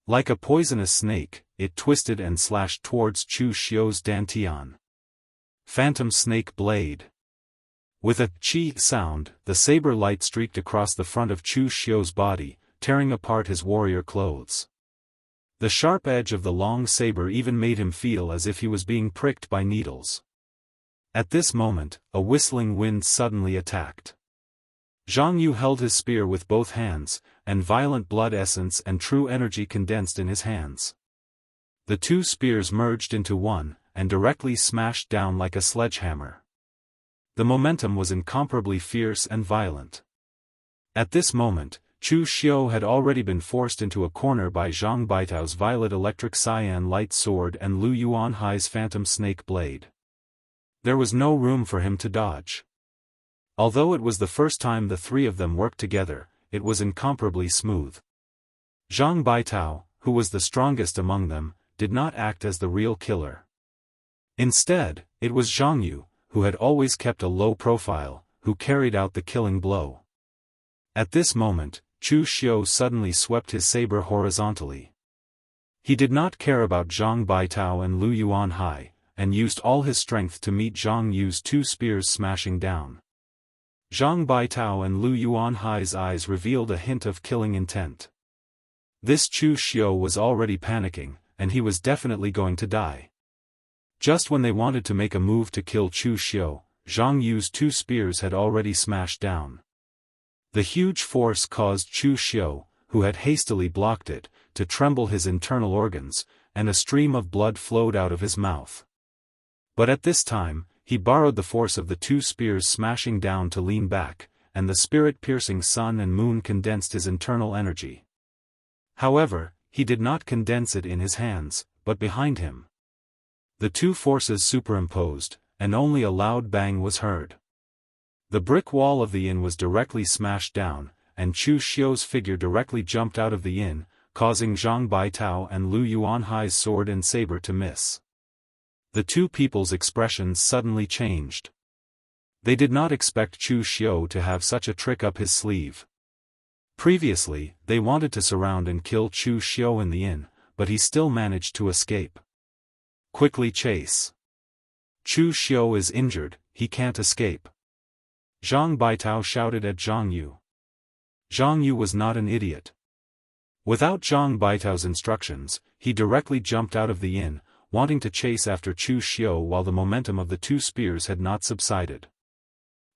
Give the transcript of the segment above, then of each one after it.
Like a poisonous snake, it twisted and slashed towards Chu Xiu's dantian. Phantom Snake Blade. With a chi sound, the saber light streaked across the front of Chu Xiu's body, tearing apart his warrior clothes. The sharp edge of the long saber even made him feel as if he was being pricked by needles. At this moment, a whistling wind suddenly attacked. Jianghu held his spear with both hands, and violent blood essence and true energy condensed in his hands. The two spears merged into one, and directly smashed down like a sledgehammer. The momentum was incomparably fierce and violent. At this moment, Chu Xiu had already been forced into a corner by Zhang Baitao's violet electric cyan light sword and Lu Yuanhai's phantom snake blade. There was no room for him to dodge. Although it was the first time the three of them worked together, it was incomparably smooth. Zhang Baitao, who was the strongest among them, did not act as the real killer. Instead, it was Jianghu, who had always kept a low profile, who carried out the killing blow. At this moment, Chu Xiu suddenly swept his saber horizontally. He did not care about Zhang Baitao and Lu Yuanhai, and used all his strength to meet Zhang Yu's two spears smashing down. Zhang Baitao and Lu Yuanhai's eyes revealed a hint of killing intent. This Chu Xiu was already panicking, and he was definitely going to die. Just when they wanted to make a move to kill Chu Xiu, Zhang Yu's two spears had already smashed down. The huge force caused Chu Xiu, who had hastily blocked it, to tremble his internal organs, and a stream of blood flowed out of his mouth. But at this time, he borrowed the force of the two spears smashing down to lean back, and the spirit-piercing sun and moon condensed his internal energy. However, he did not condense it in his hands, but behind him. The two forces superimposed, and only a loud bang was heard. The brick wall of the inn was directly smashed down, and Chu Xiu's figure directly jumped out of the inn, causing Zhang Baitao and Lu Yuanhai's sword and saber to miss. The two people's expressions suddenly changed. They did not expect Chu Xiu to have such a trick up his sleeve. Previously, they wanted to surround and kill Chu Xiu in the inn, but he still managed to escape. Quickly chase. Chu Xiu is injured, he can't escape. Zhang Baitao shouted at Zhang Yu. Zhang Yu was not an idiot. Without Zhang Baitao's instructions, he directly jumped out of the inn, wanting to chase after Chu Xiu while the momentum of the two spears had not subsided.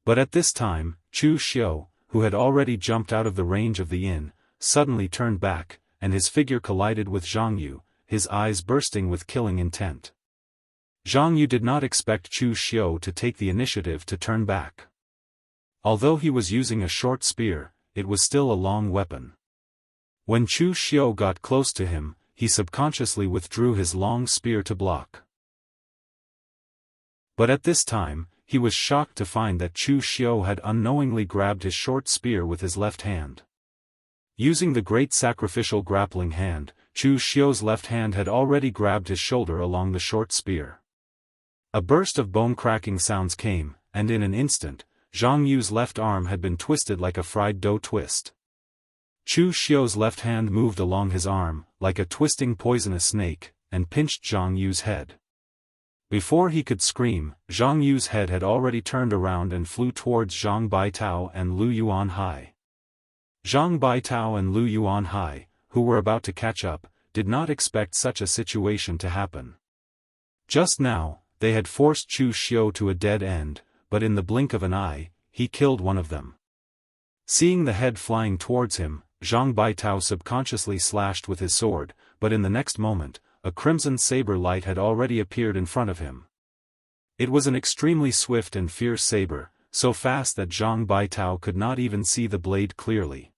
But at this time, Chu Xiu, who had already jumped out of the range of the inn, suddenly turned back, and his figure collided with Zhang Yu, his eyes bursting with killing intent. Zhang Yu did not expect Chu Xiu to take the initiative to turn back. Although he was using a short spear, it was still a long weapon. When Chu Xiu got close to him, he subconsciously withdrew his long spear to block. But at this time, he was shocked to find that Chu Xiu had unknowingly grabbed his short spear with his left hand. Using the great sacrificial grappling hand, Chu Xiu's left hand had already grabbed his shoulder along the short spear. A burst of bone-cracking sounds came, and in an instant, Zhang Yu's left arm had been twisted like a fried dough twist. Chu Xiu's left hand moved along his arm, like a twisting poisonous snake, and pinched Zhang Yu's head. Before he could scream, Zhang Yu's head had already turned around and flew towards Zhang Baitao and Lu Yuanhai. Zhang Baitao and Lu Yuanhai, who were about to catch up, did not expect such a situation to happen. Just now, they had forced Chu Xiu to a dead end, but in the blink of an eye, he killed one of them. Seeing the head flying towards him, Zhang Baitao subconsciously slashed with his sword, but in the next moment, a crimson saber light had already appeared in front of him. It was an extremely swift and fierce saber, so fast that Zhang Baitao could not even see the blade clearly.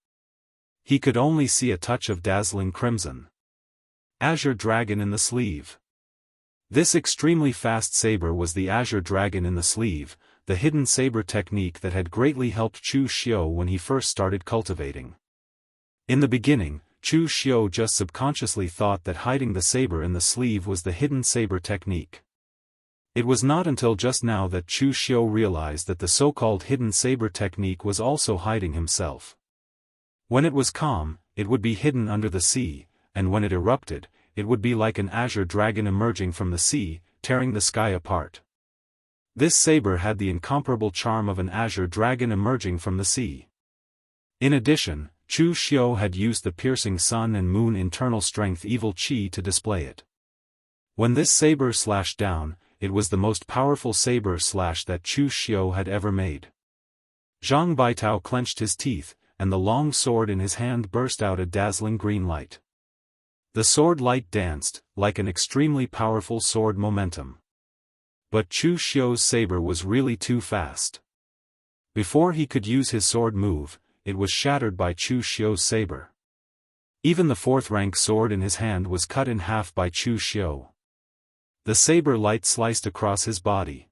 He could only see a touch of dazzling crimson. Azure Dragon in the sleeve. This extremely fast saber was the Azure Dragon in the sleeve, the hidden saber technique that had greatly helped Chu Xiu when he first started cultivating. In the beginning, Chu Xiu just subconsciously thought that hiding the saber in the sleeve was the hidden saber technique. It was not until just now that Chu Xiu realized that the so-called hidden saber technique was also hiding himself. When it was calm, it would be hidden under the sea, and when it erupted, it would be like an azure dragon emerging from the sea, tearing the sky apart. This saber had the incomparable charm of an azure dragon emerging from the sea. In addition, Chu Xiu had used the piercing sun and moon internal strength evil qi to display it. When this saber slashed down, it was the most powerful saber slash that Chu Xiu had ever made. Zhang Baitao clenched his teeth, and the long sword in his hand burst out a dazzling green light. The sword light danced, like an extremely powerful sword momentum. But Chu Xiu's saber was really too fast. Before he could use his sword move, it was shattered by Chu Xiu's saber. Even the fourth-rank sword in his hand was cut in half by Chu Xiu. The saber light sliced across his body.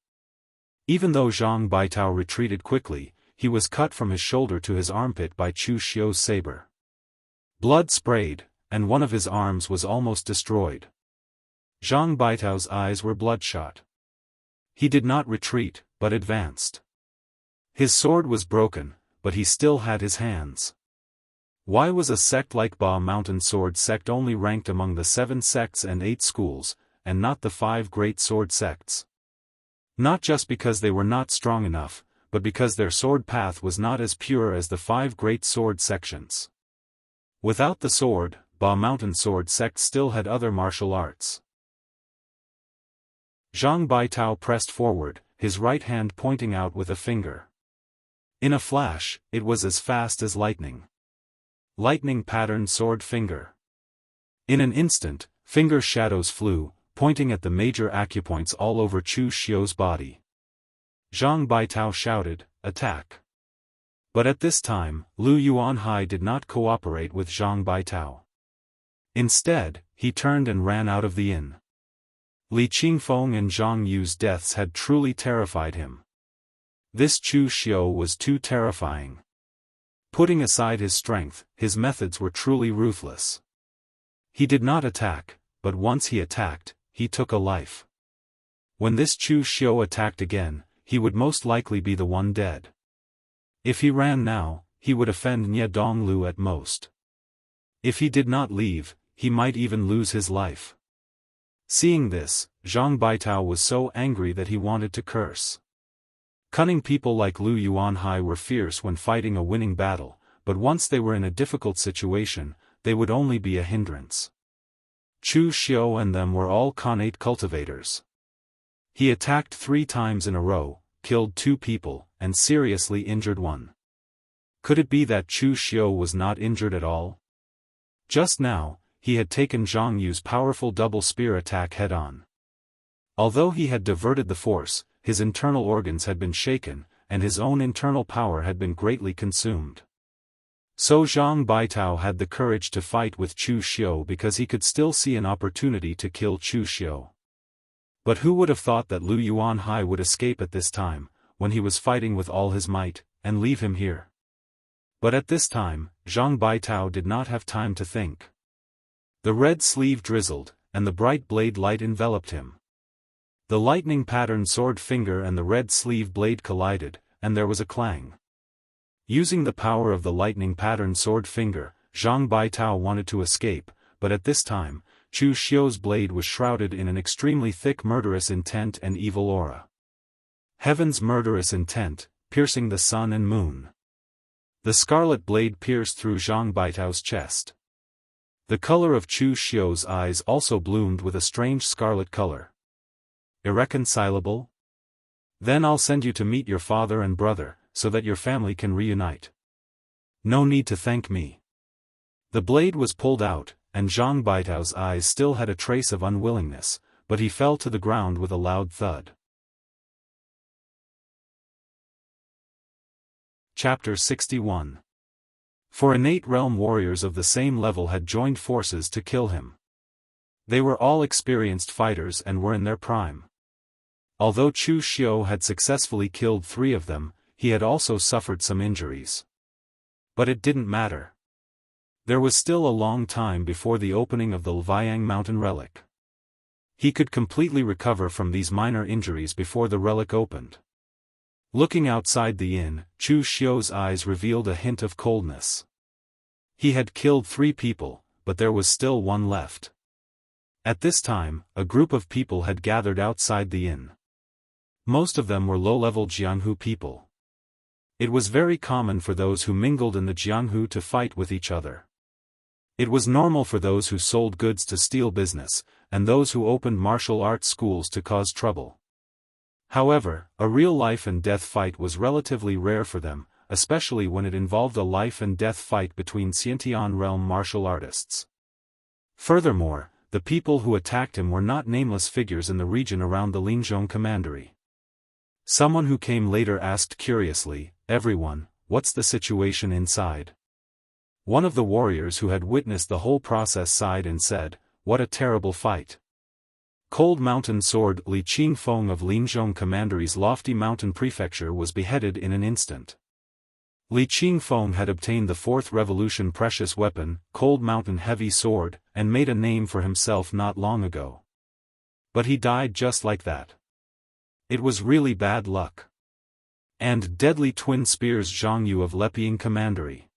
Even though Zhang Baitao retreated quickly, he was cut from his shoulder to his armpit by Chu Xiu's saber. Blood sprayed, and one of his arms was almost destroyed. Zhang Baitao's eyes were bloodshot. He did not retreat, but advanced. His sword was broken, but he still had his hands. Why was a sect like Ba Mountain Sword Sect only ranked among the 7 sects and 8 schools, and not the 5 great sword sects? Not just because they were not strong enough, but because their sword path was not as pure as the 5 great sword sections. Without the sword, Ba Mountain Sword Sect still had other martial arts. Zhang Baitao pressed forward, his right hand pointing out with a finger. In a flash, it was as fast as lightning. Lightning patterned sword finger. In an instant, finger shadows flew, pointing at the major acupoints all over Chu Xiu's body. Zhang Baitao shouted, "Attack!" But at this time, Lu Yuanhai did not cooperate with Zhang Baitao. Instead, he turned and ran out of the inn. Li Qingfeng and Zhang Yu's deaths had truly terrified him. This Chu Xiu was too terrifying. Putting aside his strength, his methods were truly ruthless. He did not attack, but once he attacked, he took a life. When this Chu Xiu attacked again, he would most likely be the one dead. If he ran now, he would offend Nye Donglu at most. If he did not leave, he might even lose his life. Seeing this, Zhang Baitao was so angry that he wanted to curse. Cunning people like Lu Yuanhai were fierce when fighting a winning battle, but once they were in a difficult situation, they would only be a hindrance. Chu Xiu and them were all connate cultivators. He attacked 3 times in a row, killed 2 people, and seriously injured 1. Could it be that Chu Xiu was not injured at all? Just now, he had taken Zhang Yu's powerful double spear attack head-on. Although he had diverted the force, his internal organs had been shaken, and his own internal power had been greatly consumed. So Zhang Baitao had the courage to fight with Chu Xiu because he could still see an opportunity to kill Chu Xiu. But who would have thought that Lu Yuanhai would escape at this time, when he was fighting with all his might, and leave him here? But at this time, Zhang Baitao did not have time to think. The red sleeve drizzled, and the bright blade light enveloped him. The lightning-patterned sword finger and the red sleeve blade collided, and there was a clang. Using the power of the lightning-patterned sword finger, Zhang Baitao wanted to escape, but at this time, Chu Xiu's blade was shrouded in an extremely thick murderous intent and evil aura. Heaven's murderous intent, piercing the sun and moon. The scarlet blade pierced through Zhang Baitao's chest. The color of Chu Xiu's eyes also bloomed with a strange scarlet color. Irreconcilable? Then I'll send you to meet your father and brother, so that your family can reunite. No need to thank me. The blade was pulled out, and Zhang Baitao's eyes still had a trace of unwillingness, but he fell to the ground with a loud thud. Chapter 61. For innate realm warriors of the same level had joined forces to kill him. They were all experienced fighters and were in their prime. Although Chu Xiu had successfully killed 3 of them, he had also suffered some injuries. But it didn't matter. There was still a long time before the opening of the Lviang Mountain Relic. He could completely recover from these minor injuries before the relic opened. Looking outside the inn, Chu Xiu's eyes revealed a hint of coldness. He had killed 3 people, but there was still one left. At this time, a group of people had gathered outside the inn. Most of them were low-level Jianghu people. It was very common for those who mingled in the Jianghu to fight with each other. It was normal for those who sold goods to steal business, and those who opened martial arts schools to cause trouble. However, a real life-and-death fight was relatively rare for them, especially when it involved a life-and-death fight between Xiantian realm martial artists. Furthermore, the people who attacked him were not nameless figures in the region around the Linzhong commandery. Someone who came later asked curiously, "Everyone, what's the situation inside?" One of the warriors who had witnessed the whole process sighed and said, "What a terrible fight." Cold Mountain Sword Li Qingfeng of Linzhong commandery's lofty mountain prefecture was beheaded in an instant. Li Qingfeng had obtained the 4th Revolution precious weapon, Cold Mountain Heavy Sword, and made a name for himself not long ago. But he died just like that. It was really bad luck. And deadly twin spears Jianghu of Leping commandery.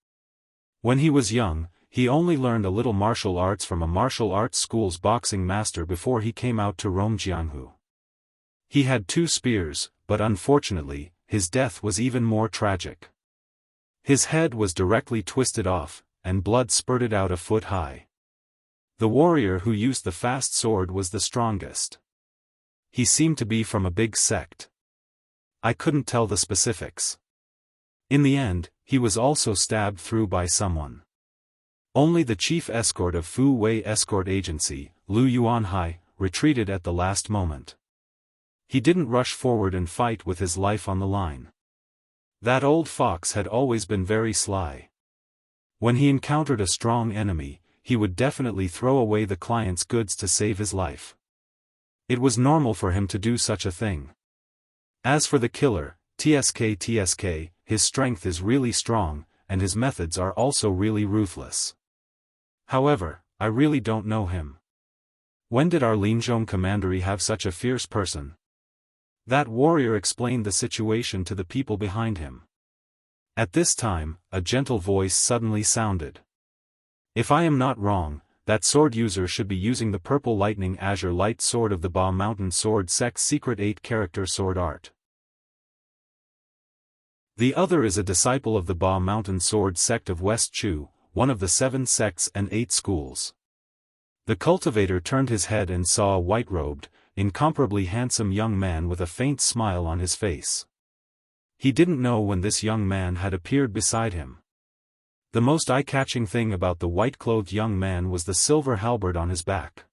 When he was young, he only learned a little martial arts from a martial arts school's boxing master before he came out to roam Jianghu. He had 2 spears, but unfortunately, his death was even more tragic. His head was directly twisted off, and blood spurted out a foot high. The warrior who used the fast sword was the strongest. He seemed to be from a big sect. I couldn't tell the specifics. In the end, he was also stabbed through by someone. Only the chief escort of Fu Wei Escort Agency, Lu Yuanhai, retreated at the last moment. He didn't rush forward and fight with his life on the line. That old fox had always been very sly. When he encountered a strong enemy, he would definitely throw away the client's goods to save his life. It was normal for him to do such a thing. As for the killer, TSK, his strength is really strong, and his methods are also really ruthless. However, I really don't know him. When did our Linzhong commandery have such a fierce person? That warrior explained the situation to the people behind him. At this time, a gentle voice suddenly sounded. If I am not wrong, that sword user should be using the purple lightning azure light sword of the Ba Mountain Sword Sect's secret 8-character sword art. The other is a disciple of the Ba Mountain Sword sect of West Chu, one of the 7 sects and 8 schools. The cultivator turned his head and saw a white-robed, incomparably handsome young man with a faint smile on his face. He didn't know when this young man had appeared beside him. The most eye-catching thing about the white-clothed young man was the silver halberd on his back.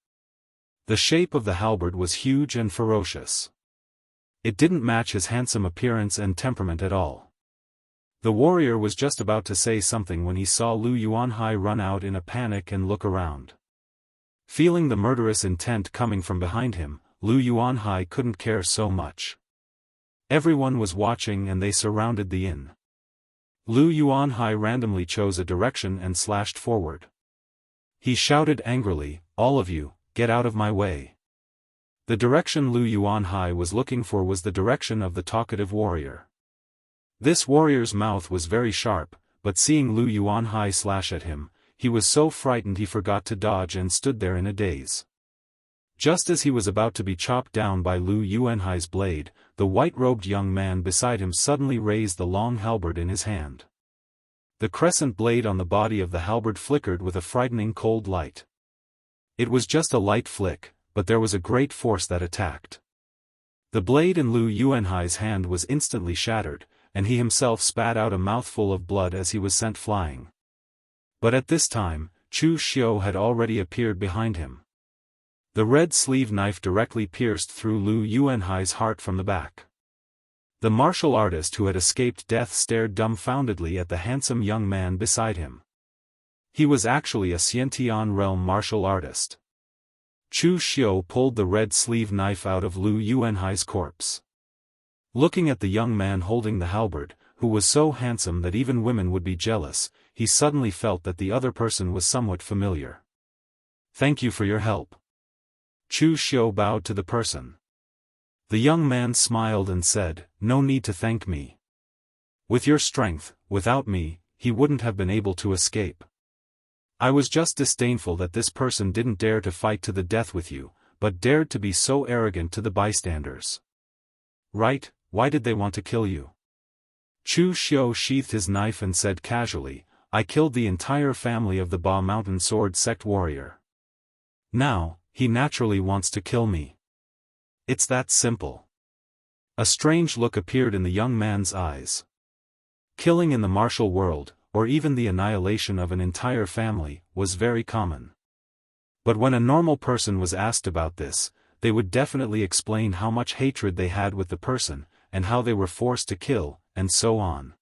The shape of the halberd was huge and ferocious. It didn't match his handsome appearance and temperament at all. The warrior was just about to say something when he saw Lu Yuanhai run out in a panic and look around. Feeling the murderous intent coming from behind him, Lu Yuanhai couldn't care so much. Everyone was watching and they surrounded the inn. Lu Yuanhai randomly chose a direction and slashed forward. He shouted angrily, "All of you, get out of my way." The direction Lu Yuanhai was looking for was the direction of the talkative warrior. This warrior's mouth was very sharp, but seeing Lu Yuanhai slash at him, he was so frightened he forgot to dodge and stood there in a daze. Just as he was about to be chopped down by Lu Yuanhai's blade, the white-robed young man beside him suddenly raised the long halberd in his hand. The crescent blade on the body of the halberd flickered with a frightening cold light. It was just a light flick, but there was a great force that attacked. The blade in Lu Yuanhai's hand was instantly shattered, and he himself spat out a mouthful of blood as he was sent flying. But at this time, Chu Xiu had already appeared behind him. The red sleeve knife directly pierced through Lu Yuanhai's heart from the back. The martial artist who had escaped death stared dumbfoundedly at the handsome young man beside him. He was actually a Xiantian realm martial artist. Chu Xiu pulled the red sleeve knife out of Lu Yuanhai's corpse. Looking at the young man holding the halberd, who was so handsome that even women would be jealous, he suddenly felt that the other person was somewhat familiar. "Thank you for your help." Chu Xiu bowed to the person. The young man smiled and said, "No need to thank me. With your strength, without me, he wouldn't have been able to escape." I was just disdainful that this person didn't dare to fight to the death with you, but dared to be so arrogant to the bystanders. Right, why did they want to kill you? Chu Xiu sheathed his knife and said casually, I killed the entire family of the Ba Mountain Sword Sect warrior. Now, he naturally wants to kill me. It's that simple. A strange look appeared in the young man's eyes. Killing in the martial world, or even the annihilation of an entire family, was very common. But when a normal person was asked about this, they would definitely explain how much hatred they had with the person, and how they were forced to kill, and so on.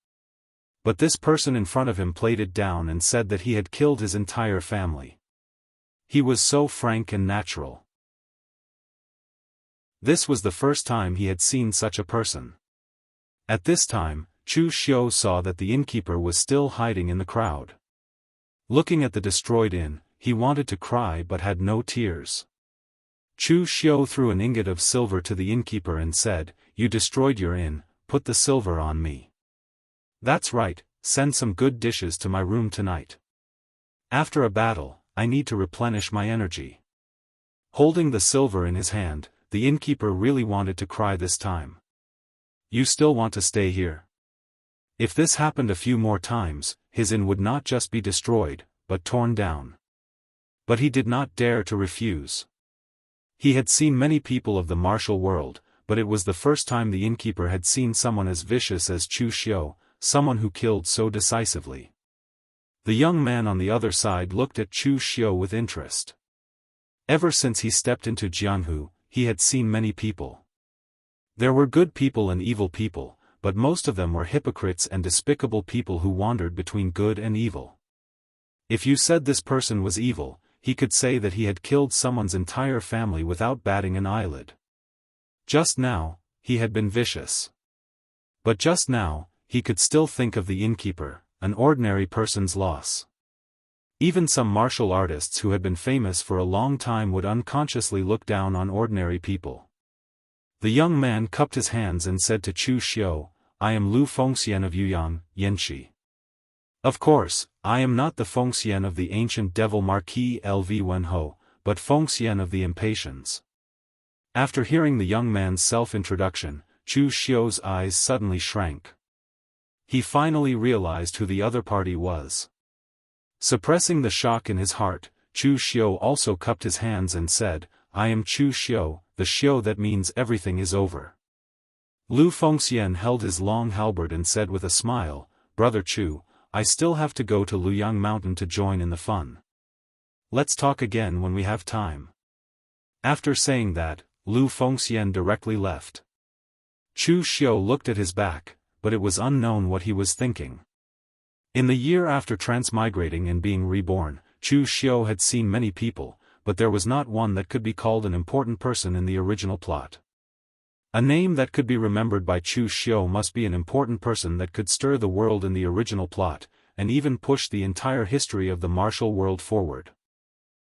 But this person in front of him played it down and said that he had killed his entire family. He was so frank and natural. This was the first time he had seen such a person. At this time, Chu Xiu saw that the innkeeper was still hiding in the crowd. Looking at the destroyed inn, he wanted to cry but had no tears. Chu Xiu threw an ingot of silver to the innkeeper and said, You destroyed your inn, put the silver on me. That's right, send some good dishes to my room tonight. After a battle, I need to replenish my energy. Holding the silver in his hand, the innkeeper really wanted to cry this time. You still want to stay here? If this happened a few more times, his inn would not just be destroyed, but torn down. But he did not dare to refuse. He had seen many people of the martial world, but it was the first time the innkeeper had seen someone as vicious as Chu Xiu, someone who killed so decisively. The young man on the other side looked at Chu Xiu with interest. Ever since he stepped into Jianghu, he had seen many people. There were good people and evil people, but most of them were hypocrites and despicable people who wandered between good and evil. If you said this person was evil, he could say that he had killed someone's entire family without batting an eyelid. Just now, he had been vicious. But just now, he could still think of the innkeeper, an ordinary person's loss. Even some martial artists who had been famous for a long time would unconsciously look down on ordinary people. The young man cupped his hands and said to Chu Xiu, I am Lu Fengxian of Yuyang, Yanxi. Of course, I am not the Fengxian of the ancient devil Marquis Lv Wenho, but Fengxian of the Impatiens. After hearing the young man's self-introduction, Chu Xiu's eyes suddenly shrank. He finally realized who the other party was. Suppressing the shock in his heart, Chu Xiu also cupped his hands and said, I am Chu Xiu, the Xiu that means everything is over. Lu Fengxian held his long halberd and said with a smile, Brother Chu, I still have to go to Luyang Mountain to join in the fun. Let's talk again when we have time. After saying that, Lu Fengxian directly left. Chu Xiu looked at his back, but it was unknown what he was thinking. In the year after transmigrating and being reborn, Chu Xiu had seen many people, but there was not one that could be called an important person in the original plot. A name that could be remembered by Chu Xiu must be an important person that could stir the world in the original plot, and even push the entire history of the martial world forward.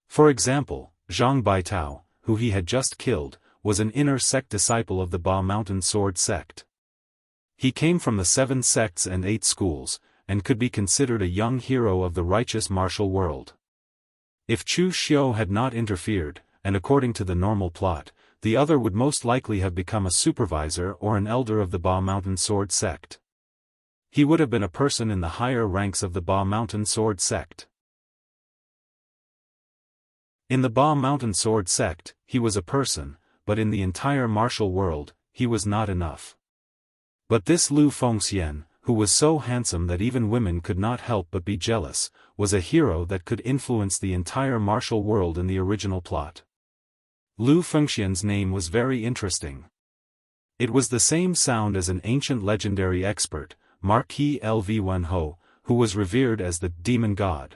For example, Zhang Baitao, who he had just killed, was an inner sect disciple of the Ba Mountain Sword sect. He came from the 7 sects and 8 schools, and could be considered a young hero of the righteous martial world. If Chu Xiu had not interfered, and according to the normal plot, the other would most likely have become a supervisor or an elder of the Ba Mountain Sword sect. He would have been a person in the higher ranks of the Ba Mountain Sword sect. In the Ba Mountain Sword sect, he was a person, but in the entire martial world, he was not enough. But this Lu Fengxian, who was so handsome that even women could not help but be jealous, was a hero that could influence the entire martial world in the original plot. Lu Fengxian's name was very interesting. It was the same sound as an ancient legendary expert, Marquis Lv Wenho, who was revered as the demon god.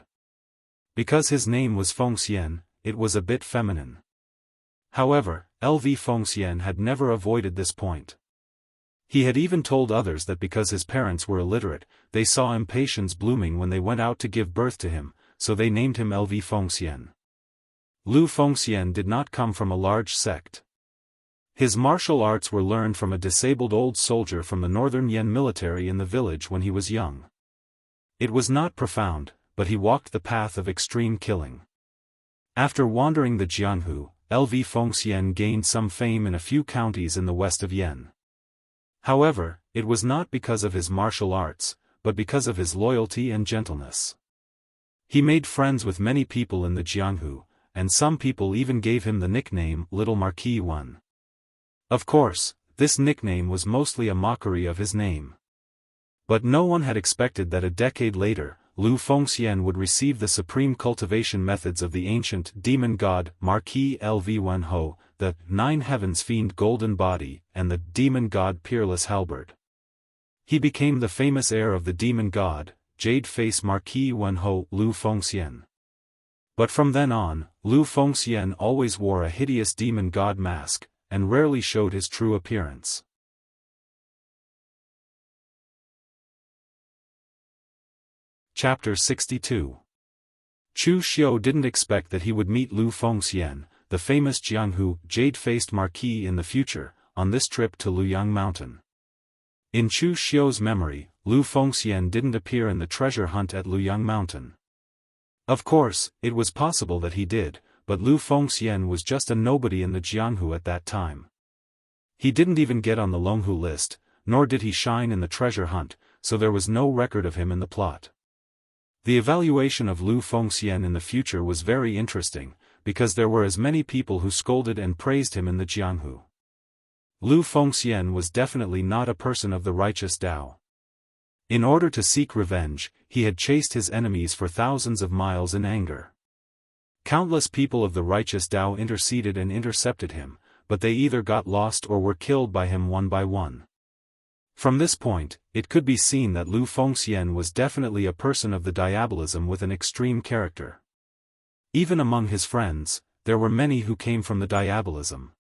Because his name was Fengxian, it was a bit feminine. However, Lv Fengxian had never avoided this point. He had even told others that because his parents were illiterate, they saw impatience blooming when they went out to give birth to him, so they named him Lv Fengxian. Lu Fengxian did not come from a large sect. His martial arts were learned from a disabled old soldier from the northern Yan military in the village when he was young. It was not profound, but he walked the path of extreme killing. After wandering the Jianghu, Lv Fengxian gained some fame in a few counties in the west of Yan. However, it was not because of his martial arts, but because of his loyalty and gentleness. He made friends with many people in the Jianghu, and some people even gave him the nickname Little Marquis One. Of course, this nickname was mostly a mockery of his name. But no one had expected that a decade later, Lu Fengxian would receive the supreme cultivation methods of the ancient demon god Marquis Lv Wen Ho, the Nine Heavens Fiend Golden Body, and the demon god Peerless Halberd. He became the famous heir of the demon god, Jade Face Marquis Wen Ho Lu Fengxian. But from then on, Lu Fengxian always wore a hideous demon god mask, and rarely showed his true appearance. Chapter 62. Chu Xiu didn't expect that he would meet Lu Fengxian, the famous Jianghu jade-faced marquis in the future, on this trip to Luyang Mountain. In Chu Xiu's memory, Lu Fengxian didn't appear in the treasure hunt at Luyang Mountain. Of course, it was possible that he did, but Lu Fengxian was just a nobody in the Jianghu at that time. He didn't even get on the Longhu list, nor did he shine in the treasure hunt, so there was no record of him in the plot. The evaluation of Lu Fengxian in the future was very interesting, because there were as many people who scolded and praised him in the Jianghu. Lu Fengxian was definitely not a person of the righteous Dao. In order to seek revenge, he had chased his enemies for thousands of miles in anger. Countless people of the righteous Dao interceded and intercepted him, but they either got lost or were killed by him one by one. From this point, it could be seen that Lu Fengxian was definitely a person of the diabolism with an extreme character. Even among his friends, there were many who came from the diabolism.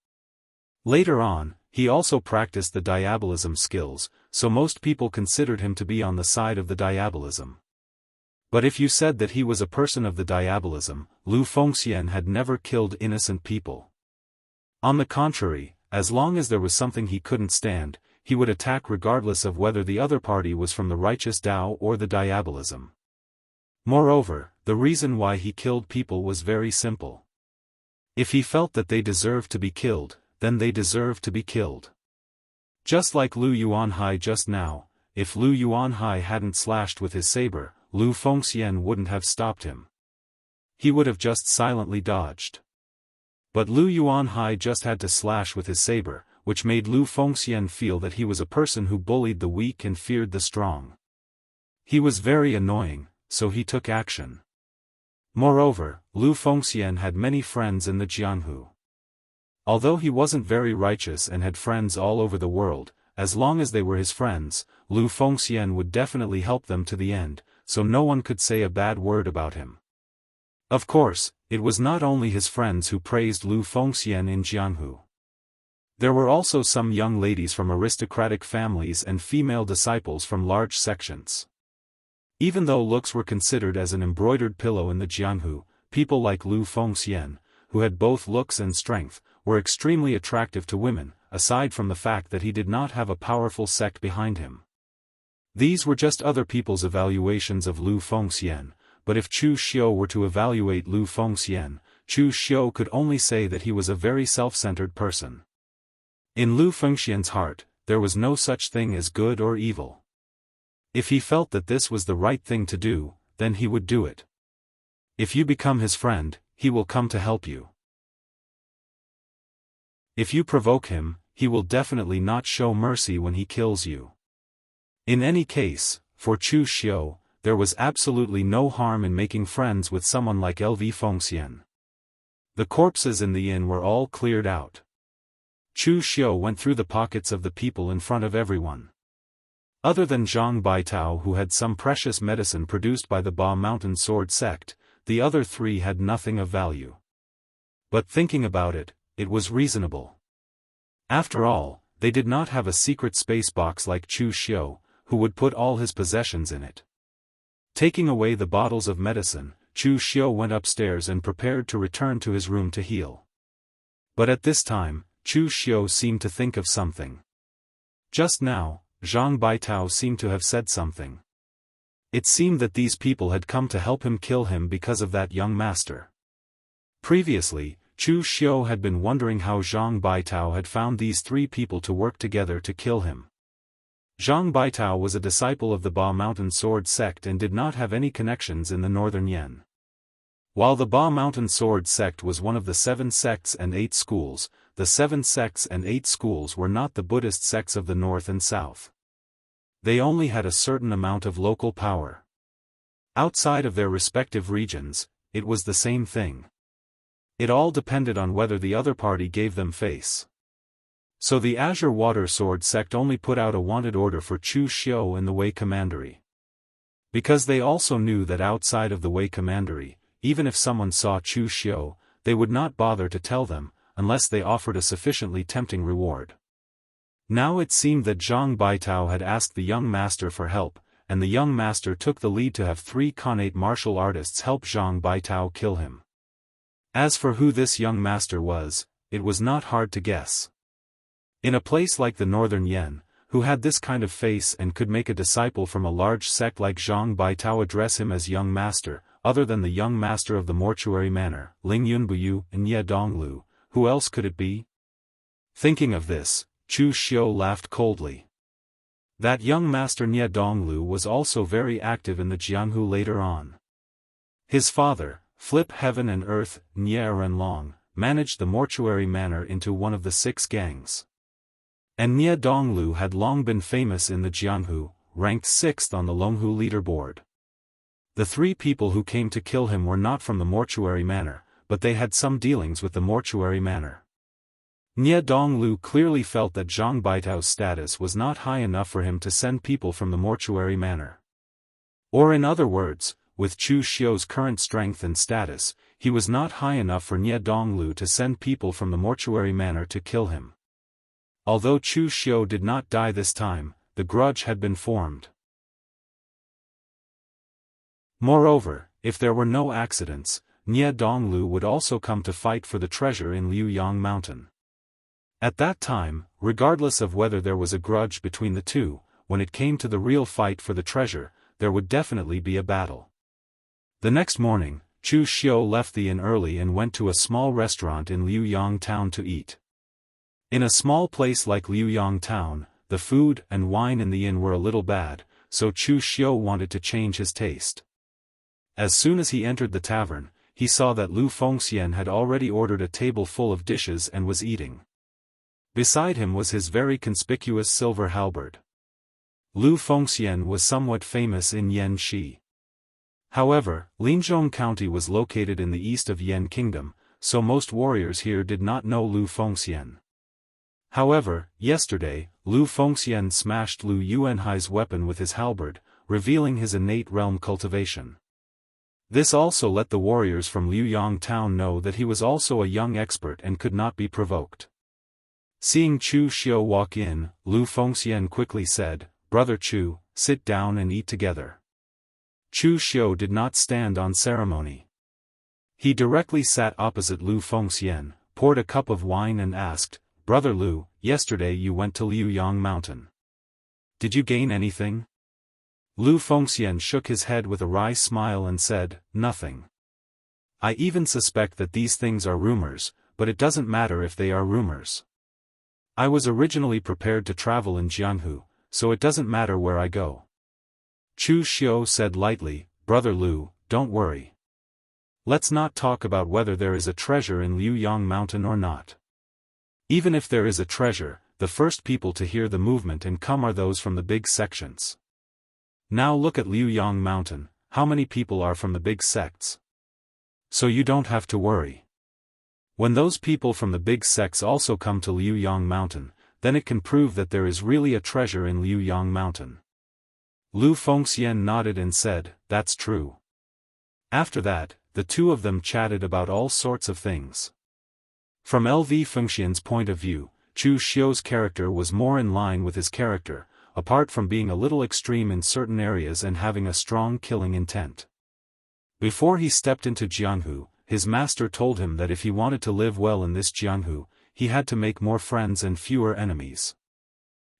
Later on, he also practiced the diabolism skills, so most people considered him to be on the side of the diabolism. But if you said that he was a person of the diabolism, Lu Fengxian had never killed innocent people. On the contrary, as long as there was something he couldn't stand, he would attack regardless of whether the other party was from the righteous Dao or the diabolism. Moreover, the reason why he killed people was very simple. If he felt that they deserved to be killed, then they deserved to be killed. Just like Lu Yuanhai just now, if Lu Yuanhai hadn't slashed with his saber, Lu Fengxian wouldn't have stopped him. He would have just silently dodged. But Lu Yuanhai just had to slash with his saber, which made Lu Fengxian feel that he was a person who bullied the weak and feared the strong. He was very annoying, so he took action. Moreover, Lu Fengxian had many friends in the Jianghu. Although he wasn't very righteous and had friends all over the world, as long as they were his friends, Lu Fengxian would definitely help them to the end, so no one could say a bad word about him. Of course, it was not only his friends who praised Lu Fengxian in Jianghu. There were also some young ladies from aristocratic families and female disciples from large sections. Even though looks were considered as an embroidered pillow in the Jianghu, people like Lu Fengxian, who had both looks and strength, were extremely attractive to women, aside from the fact that he did not have a powerful sect behind him. These were just other people's evaluations of Lu Fengxian, but if Chu Xiu were to evaluate Lu Fengxian, Chu Xiu could only say that he was a very self-centered person. In Lu Fengxian's heart, there was no such thing as good or evil. If he felt that this was the right thing to do, then he would do it. If you become his friend, he will come to help you. If you provoke him, he will definitely not show mercy when he kills you. In any case, for Chu Xiu, there was absolutely no harm in making friends with someone like Lv Fengxian. The corpses in the inn were all cleared out. Chu Xiu went through the pockets of the people in front of everyone. Other than Zhang Baitao, who had some precious medicine produced by the Ba Mountain Sword sect, the other three had nothing of value. But thinking about it, it was reasonable. After all, they did not have a secret space box like Chu Xiu, who would put all his possessions in it. Taking away the bottles of medicine, Chu Xiu went upstairs and prepared to return to his room to heal. But at this time, Chu Xiu seemed to think of something. Just now, Zhang Baitao seemed to have said something. It seemed that these people had come to help him kill him because of that young master. Previously, Chu Xiu had been wondering how Zhang Baitao had found these three people to work together to kill him. Zhang Baitao was a disciple of the Ba Mountain Sword sect and did not have any connections in the northern Yan. While the Ba Mountain Sword sect was one of the 7 sects and 8 schools, the 7 sects and 8 schools were not the Buddhist sects of the north and south. They only had a certain amount of local power. Outside of their respective regions, it was the same thing. It all depended on whether the other party gave them face. So the Azure Water Sword sect only put out a wanted order for Chu Xiu in the Wei Commandery. Because they also knew that outside of the Wei Commandery, even if someone saw Chu Xiu, they would not bother to tell them, unless they offered a sufficiently tempting reward. Now it seemed that Zhang Baitao had asked the young master for help, and the young master took the lead to have 3 connate martial artists help Zhang Baitao kill him. As for who this young master was, it was not hard to guess. In a place like the northern Yan, who had this kind of face and could make a disciple from a large sect like Zhang Baitao address him as young master, other than the young master of the mortuary manor, Ling Yunbuyu and Ye Donglu, who else could it be? Thinking of this, Chu Xiu laughed coldly. That young master Nie Donglu was also very active in the Jianghu later on. His father, Flip Heaven and Earth, Nie Renlong, managed the mortuary manor into one of the 6 gangs. And Nie Donglu had long been famous in the Jianghu, ranked 6th on the Longhu leaderboard. The 3 people who came to kill him were not from the mortuary manor, but they had some dealings with the mortuary manor. Nie Donglu clearly felt that Zhang Baitao's status was not high enough for him to send people from the mortuary manor. Or in other words, with Chu Xiu's current strength and status, he was not high enough for Nie Donglu to send people from the mortuary manor to kill him. Although Chu Xiu did not die this time, the grudge had been formed. Moreover, if there were no accidents, Nie Donglu would also come to fight for the treasure in Liuyang Mountain. At that time, regardless of whether there was a grudge between the two, when it came to the real fight for the treasure, there would definitely be a battle. The next morning, Chu Xiu left the inn early and went to a small restaurant in Liuyang town to eat. In a small place like Liuyang town, the food and wine in the inn were a little bad, so Chu Xiu wanted to change his taste. As soon as he entered the tavern, he saw that Lu Fengxian had already ordered a table full of dishes and was eating. Beside him was his very conspicuous silver halberd. Lu Fengxian was somewhat famous in Yanxi. However, Linzhong County was located in the east of Yan Kingdom, so most warriors here did not know Lu Fengxian. However, yesterday, Lu Fengxian smashed Lu Yuanhai's weapon with his halberd, revealing his innate realm cultivation. This also let the warriors from Liuyang town know that he was also a young expert and could not be provoked. Seeing Chu Xiu walk in, Lu Fengxian quickly said, "Brother Chu, sit down and eat together." Chu Xiu did not stand on ceremony. He directly sat opposite Lu Fengxian, poured a cup of wine and asked, "Brother Lu, yesterday you went to Liuyang Mountain. Did you gain anything?" Lu Fengxian shook his head with a wry smile and said, "Nothing. I even suspect that these things are rumors, but it doesn't matter if they are rumors. I was originally prepared to travel in Jianghu, so it doesn't matter where I go." Chu Xiu said lightly, "Brother Lu, don't worry. Let's not talk about whether there is a treasure in Liuyang Mountain or not. Even if there is a treasure, the first people to hear the movement and come are those from the big sections. Now look at Liuyang Mountain, how many people are from the big sects? So you don't have to worry. When those people from the big sects also come to Liuyang Mountain, then it can prove that there is really a treasure in Liuyang Mountain." Lu Fengxian nodded and said, "That's true." After that, the two of them chatted about all sorts of things. From Lv Fengxian's point of view, Chu Xiu's character was more in line with his character, apart from being a little extreme in certain areas and having a strong killing intent. Before he stepped into Jianghu, his master told him that if he wanted to live well in this Jianghu, he had to make more friends and fewer enemies.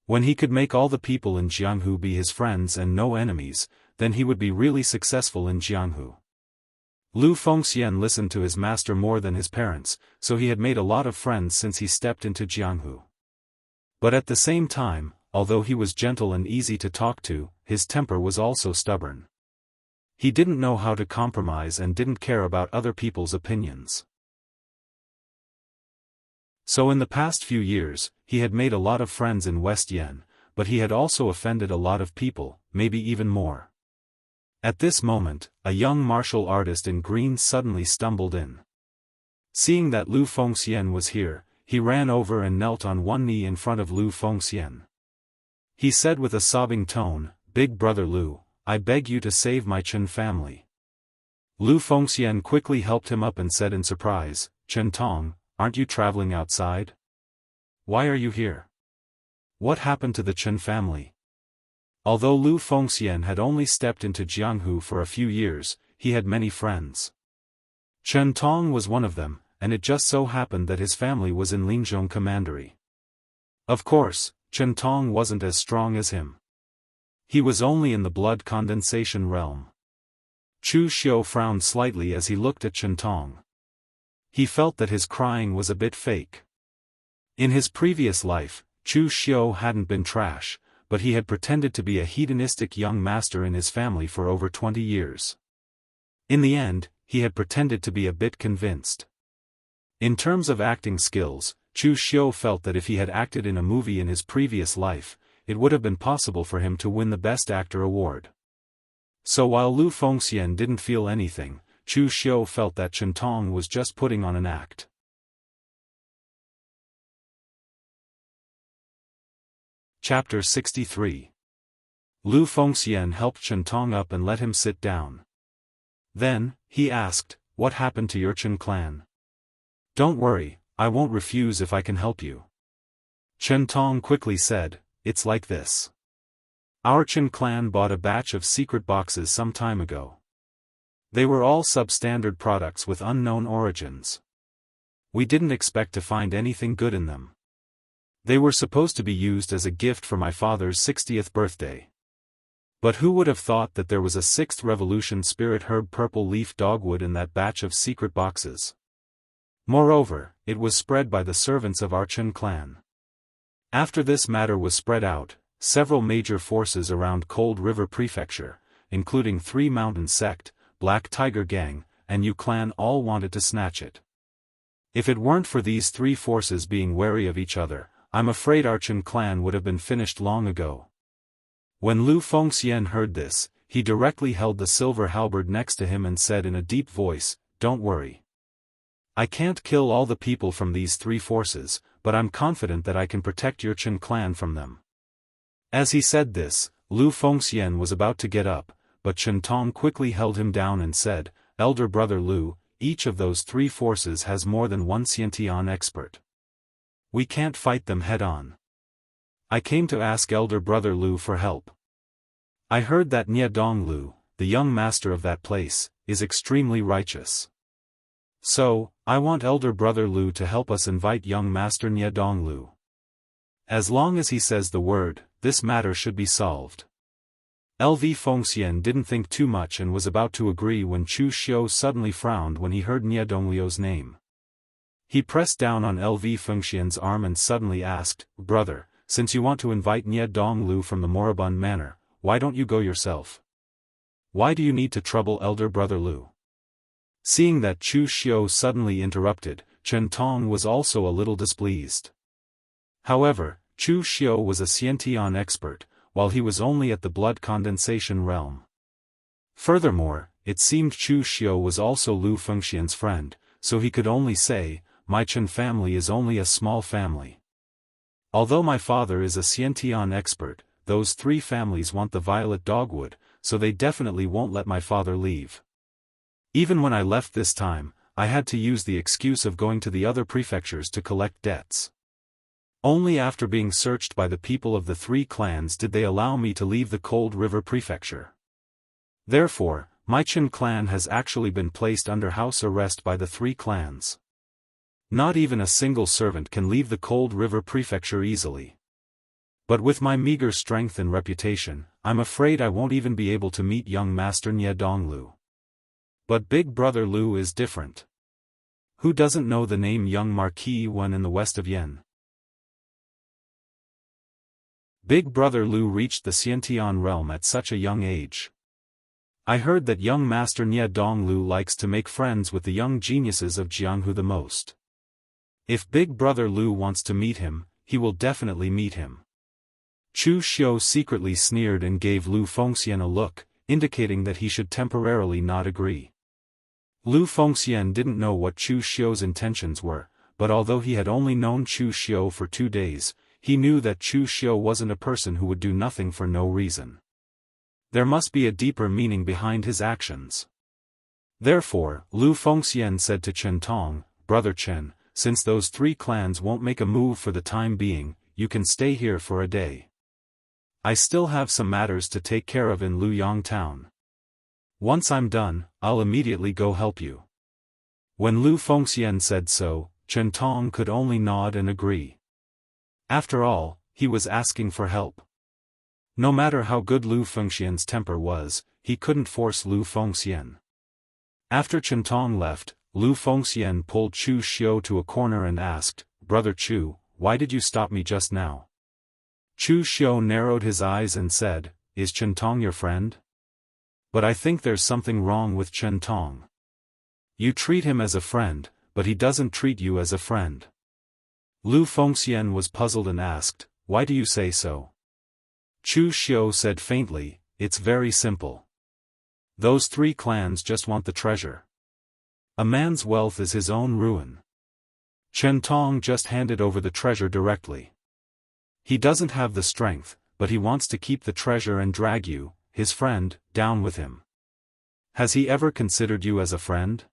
When he could make all the people in Jianghu be his friends and no enemies, then he would be really successful in Jianghu. Lu Fengxian listened to his master more than his parents, so he had made a lot of friends since he stepped into Jianghu. But at the same time, although he was gentle and easy to talk to, his temper was also stubborn. He didn't know how to compromise and didn't care about other people's opinions. So in the past few years, he had made a lot of friends in West Yen, but he had also offended a lot of people, maybe even more. At this moment, a young martial artist in green suddenly stumbled in. Seeing that Lu Fengxian was here, he ran over and knelt on one knee in front of Lu Fengxian. He said with a sobbing tone, "Big brother Lu, I beg you to save my Chen family." Lu Fengxian quickly helped him up and said in surprise, "Chen Tong, aren't you traveling outside? Why are you here? What happened to the Chen family?" Although Lu Fengxian had only stepped into Jianghu for a few years, he had many friends. Chen Tong was one of them, and it just so happened that his family was in Linzhong Commandery. Of course, Chen Tong wasn't as strong as him. He was only in the blood condensation realm. Chu Xiu frowned slightly as he looked at Chen Tong. He felt that his crying was a bit fake. In his previous life, Chu Xiu hadn't been trash, but he had pretended to be a hedonistic young master in his family for over 20 years. In the end, he had pretended to be a bit convinced. In terms of acting skills, Chu Xiu felt that if he had acted in a movie in his previous life, it would have been possible for him to win the Best Actor award. So while Lu Fengxian didn't feel anything, Chu Xiu felt that Chen Tong was just putting on an act. Chapter 63. Lu Fengxian helped Chen Tong up and let him sit down. Then, he asked, "What happened to your Chen clan?" "Don't worry, I won't refuse if I can help you." Chen Tong quickly said, "It's like this. Our Chen clan bought a batch of secret boxes some time ago. They were all substandard products with unknown origins. We didn't expect to find anything good in them. They were supposed to be used as a gift for my father's 60th birthday. But who would have thought that there was a 6th Revolution Spirit Herb Purple Leaf Dogwood in that batch of secret boxes? Moreover, it was spread by the servants of our Chen clan. After this matter was spread out, several major forces around Cold River Prefecture, including 3 Mountain Sect, Black Tiger Gang, and Yu Clan all wanted to snatch it. If it weren't for these 3 forces being wary of each other, I'm afraid our Chen clan would have been finished long ago." When Lu Fengxian heard this, he directly held the silver halberd next to him and said in a deep voice, "Don't worry. I can't kill all the people from these 3 forces, but I'm confident that I can protect your Chen clan from them." As he said this, Lu Fengxian was about to get up, but Chen Tong quickly held him down and said, "Elder brother Lu, each of those 3 forces has more than one Xiantian expert. We can't fight them head-on. I came to ask Elder Brother Lu for help. I heard that Niedong Lu, the young master of that place, is extremely righteous. So, I want Elder Brother Lu to help us invite young Master Niedong Lu. As long as he says the word, this matter should be solved." LV Fengxian didn't think too much and was about to agree when Chu Xiu suddenly frowned when he heard Niedong Liu's name. He pressed down on LV Fengxian's arm and suddenly asked, "Brother, since you want to invite Niedong Lu from the moribund manor, why don't you go yourself? Why do you need to trouble Elder Brother Lu?" Seeing that Chu Xiu suddenly interrupted, Chen Tong was also a little displeased. However, Chu Xiu was a Xiantian expert, while he was only at the blood condensation realm. Furthermore, it seemed Chu Xiu was also Lu Fengxian's friend, so he could only say, "My Chen family is only a small family. Although my father is a Xiantian expert, those 3 families want the violet dogwood, so they definitely won't let my father leave. Even when I left this time, I had to use the excuse of going to the other prefectures to collect debts. Only after being searched by the people of the 3 clans did they allow me to leave the Cold River Prefecture. Therefore, my Chen clan has actually been placed under house arrest by the 3 clans. Not even a single servant can leave the Cold River Prefecture easily. But with my meager strength and reputation, I'm afraid I won't even be able to meet young Master Nie Donglu. But Big Brother Lu is different. Who doesn't know the name Young Marquis Wen in the west of Yen? Big Brother Lu reached the Xiantian realm at such a young age. I heard that young Master Nie Donglu likes to make friends with the young geniuses of Jianghu the most. If Big Brother Lu wants to meet him, he will definitely meet him. Chu Xiu secretly sneered and gave Lu Fengxian a look, indicating that he should temporarily not agree. Lu Fengxian didn't know what Chu Xiu's intentions were, but although he had only known Chu Xiu for 2 days, he knew that Chu Xiu wasn't a person who would do nothing for no reason. There must be a deeper meaning behind his actions. Therefore, Lu Fengxian said to Chen Tong, "Brother Chen, since those 3 clans won't make a move for the time being, you can stay here for a day. I still have some matters to take care of in Luyang town. Once I'm done, I'll immediately go help you." When Lu Fengxian said so, Chen Tong could only nod and agree. After all, he was asking for help. No matter how good Lu Fengxian's temper was, he couldn't force Lu Fengxian. After Chen Tong left, Lu Fengxian pulled Chu Xiu to a corner and asked, "Brother Chu, why did you stop me just now?" Chu Xiu narrowed his eyes and said, "Is Chen Tong your friend? But I think there's something wrong with Chen Tong. You treat him as a friend, but he doesn't treat you as a friend." Lu Fengxian was puzzled and asked, "Why do you say so?" Chu Xiu said faintly, "It's very simple. Those 3 clans just want the treasure. A man's wealth is his own ruin. Chen Tong just handed over the treasure directly. He doesn't have the strength, but he wants to keep the treasure and drag you, his friend, down with him. Has he ever considered you as a friend?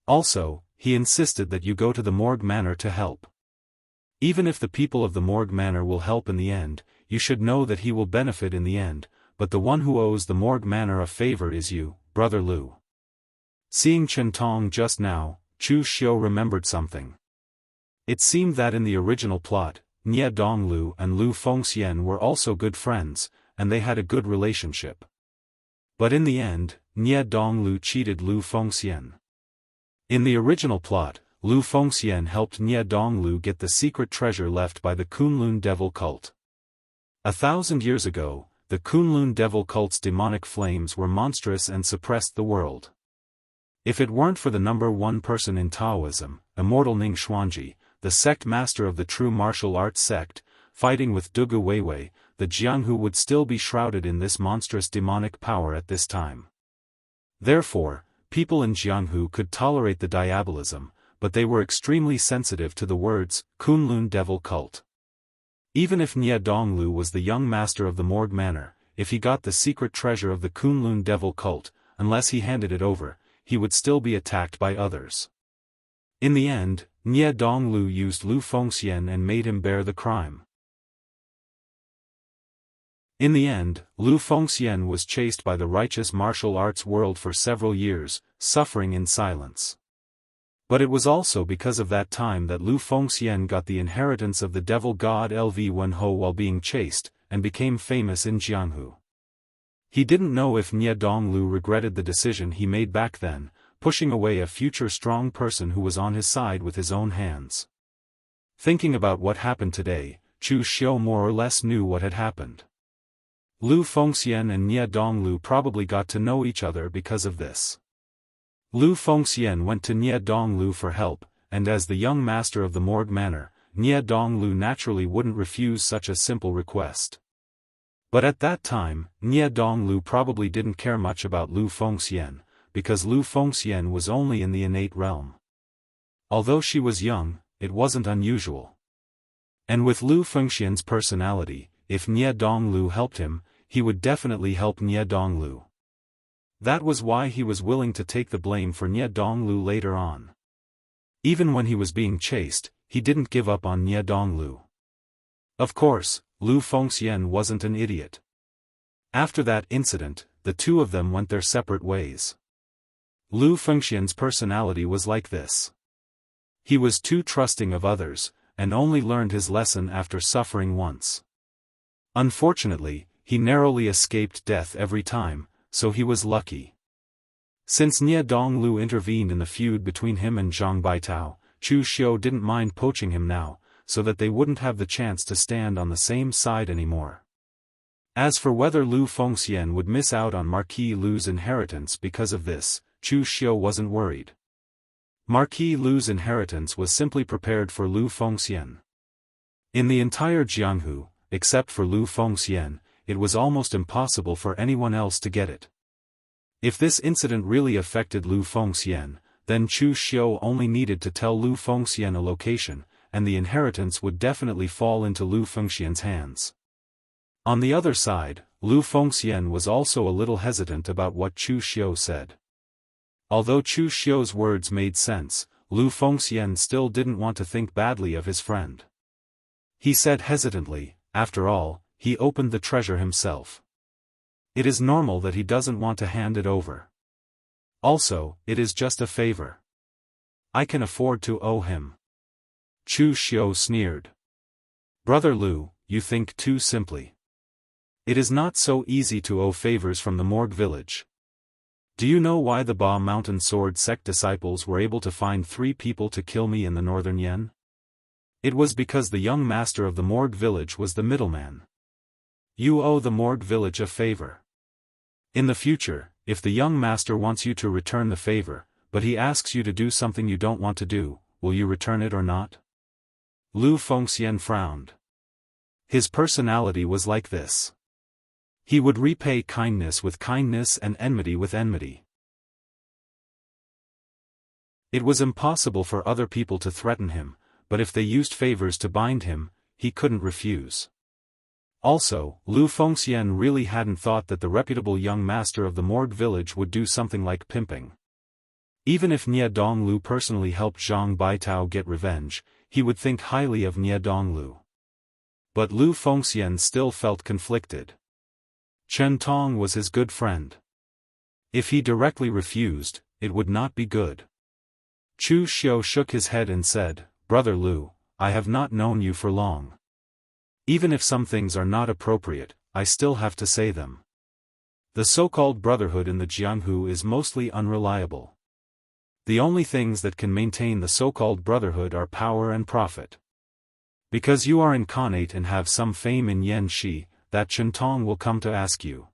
Also, he insisted that you go to the Morgue Manor to help. Even if the people of the Morgue Manor will help in the end, you should know that he will benefit in the end, but the one who owes the Morgue Manor a favor is you, Brother Lu." Seeing Chen Tong just now, Chu Xiu remembered something. It seemed that in the original plot, Nie Donglu and Lu Fengxian were also good friends, and they had a good relationship. But in the end, Nie Donglu cheated Lu Fengxian. In the original plot, Lu Fengxian helped Nie Donglu get the secret treasure left by the Kunlun devil cult. 1,000 years ago, the Kunlun devil cult's demonic flames were monstrous and suppressed the world. If it weren't for the number 1 person in Taoism, Immortal Ning Xuanji, the sect master of the true martial arts sect, fighting with Dugu Weiwei, the Jianghu would still be shrouded in this monstrous demonic power at this time. Therefore, people in Jianghu could tolerate the diabolism, but they were extremely sensitive to the words, Kunlun devil cult. Even if Nie Donglu was the young master of the Morgue Manor, if he got the secret treasure of the Kunlun devil cult, unless he handed it over, he would still be attacked by others. In the end, Nie Donglu used Lu Fengxian and made him bear the crime. In the end, Lu Fengxian was chased by the righteous martial arts world for several years, suffering in silence. But it was also because of that time that Lu Fengxian got the inheritance of the devil god Lv Wenho while being chased, and became famous in Jianghu. He didn't know if Nie Donglu regretted the decision he made back then, pushing away a future strong person who was on his side with his own hands. Thinking about what happened today, Chu Xiu more or less knew what had happened. Lu Fengxian and Nie Donglu probably got to know each other because of this. Lu Fengxian went to Nie Donglu for help, and as the young master of the Morgue Manor, Nie Donglu naturally wouldn't refuse such a simple request. But at that time, Nie Donglu probably didn't care much about Lu Fengxian, because Lu Fengxian was only in the innate realm. Although she was young, it wasn't unusual. And with Lu Fengxian's personality, if Nie Donglu helped him, he would definitely help Nie Donglu. That was why he was willing to take the blame for Nie Donglu later on. Even when he was being chased, he didn't give up on Nie Donglu. Of course, Lu Fengxian wasn't an idiot. After that incident, the two of them went their separate ways. Lu Fengxian's personality was like this. He was too trusting of others, and only learned his lesson after suffering once. Unfortunately, he narrowly escaped death every time, so he was lucky. Since Nie Donglu intervened in the feud between him and Zhang Baitao, Chu Xiu didn't mind poaching him now, so that they wouldn't have the chance to stand on the same side anymore. As for whether Lu Fengxian would miss out on Marquis Lu's inheritance because of this, Chu Xiu wasn't worried. Marquis Lu's inheritance was simply prepared for Lu Fengxian. In the entire Jianghu, except for Lu Fengxian, it was almost impossible for anyone else to get it. If this incident really affected Lu Fengxian, then Chu Xiu only needed to tell Lu Fengxian a location, and the inheritance would definitely fall into Lu Fengxian's hands. On the other side, Lu Fengxian was also a little hesitant about what Chu Xiu said. Although Chu Xiu's words made sense, Lu Fengxian still didn't want to think badly of his friend. He said hesitantly, after all, he opened the treasure himself. It is normal that he doesn't want to hand it over. Also, it is just a favor. I can afford to owe him. Chu Xiu sneered. Brother Lu, you think too simply. It is not so easy to owe favors from the Morgue village. Do you know why the Ba Mountain Sword sect disciples were able to find 3 people to kill me in the northern Yen? It was because the young master of the Morgue village was the middleman. You owe the Morgue village a favor. In the future, if the young master wants you to return the favor, but he asks you to do something you don't want to do, will you return it or not? Lu Fengxian frowned. His personality was like this. He would repay kindness with kindness and enmity with enmity. It was impossible for other people to threaten him, but if they used favors to bind him, he couldn't refuse. Also, Lu Fengxian really hadn't thought that the reputable young master of the Morgue village would do something like pimping. Even if Nie Donglu personally helped Zhang Baitao get revenge, he would think highly of Nie Donglu. But Lu Fengxian still felt conflicted. Chen Tong was his good friend. If he directly refused, it would not be good. Chu Xiu shook his head and said, Brother Lu, I have not known you for long. Even if some things are not appropriate, I still have to say them. The so-called brotherhood in the Jianghu is mostly unreliable. The only things that can maintain the so-called brotherhood are power and profit. Because you are incarnate and have some fame in Yanxi, that Chen Tong will come to ask you.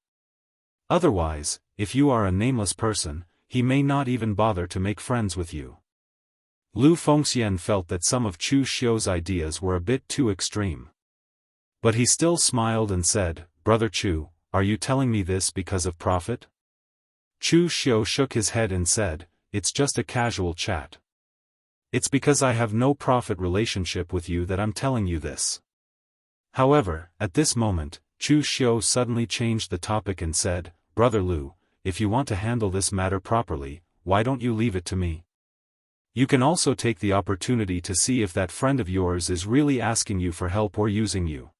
Otherwise, if you are a nameless person, he may not even bother to make friends with you. Lu Fengxian felt that some of Chu Xiu's ideas were a bit too extreme. But he still smiled and said, Brother Chu, are you telling me this because of profit? Chu Xiu shook his head and said, It's just a casual chat. It's because I have no profit relationship with you that I'm telling you this. However, at this moment, Chu Xiu suddenly changed the topic and said, Brother Lu, if you want to handle this matter properly, why don't you leave it to me? You can also take the opportunity to see if that friend of yours is really asking you for help or using you.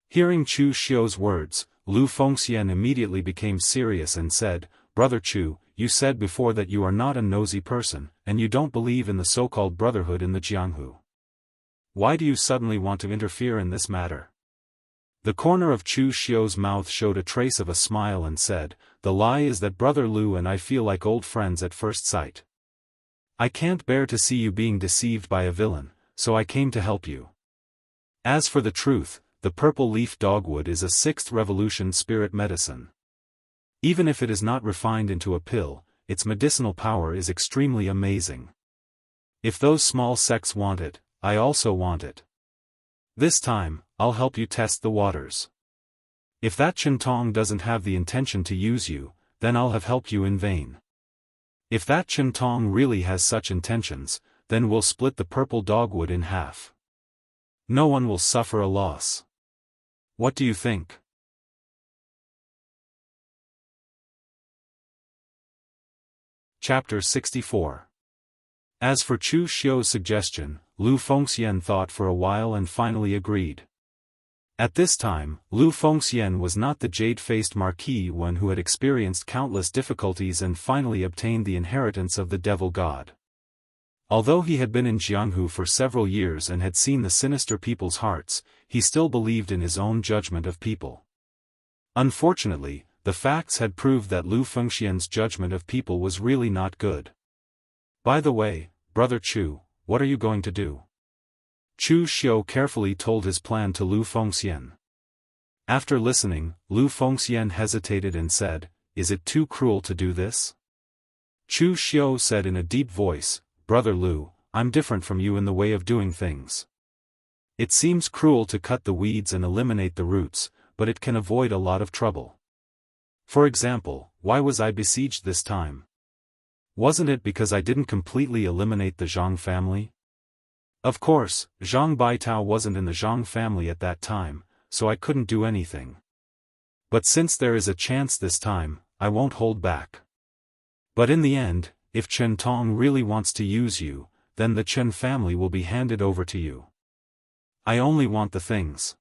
Hearing Chu Xiu's words, Lu Fengxian immediately became serious and said, Brother Chu, you said before that you are not a nosy person, and you don't believe in the so-called brotherhood in the Jianghu. Why do you suddenly want to interfere in this matter? The corner of Chu Xiu's mouth showed a trace of a smile and said, The lie is that Brother Lu and I feel like old friends at first sight. I can't bear to see you being deceived by a villain, so I came to help you. As for the truth, the purple leaf dogwood is a 6th revolution spirit medicine. Even if it is not refined into a pill, its medicinal power is extremely amazing. If those small sects want it, I also want it. This time, I'll help you test the waters. If that Chen Tong doesn't have the intention to use you, then I'll have helped you in vain. If that Chen Tong really has such intentions, then we'll split the purple dogwood in half. No one will suffer a loss. What do you think? Chapter 64. As for Chu Xiu's suggestion, Lu Fengxian thought for a while and finally agreed. At this time, Lu Fengxian was not the jade-faced Marquis one who had experienced countless difficulties and finally obtained the inheritance of the devil god. Although he had been in Jianghu for several years and had seen the sinister people's hearts, he still believed in his own judgment of people. Unfortunately, the facts had proved that Lu Fengxian's judgment of people was really not good. By the way, Brother Chu, what are you going to do? Chu Xiu carefully told his plan to Lu Fengxian. After listening, Lu Fengxian hesitated and said, "Is it too cruel to do this?" Chu Xiu said in a deep voice, "Brother Lu, I'm different from you in the way of doing things. It seems cruel to cut the weeds and eliminate the roots, but it can avoid a lot of trouble. For example, why was I besieged this time? Wasn't it because I didn't completely eliminate the Zhang family? Of course, Zhang Baitao wasn't in the Zhang family at that time, so I couldn't do anything. But since there is a chance this time, I won't hold back. But in the end, if Chen Tong really wants to use you, then the Chen family will be handed over to you. I only want the things."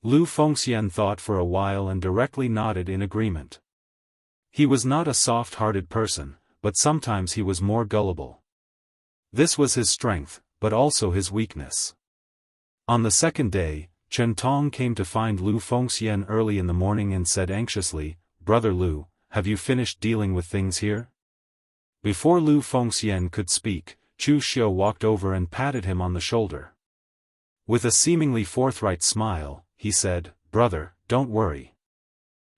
Lu Fengxian thought for a while and directly nodded in agreement. He was not a soft-hearted person, but sometimes he was more gullible. This was his strength, but also his weakness. On the second day, Chen Tong came to find Lu Fengxian early in the morning and said anxiously, "Brother Lu, have you finished dealing with things here?" Before Lu Fengxian could speak, Chu Xiu walked over and patted him on the shoulder. With a seemingly forthright smile, he said, "Brother, don't worry.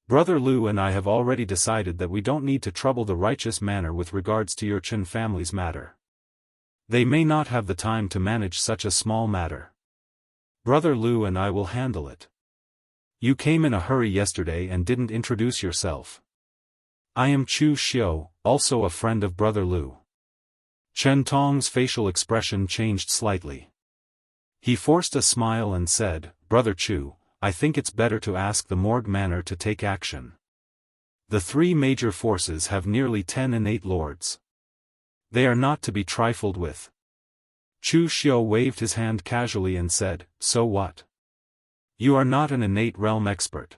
Brother Lu and I have already decided that we don't need to trouble the righteous manor with regards to your Chen family's matter. They may not have the time to manage such a small matter. Brother Lu and I will handle it. You came in a hurry yesterday and didn't introduce yourself. I am Chu Xiu, also a friend of Brother Lu." Chen Tong's facial expression changed slightly. He forced a smile and said, "Brother Chu, I think it's better to ask the Morgue Manor to take action. The three major forces have nearly 10 innate lords. They are not to be trifled with." Chu Xiu waved his hand casually and said, "So what? You are not an innate realm expert.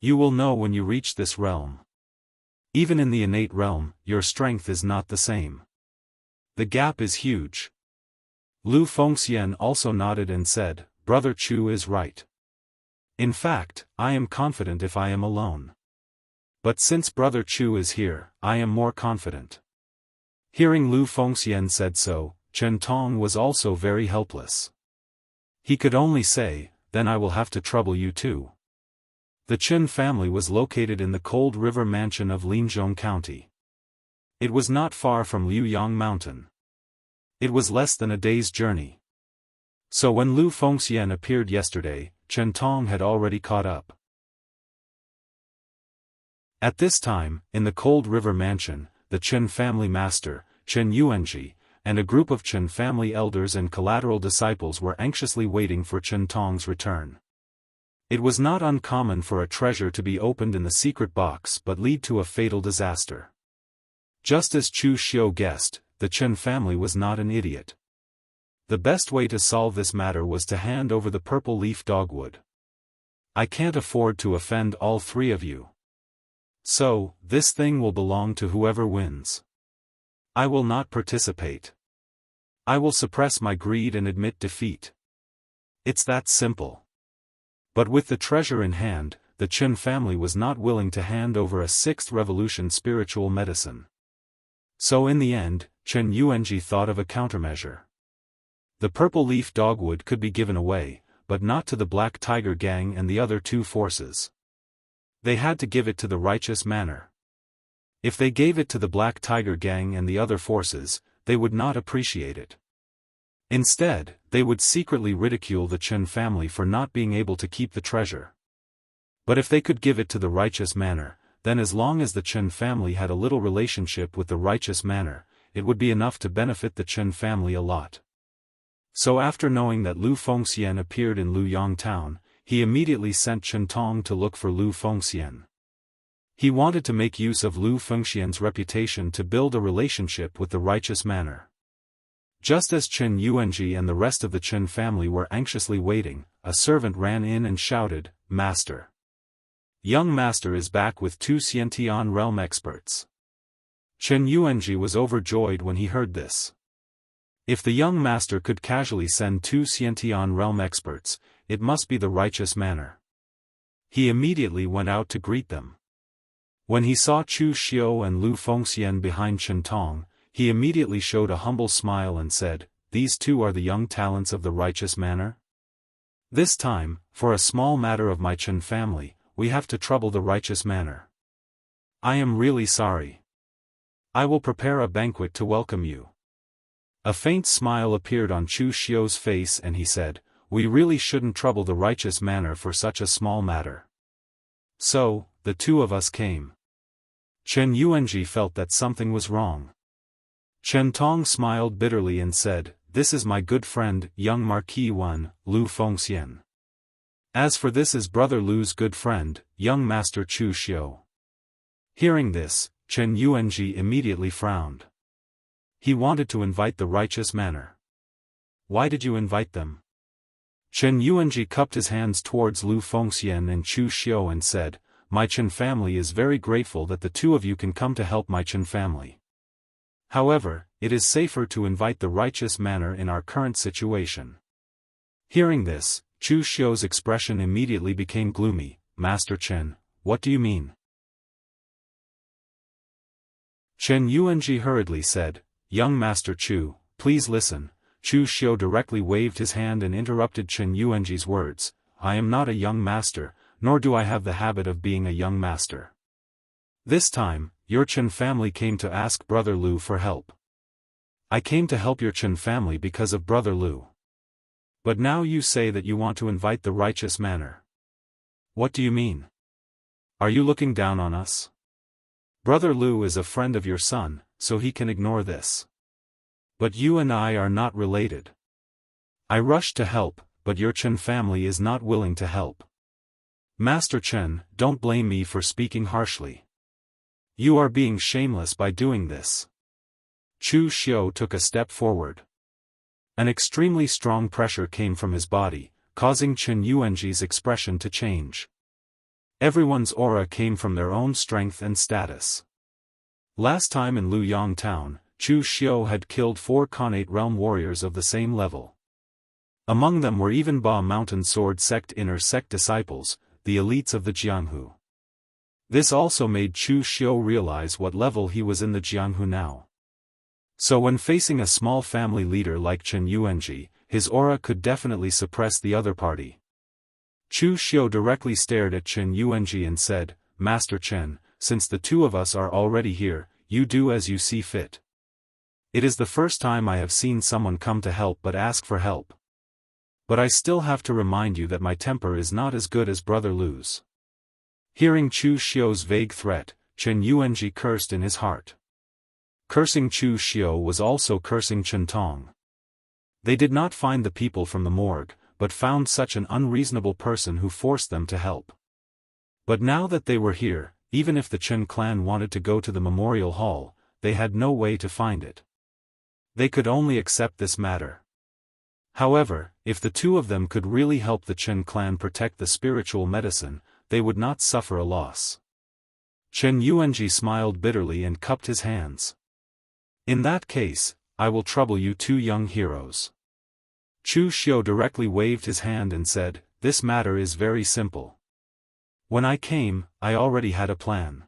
You will know when you reach this realm. Even in the innate realm, your strength is not the same. The gap is huge." Lu Fengxian also nodded and said, "Brother Chu is right. In fact, I am confident if I am alone. But since Brother Chu is here, I am more confident." Hearing Lu Fengxian said so, Chen Tong was also very helpless. He could only say, "Then I will have to trouble you too." The Chen family was located in the Cold River Mansion of Linzhong County. It was not far from Liuyang Mountain. It was less than a day's journey. So when Lu Fengxian appeared yesterday, Chen Tong had already caught up. At this time, in the Cold River Mansion, the Chen family master, Chen Yuanji, and a group of Chen family elders and collateral disciples were anxiously waiting for Chen Tong's return. It was not uncommon for a treasure to be opened in the secret box but lead to a fatal disaster. Just as Chu Xiu guessed, the Chen family was not an idiot. The best way to solve this matter was to hand over the purple leaf dogwood. "I can't afford to offend all three of you. So, this thing will belong to whoever wins. I will not participate. I will suppress my greed and admit defeat. It's that simple." But with the treasure in hand, the Chen family was not willing to hand over a sixth revolution spiritual medicine. So in the end, Chen Yuanji thought of a countermeasure. The purple leaf dogwood could be given away, but not to the Black Tiger Gang and the other two forces. They had to give it to the righteous manor. If they gave it to the Black Tiger Gang and the other forces, they would not appreciate it. Instead, they would secretly ridicule the Chen family for not being able to keep the treasure. But if they could give it to the righteous manor, then as long as the Chen family had a little relationship with the righteous manor, it would be enough to benefit the Chen family a lot. So after knowing that Lu Fengxian appeared in Luyang town, he immediately sent Chen Tong to look for Lu Fengxian. He wanted to make use of Lu Fengxian's reputation to build a relationship with the righteous manor. Just as Chen Yuanji and the rest of the Chen family were anxiously waiting, a servant ran in and shouted, "Master! Young Master is back with 2 Xiantian realm experts." Chen Yuanji was overjoyed when he heard this. If the young master could casually send 2 Xiantian realm experts, it must be the righteous manor. He immediately went out to greet them. When he saw Chu Xiu and Lu Fengxian behind Chen Tong, he immediately showed a humble smile and said, "These two are the young talents of the righteous manor? This time, for a small matter of my Chen family, we have to trouble the righteous manor. I am really sorry. I will prepare a banquet to welcome you." A faint smile appeared on Chu Xiu's face and he said, "We really shouldn't trouble the righteous manor for such a small matter. So, the two of us came." Chen Yuanji felt that something was wrong. Chen Tong smiled bitterly and said, "This is my good friend, young Marquis Wan, Lu Fengxian. As for this is brother Lu's good friend, young Master Chu Xiu." Hearing this, Chen Yuanji immediately frowned. He wanted to invite the righteous manor. "Why did you invite them?" Chen Yuanji cupped his hands towards Lu Fengxian and Chu Xiu and said, "My Chen family is very grateful that the two of you can come to help my Chen family. However, it is safer to invite the righteous manor in our current situation." Hearing this, Chu Xiu's expression immediately became gloomy. "Master Chen, what do you mean?" Chen Yuanji hurriedly said, "Young Master Chu, please listen." Chu Xiu directly waved his hand and interrupted Chen Yuanji's words. "I am not a young master, nor do I have the habit of being a young master. This time, your Chen family came to ask Brother Lu for help. I came to help your Chen family because of Brother Lu. But now you say that you want to invite the righteous manor. What do you mean? Are you looking down on us? Brother Lu is a friend of your son, so he can ignore this. But you and I are not related. I rushed to help, but your Chen family is not willing to help. Master Chen, don't blame me for speaking harshly. You are being shameless by doing this." Chu Xiu took a step forward. An extremely strong pressure came from his body, causing Chen Yuanji's expression to change. Everyone's aura came from their own strength and status. Last time in Luyang town, Chu Xiu had killed 4 Khanate realm warriors of the same level. Among them were even Ba Mountain Sword Sect inner sect disciples, the elites of the Jianghu. This also made Chu Xiu realize what level he was in the Jianghu now. So when facing a small family leader like Chen Yuanji, his aura could definitely suppress the other party. Chu Xiu directly stared at Chen Yuanji and said, "Master Chen, since the two of us are already here, you do as you see fit. It is the first time I have seen someone come to help but ask for help. But I still have to remind you that my temper is not as good as Brother Lu's." Hearing Chu Xiu's vague threat, Chen Yuanji cursed in his heart. Cursing Chu Xiu was also cursing Chen Tong. They did not find the people from the morgue, but found such an unreasonable person who forced them to help. But now that they were here, even if the Chen clan wanted to go to the memorial hall, they had no way to find it. They could only accept this matter. However, if the two of them could really help the Chen clan protect the spiritual medicine, they would not suffer a loss. Chen Yuanji smiled bitterly and cupped his hands. "In that case, I will trouble you two young heroes." Chu Xiu directly waved his hand and said, "This matter is very simple. When I came, I already had a plan.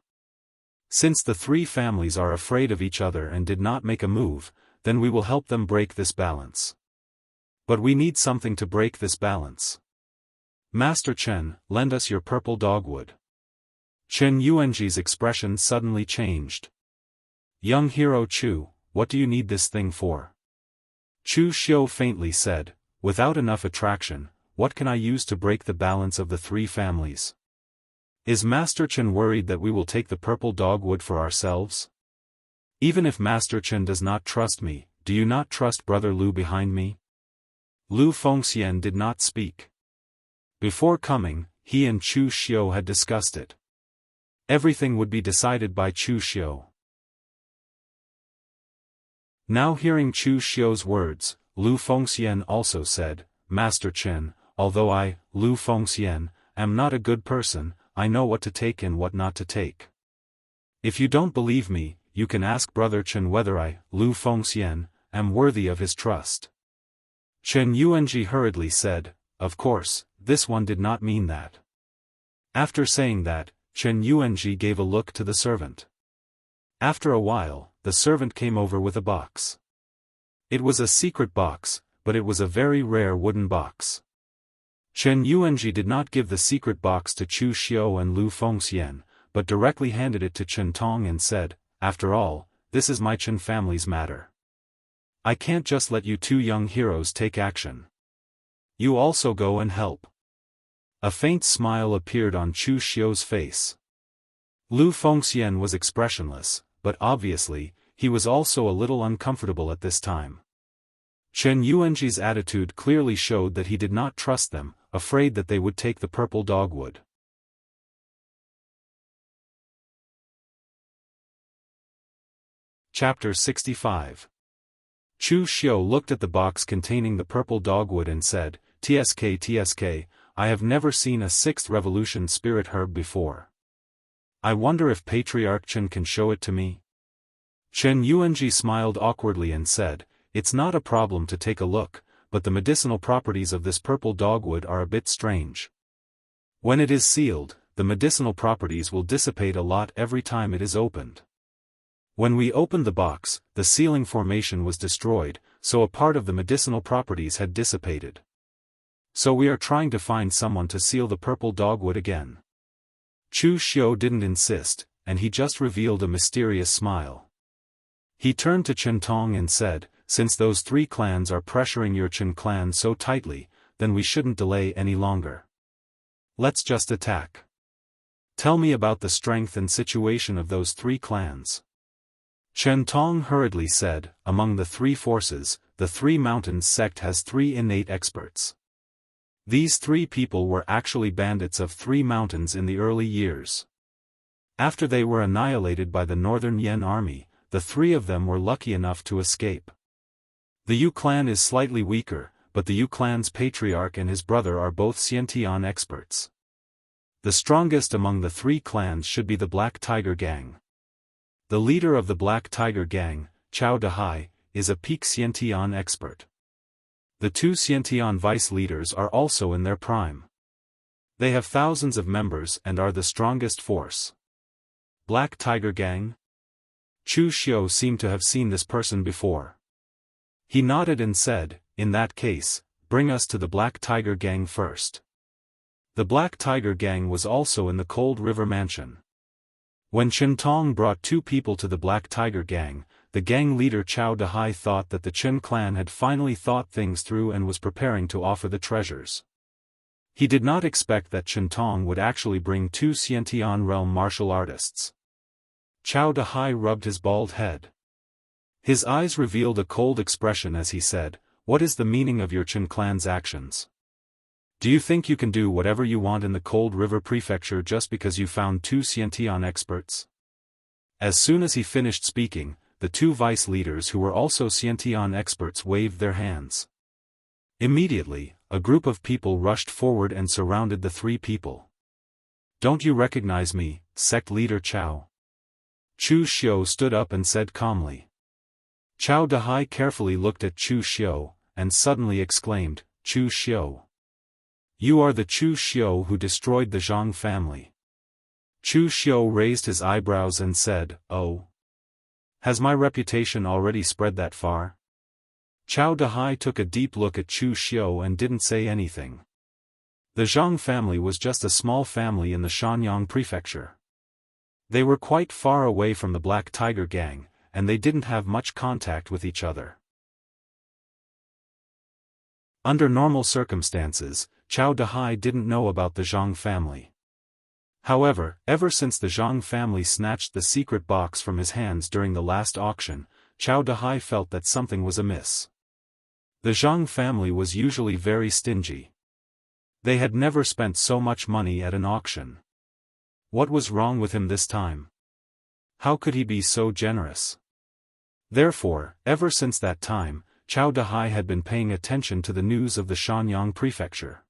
Since the 3 families are afraid of each other and did not make a move, then we will help them break this balance. But we need something to break this balance. Master Chen, lend us your purple dogwood." Chen Yuanji's expression suddenly changed. "Young hero Chu, what do you need this thing for?" Chu Xiu faintly said, "Without enough attraction, what can I use to break the balance of the 3 families? Is Master Chen worried that we will take the purple dogwood for ourselves? Even if Master Chen does not trust me, do you not trust Brother Lu behind me?" Lu Fengxian did not speak. Before coming, he and Chu Xiu had discussed it. Everything would be decided by Chu Xiu. Now hearing Chu Xiu's words, Lu Fengxian also said, "Master Chen, although I, Lu Fengxian, am not a good person, I know what to take and what not to take. If you don't believe me, you can ask Brother Chen whether I, Lu Fengxian, am worthy of his trust." Chen Yuanji hurriedly said, "Of course, this one did not mean that. After saying that, Chen Yuanji gave a look to the servant. After a while, the servant came over with a box. It was a secret box, but it was a very rare wooden box. Chen Yuanji did not give the secret box to Chu Xiu and Lu Fengxian, but directly handed it to Chen Tong and said, "After all, this is my Chen family's matter. I can't just let you two young heroes take action. You also go and help." A faint smile appeared on Chu Xiu's face. Lu Fengxian was expressionless, but obviously, he was also a little uncomfortable at this time. Chen Yuanji's attitude clearly showed that he did not trust them, afraid that they would take the purple dogwood. Chapter 65. Chu Xiu looked at the box containing the purple dogwood and said, "TSK, I have never seen a 6th revolution spirit herb before. I wonder if Patriarch Chen can show it to me?" Chen Yuanji smiled awkwardly and said, "It's not a problem to take a look, but the medicinal properties of this purple dogwood are a bit strange. When it is sealed, the medicinal properties will dissipate a lot every time it is opened. When we opened the box, the sealing formation was destroyed, so a part of the medicinal properties had dissipated. So we are trying to find someone to seal the purple dogwood again." Chu Xiu didn't insist, and he just revealed a mysterious smile. He turned to Chen Tong and said, "Since those 3 clans are pressuring your Chen clan so tightly, then we shouldn't delay any longer. Let's just attack. Tell me about the strength and situation of those 3 clans." Chen Tong hurriedly said, "Among the 3 forces, the 3 Mountains sect has 3 innate experts. These 3 people were actually bandits of 3 mountains in the early years. After they were annihilated by the Northern Yan army, the 3 of them were lucky enough to escape. The Yu clan is slightly weaker, but the Yu clan's patriarch and his brother are both Xiantian experts. The strongest among the 3 clans should be the Black Tiger Gang. The leader of the Black Tiger Gang, Chao Dahai, is a peak Xiantian expert. The 2 Xiantian vice leaders are also in their prime. They have thousands of members and are the strongest force." Black Tiger Gang? Chu Xiu seemed to have seen this person before. He nodded and said, "In that case, bring us to the Black Tiger Gang first." The Black Tiger Gang was also in the Cold River Mansion. When Chen Tong brought 2 people to the Black Tiger Gang, the gang leader Chao Dahai thought that the Chen clan had finally thought things through and was preparing to offer the treasures. He did not expect that Chen Tong would actually bring 2 Xiantian realm martial artists. Chao Dahai rubbed his bald head. His eyes revealed a cold expression as he said, "What is the meaning of your Chen clan's actions? Do you think you can do whatever you want in the Cold River Prefecture just because you found 2 Xiantian experts?" As soon as he finished speaking, the 2 vice leaders who were also Xiantian experts waved their hands. Immediately, a group of people rushed forward and surrounded the 3 people. "Don't you recognize me, sect leader Chao?" Chu Xiu stood up and said calmly. Chao Dahai carefully looked at Chu Xiu, and suddenly exclaimed, "Chu Xiu. You are the Chu Xiu who destroyed the Zhang family." Chu Xiu raised his eyebrows and said, "Oh. Has my reputation already spread that far?" Chao Dahai took a deep look at Chu Xiu and didn't say anything. The Zhang family was just a small family in the Shanyang prefecture. They were quite far away from the Black Tiger Gang, and they didn't have much contact with each other. Under normal circumstances, Chao Dahai didn't know about the Zhang family. However, ever since the Zhang family snatched the secret box from his hands during the last auction, Chao Dahai felt that something was amiss. The Zhang family was usually very stingy. They had never spent so much money at an auction. What was wrong with him this time? How could he be so generous? Therefore, ever since that time, Chao Dahai had been paying attention to the news of the Shanyang prefecture.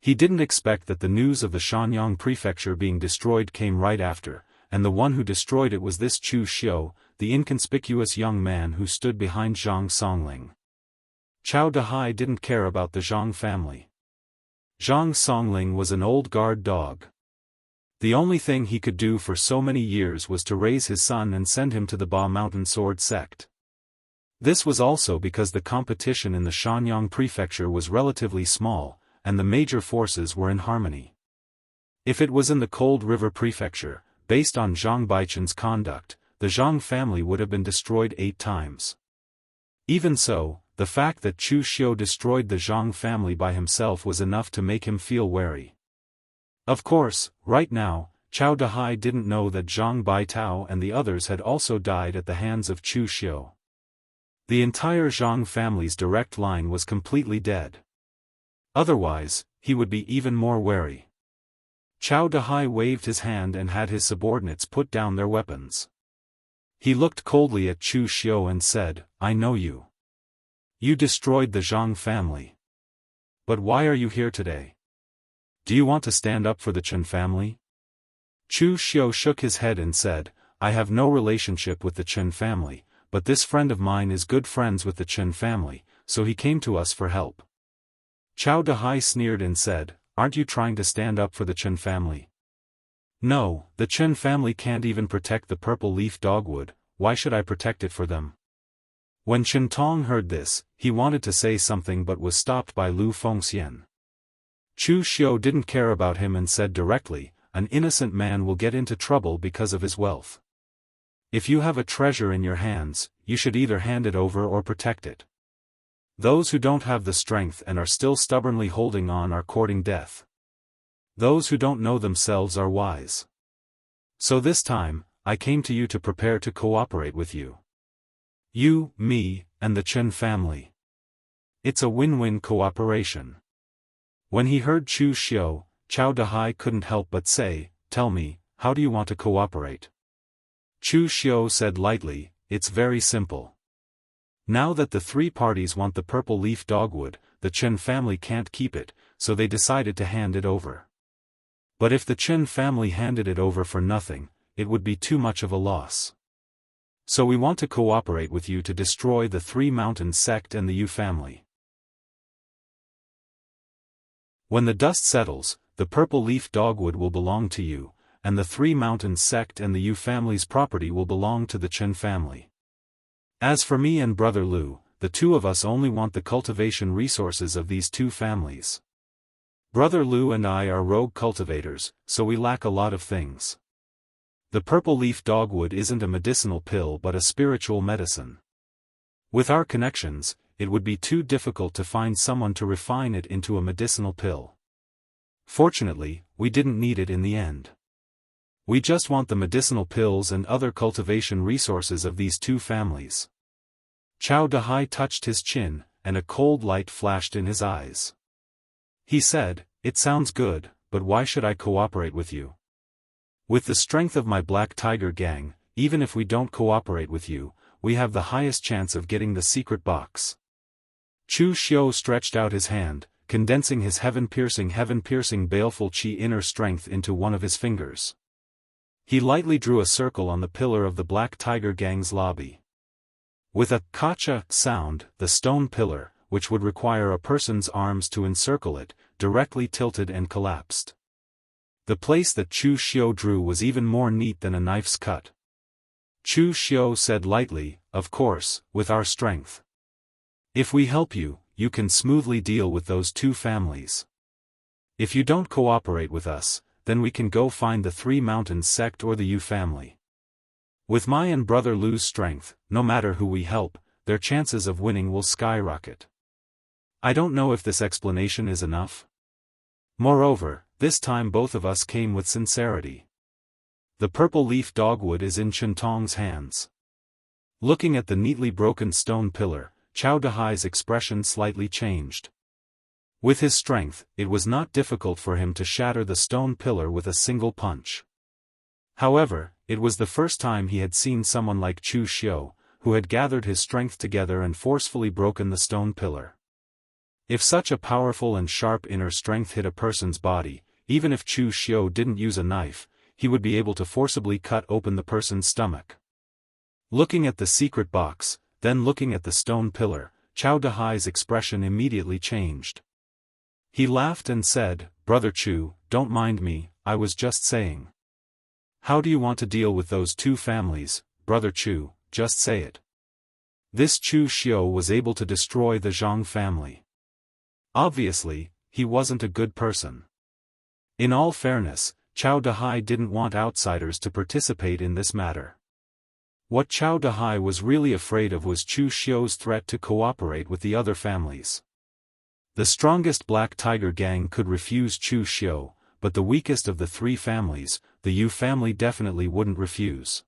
He didn't expect that the news of the Shanyang prefecture being destroyed came right after, and the one who destroyed it was this Chu Xiu, the inconspicuous young man who stood behind Zhang Songling. Chao Dahai didn't care about the Zhang family. Zhang Songling was an old guard dog. The only thing he could do for so many years was to raise his son and send him to the Ba Mountain Sword sect. This was also because the competition in the Shanyang prefecture was relatively small, and the major forces were in harmony. If it was in the Cold River prefecture, based on Zhang Baichen's conduct, the Zhang family would have been destroyed 8 times. Even so, the fact that Chu Xiu destroyed the Zhang family by himself was enough to make him feel wary. Of course, right now, Cao Dehai didn't know that Zhang Baitao and the others had also died at the hands of Chu Xiu. The entire Zhang family's direct line was completely dead. Otherwise, he would be even more wary. Cao Dehai waved his hand and had his subordinates put down their weapons. He looked coldly at Chu Xiu and said, "I know you. You destroyed the Zhang family. But why are you here today? Do you want to stand up for the Chen family?" Chu Xiu shook his head and said, "I have no relationship with the Chen family, but this friend of mine is good friends with the Chen family, so he came to us for help." Cao Dehai sneered and said, "Aren't you trying to stand up for the Chen family?" "No, the Chen family can't even protect the purple leaf dogwood, why should I protect it for them?" When Chen Tong heard this, he wanted to say something but was stopped by Lu Fengxian. Chu Xiu didn't care about him and said directly, "An innocent man will get into trouble because of his wealth. If you have a treasure in your hands, you should either hand it over or protect it. Those who don't have the strength and are still stubbornly holding on are courting death. Those who don't know themselves are wise. So this time, I came to you to prepare to cooperate with you. You, me, and the Chen family. It's a win-win cooperation." When he heard Chu Xiu, Cao Dehai couldn't help but say, "Tell me, how do you want to cooperate?" Chu Xiu said lightly, "It's very simple. Now that the 3 parties want the purple leaf dogwood, the Chen family can't keep it, so they decided to hand it over. But if the Chen family handed it over for nothing, it would be too much of a loss. So we want to cooperate with you to destroy the 3 Mountains sect and the Yu family. When the dust settles, the purple leaf dogwood will belong to you, and the 3 Mountains sect and the Yu family's property will belong to the Chen family. As for me and Brother Lu, the 2 of us only want the cultivation resources of these 2 families. Brother Lu and I are rogue cultivators, so we lack a lot of things. The purple leaf dogwood isn't a medicinal pill but a spiritual medicine. With our connections, it would be too difficult to find someone to refine it into a medicinal pill. Fortunately, we didn't need it in the end. We just want the medicinal pills and other cultivation resources of these 2 families." Cao Dehai touched his chin, and a cold light flashed in his eyes. He said, "It sounds good, but why should I cooperate with you? With the strength of my Black Tiger gang, even if we don't cooperate with you, we have the highest chance of getting the secret box." Chu Xiu stretched out his hand, condensing his heaven-piercing baleful qi inner strength into one of his fingers. He lightly drew a circle on the pillar of the Black Tiger gang's lobby. With a kacha sound, the stone pillar, which would require a person's arms to encircle it, directly tilted and collapsed. The place that Chu Xiu drew was even more neat than a knife's cut. Chu Xiu said lightly, "Of course, with our strength. If we help you, you can smoothly deal with those 2 families. If you don't cooperate with us, then we can go find the 3 Mountains sect or the Yu family. With my and Brother Lu's strength, no matter who we help, their chances of winning will skyrocket." I don't know if this explanation is enough. Moreover, this time both of us came with sincerity. The purple leaf dogwood is in Chen Tong's hands. Looking at the neatly broken stone pillar, Cao Dehai's expression slightly changed. With his strength, it was not difficult for him to shatter the stone pillar with a single punch. However, it was the first time he had seen someone like Chu Xiu, who had gathered his strength together and forcefully broken the stone pillar. If such a powerful and sharp inner strength hit a person's body, even if Chu Xiu didn't use a knife, he would be able to forcibly cut open the person's stomach. Looking at the secret box, then looking at the stone pillar, Cao Dehai's expression immediately changed. He laughed and said, "Brother Chu, don't mind me, I was just saying. How do you want to deal with those two families, Brother Chu, just say it. This Chu Xiu was able to destroy the Zhang family. Obviously, he wasn't a good person. In all fairness, Cao Dahai didn't want outsiders to participate in this matter. What Cao Dahai was really afraid of was Chu Xiu's threat to cooperate with the other families. The strongest Black Tiger gang could refuse Chu Xiu, but the weakest of the three families, the Yu family, definitely wouldn't refuse.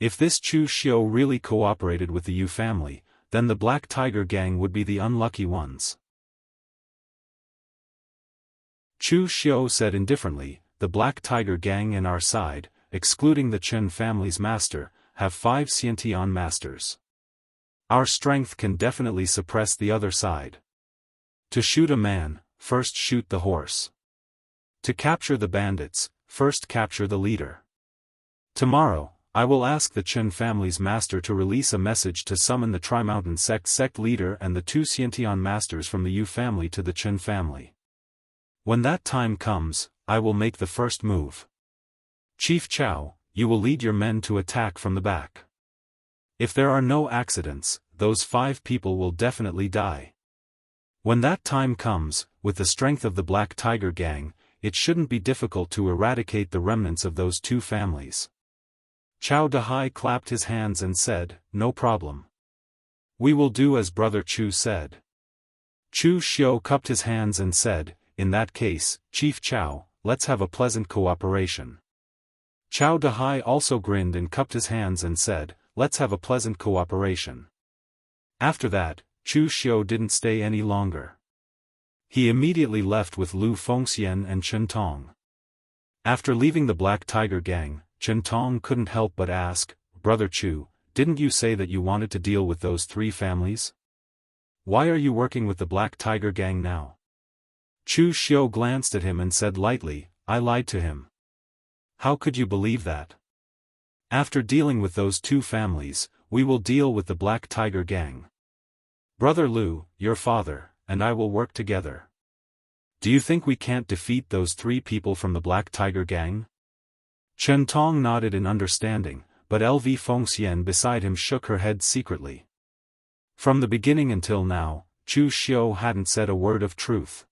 If this Chu Xiu really cooperated with the Yu family, then the Black Tiger gang would be the unlucky ones. Chu Xiu said indifferently, the Black Tiger gang and our side, excluding the Chen family's master, have 5 Xiantian masters. Our strength can definitely suppress the other side. To shoot a man, first shoot the horse. To capture the bandits, first capture the leader. Tomorrow, I will ask the Chen family's master to release a message to summon the Tri-Mountain sect leader and the 2 Xiantian masters from the Yu family to the Chen family. When that time comes, I will make the first move. Chief Chao, you will lead your men to attack from the back. If there are no accidents, those 5 people will definitely die. When that time comes, with the strength of the Black Tiger gang, it shouldn't be difficult to eradicate the remnants of those 2 families. Cao Dahai clapped his hands and said, no problem. We will do as Brother Chu said. Chu Xiu cupped his hands and said, in that case, Chief Chao, let's have a pleasant cooperation. Cao Dahai also grinned and cupped his hands and said, let's have a pleasant cooperation. After that, Chu Xiu didn't stay any longer. He immediately left with Lu Fengxian and Chen Tong. After leaving the Black Tiger gang, Chen Tong couldn't help but ask, Brother Chu, didn't you say that you wanted to deal with those 3 families? Why are you working with the Black Tiger gang now? Chu Xiu glanced at him and said lightly, I lied to him. How could you believe that? After dealing with those 2 families, we will deal with the Black Tiger gang. Brother Lu, your father, and I will work together. Do you think we can't defeat those 3 people from the Black Tiger gang? Chen Tong nodded in understanding, but LV Fengxian beside him shook her head secretly. From the beginning until now, Chu Xiu hadn't said a word of truth.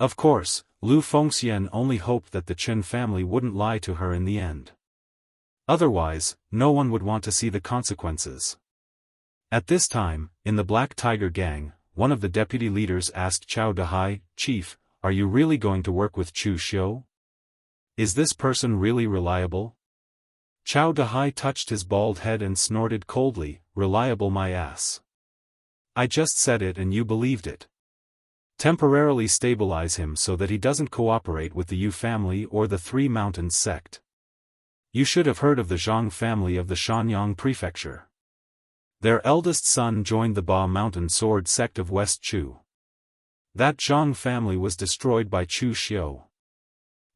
Of course, Lu Fengxian only hoped that the Chen family wouldn't lie to her in the end. Otherwise, no one would want to see the consequences. At this time, in the Black Tiger gang, one of the deputy leaders asked Cao Dahai, Chief, are you really going to work with Chu Xiu? Is this person really reliable? Cao Dahai touched his bald head and snorted coldly, reliable my ass. I just said it and you believed it. Temporarily stabilize him so that he doesn't cooperate with the Yu family or the 3 Mountains sect. You should have heard of the Zhang family of the Shanyang prefecture. Their eldest son joined the Ba Mountain sword sect of West Chu. That Zhang family was destroyed by Chu Xiu.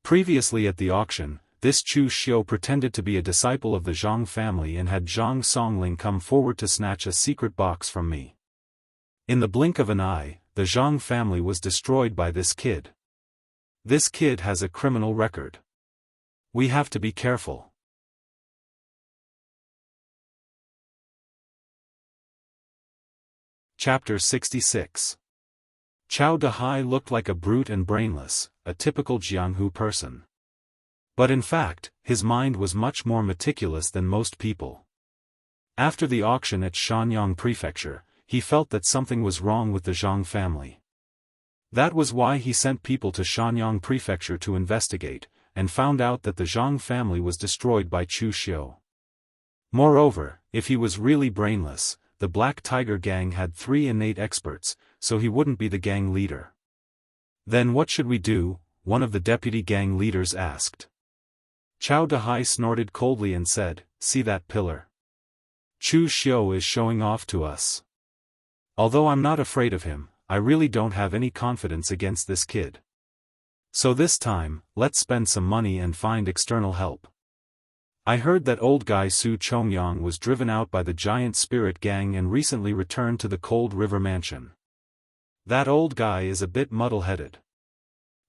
Previously at the auction, this Chu Xiu pretended to be a disciple of the Zhang family and had Zhang Songling come forward to snatch a secret box from me. In the blink of an eye, the Zhang family was destroyed by this kid. This kid has a criminal record. We have to be careful. Chapter 66. Cao Dahai looked like a brute and brainless, a typical Jianghu person. But in fact, his mind was much more meticulous than most people. After the auction at Shanyang Prefecture, he felt that something was wrong with the Zhang family. That was why he sent people to Shanyang Prefecture to investigate, and found out that the Zhang family was destroyed by Chu Xiu. Moreover, if he was really brainless, the Black Tiger gang had 3 innate experts, so he wouldn't be the gang leader. Then what should we do? One of the deputy gang leaders asked. Cao Dahai snorted coldly and said, see that pillar? Chu Xiu is showing off to us. Although I'm not afraid of him, I really don't have any confidence against this kid. So this time, let's spend some money and find external help. I heard that old guy Su Chongyang was driven out by the giant spirit gang and recently returned to the Cold River Mansion. That old guy is a bit muddle-headed.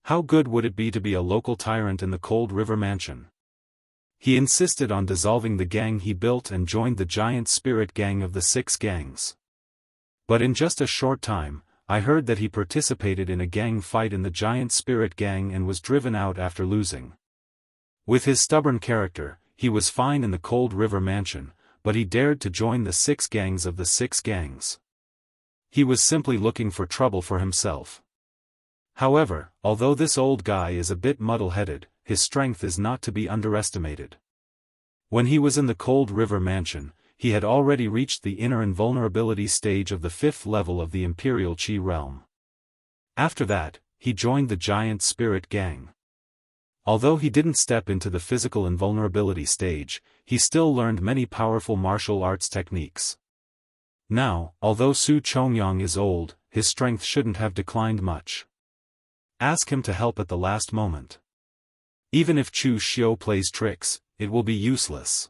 How good would it be to be a local tyrant in the Cold River Mansion? He insisted on dissolving the gang he built and joined the giant spirit gang of the 6 gangs. But in just a short time, I heard that he participated in a gang fight in the giant spirit gang and was driven out after losing. With his stubborn character, he was fine in the Cold River Mansion, but he dared to join the 6 gangs of the 6 gangs. He was simply looking for trouble for himself. However, although this old guy is a bit muddle-headed, his strength is not to be underestimated. When he was in the Cold River Mansion, he had already reached the inner invulnerability stage of the 5th level of the Imperial Qi realm. After that, he joined the giant spirit gang. Although he didn't step into the physical invulnerability stage, he still learned many powerful martial arts techniques. Now, although Su Chongyang is old, his strength shouldn't have declined much. Ask him to help at the last moment. Even if Chu Xiu plays tricks, it will be useless.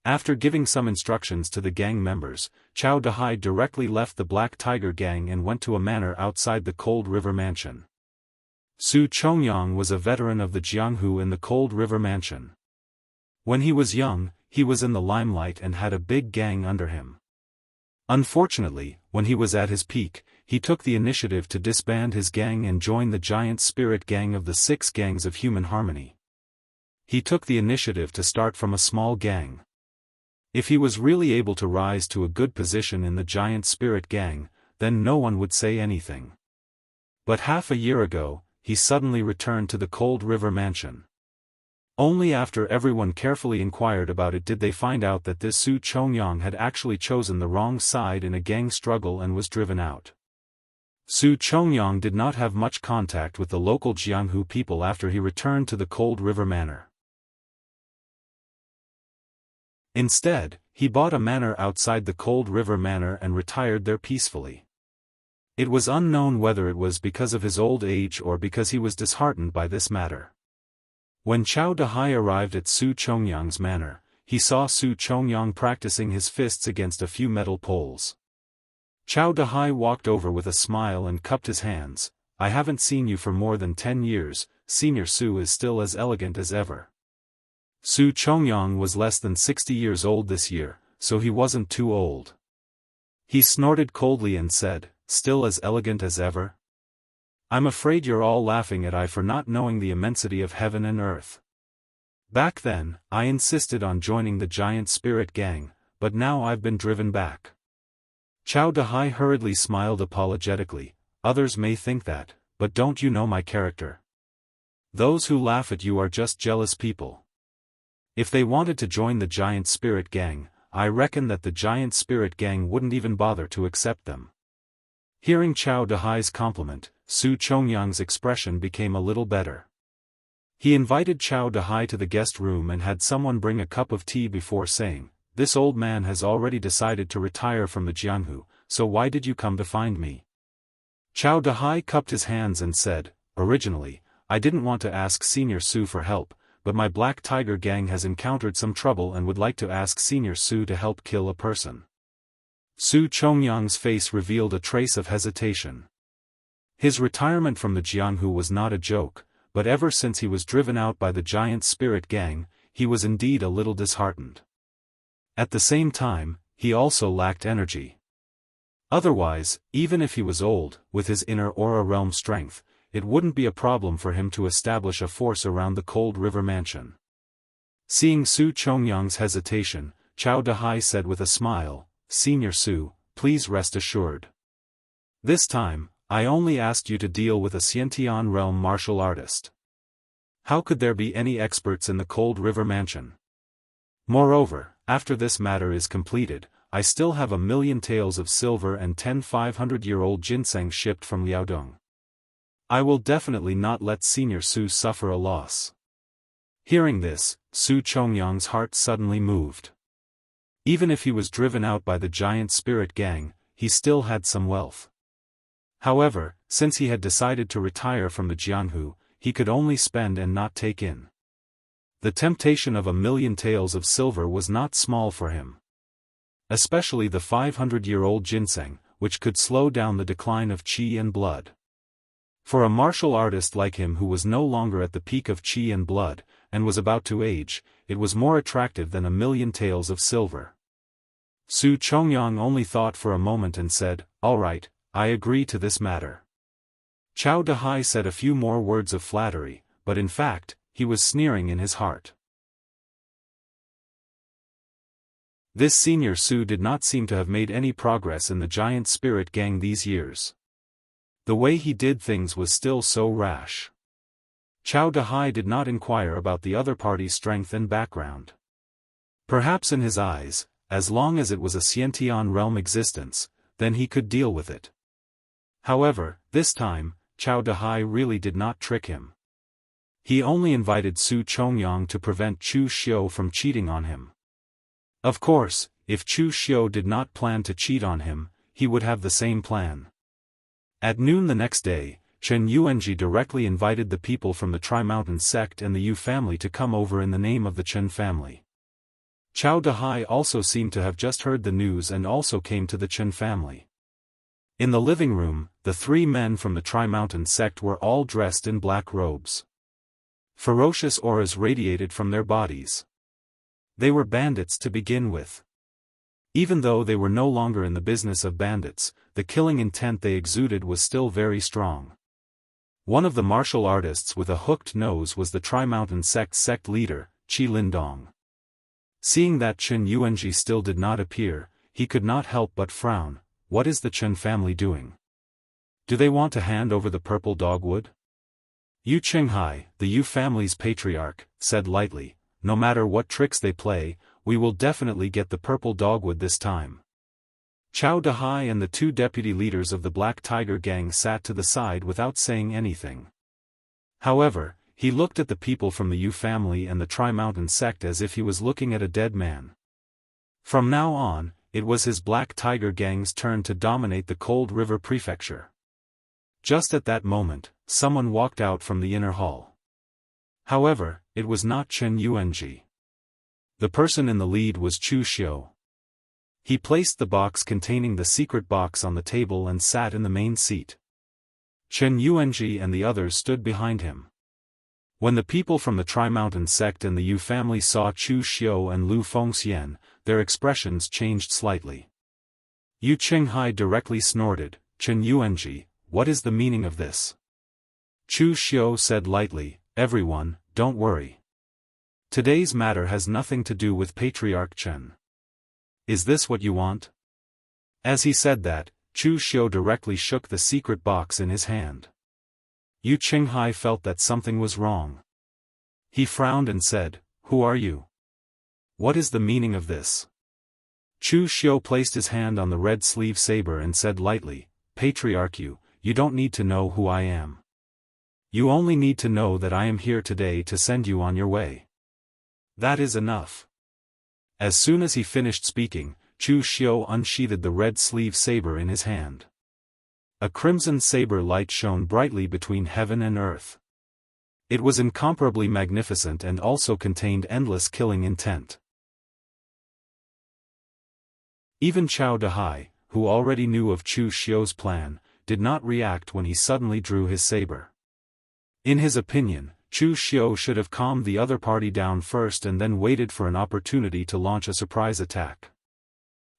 After giving some instructions to the gang members, Cao Dahai directly left the Black Tiger gang and went to a manor outside the Cold River Mansion. Su Chongyang was a veteran of the Jianghu in the Cold River Mansion. When he was young, he was in the limelight and had a big gang under him. Unfortunately, when he was at his peak, he took the initiative to disband his gang and join the giant spirit gang of the 6 gangs of human harmony. He took the initiative to start from a small gang. If he was really able to rise to a good position in the giant spirit gang, then no one would say anything. But half a year ago, he suddenly returned to the Cold River Mansion. Only after everyone carefully inquired about it did they find out that this Su Chongyang had actually chosen the wrong side in a gang struggle and was driven out. Su Chongyang did not have much contact with the local Jianghu people after he returned to the Cold River Manor. Instead, he bought a manor outside the Cold River Manor and retired there peacefully. It was unknown whether it was because of his old age or because he was disheartened by this matter. When Cao Dahai arrived at Su Chongyang's manor, he saw Su Chongyang practicing his fists against a few metal poles. Cao Dahai walked over with a smile and cupped his hands. "I haven't seen you for more than 10 years, Senior Su is still as elegant as ever." Su Chongyang was less than 60 years old this year, so he wasn't too old. He snorted coldly and said, "Still as elegant as ever? I'm afraid you're all laughing at I for not knowing the immensity of heaven and earth. Back then, I insisted on joining the giant spirit gang, but now I've been driven back." Cao Dahai hurriedly smiled apologetically. "Others may think that, but don't you know my character? Those who laugh at you are just jealous people. If they wanted to join the giant spirit gang, I reckon that the giant spirit gang wouldn't even bother to accept them." Hearing Cao Dahai's compliment, Su Chongyang's expression became a little better. He invited Cao Dahai to the guest room and had someone bring a cup of tea before saying, "This old man has already decided to retire from the Jianghu, so why did you come to find me?" Cao Dahai cupped his hands and said, "Originally, I didn't want to ask Senior Su for help, but my Black Tiger gang has encountered some trouble and would like to ask Senior Su to help kill a person." Su Chongyang's face revealed a trace of hesitation. His retirement from the Jianghu was not a joke, but ever since he was driven out by the giant spirit gang, he was indeed a little disheartened. At the same time, he also lacked energy. Otherwise, even if he was old, with his inner aura realm strength, it wouldn't be a problem for him to establish a force around the Cold River Mansion. Seeing Su Chongyang's hesitation, Cao Dahai said with a smile, "Senior Su, please rest assured. This time, I only asked you to deal with a Xiantian realm martial artist. How could there be any experts in the Cold River Mansion? Moreover, after this matter is completed, I still have 1,000,000 taels of silver and 10 500-year-old ginseng shipped from Liaodong. I will definitely not let Senior Su suffer a loss." Hearing this, Su Chongyang's heart suddenly moved. Even if he was driven out by the giant spirit gang, he still had some wealth. However, since he had decided to retire from the Jianghu, he could only spend and not take in. The temptation of 1,000,000 taels of silver was not small for him. Especially the 500-year-old ginseng, which could slow down the decline of qi and blood. For a martial artist like him who was no longer at the peak of chi and blood, and was about to age, it was more attractive than a million taels of silver. Su Chongyang only thought for a moment and said, "All right, I agree to this matter." Chao Dahai said a few more words of flattery, but in fact, he was sneering in his heart. This senior Su did not seem to have made any progress in the giant spirit gang these years. The way he did things was still so rash. Chao Dahai did not inquire about the other party's strength and background. Perhaps in his eyes, as long as it was a Xiantian realm existence, then he could deal with it. However, this time, Chao Dahai really did not trick him. He only invited Su Chongyang to prevent Chu Xiu from cheating on him. Of course, if Chu Xiu did not plan to cheat on him, he would have the same plan. At noon the next day, Chen Yuanji directly invited the people from the Tri-Mountain sect and the Yu family to come over in the name of the Chen family. Chao Dahai also seemed to have just heard the news and also came to the Chen family. In the living room, the three men from the Tri-Mountain sect were all dressed in black robes. Ferocious auras radiated from their bodies. They were bandits to begin with. Even though they were no longer in the business of bandits, the killing intent they exuded was still very strong. One of the martial artists with a hooked nose was the Tri-Mountain sect leader, Qi Lindong. Seeing that Chen Yuanji still did not appear, he could not help but frown. What is the Chen family doing? Do they want to hand over the purple dogwood? Yu Qinghai, the Yu family's patriarch, said lightly, "No matter what tricks they play, we will definitely get the purple dogwood this time." Chao Dahai and the two deputy leaders of the Black Tiger gang sat to the side without saying anything. However, he looked at the people from the Yu family and the Tri-Mountain sect as if he was looking at a dead man. From now on, it was his Black Tiger gang's turn to dominate the Cold River Prefecture. Just at that moment, someone walked out from the inner hall. However, it was not Chen Yuanji. The person in the lead was Chu Xiu. He placed the box containing the secret box on the table and sat in the main seat. Chen Yuanji and the others stood behind him. When the people from the Tri-Mountain sect and the Yu family saw Chu Xiu and Lu Fengxian, their expressions changed slightly. Yu Qinghai directly snorted, "Chen Yuanji, what is the meaning of this?" Chu Xiu said lightly, "Everyone, don't worry. Today's matter has nothing to do with Patriarch Chen. Is this what you want?" As he said that, Chu Xiu directly shook the secret box in his hand. Yu Qinghai felt that something was wrong. He frowned and said, "Who are you? What is the meaning of this?" Chu Xiu placed his hand on the red sleeve saber and said lightly, "Patriarch you don't need to know who I am. You only need to know that I am here today to send you on your way. That is enough." As soon as he finished speaking, Chu Xiu unsheathed the red sleeve saber in his hand. A crimson saber light shone brightly between heaven and earth. It was incomparably magnificent and also contained endless killing intent. Even Chao Dahai, who already knew of Chu Xiu's plan, did not react when he suddenly drew his saber. In his opinion, Chu Xiu should have calmed the other party down first and then waited for an opportunity to launch a surprise attack.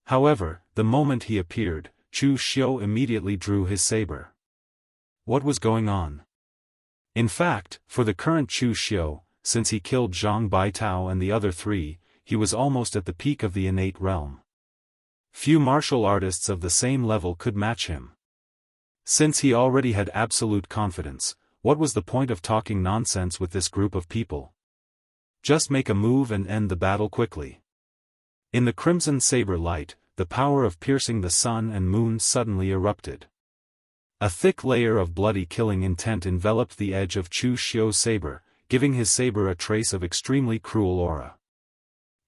However, the moment he appeared, Chu Xiu immediately drew his saber. What was going on? In fact, for the current Chu Xiu, since he killed Zhang Baitao and the other three, he was almost at the peak of the innate realm. Few martial artists of the same level could match him. Since he already had absolute confidence, what was the point of talking nonsense with this group of people? Just make a move and end the battle quickly. In the crimson saber light, the power of piercing the sun and moon suddenly erupted. A thick layer of bloody killing intent enveloped the edge of Chu Xiu's saber, giving his saber a trace of extremely cruel aura.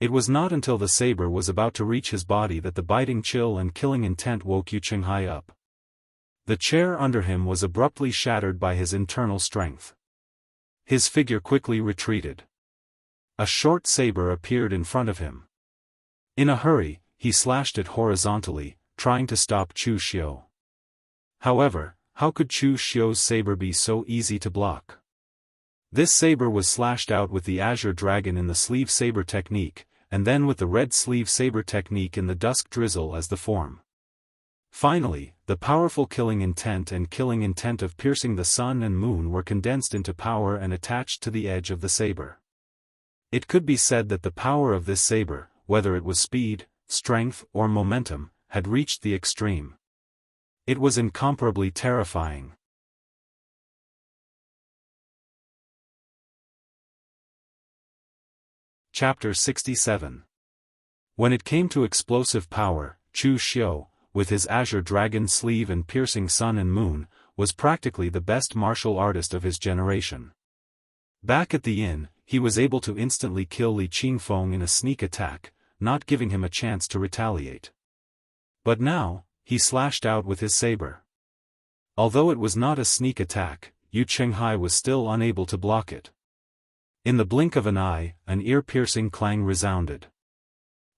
It was not until the saber was about to reach his body that the biting chill and killing intent woke Yu Qinghai up. The chair under him was abruptly shattered by his internal strength. His figure quickly retreated. A short saber appeared in front of him. In a hurry, he slashed it horizontally, trying to stop Chu Xiu. However, how could Chu Xiu's saber be so easy to block? This saber was slashed out with the Azure Dragon in the sleeve saber technique, and then with the red sleeve saber technique in the dusk drizzle as the form. Finally, the powerful killing intent and killing intent of piercing the sun and moon were condensed into power and attached to the edge of the saber. It could be said that the power of this saber, whether it was speed, strength, or momentum, had reached the extreme. It was incomparably terrifying. Chapter 67. When it came to explosive power, Chu Xiu, with his Azure Dragon sleeve and piercing sun and moon, was practically the best martial artist of his generation. Back at the inn, he was able to instantly kill Li Qingfeng in a sneak attack, not giving him a chance to retaliate. But now, he slashed out with his saber. Although it was not a sneak attack, Yu Qinghai was still unable to block it. In the blink of an eye, an ear-piercing clang resounded.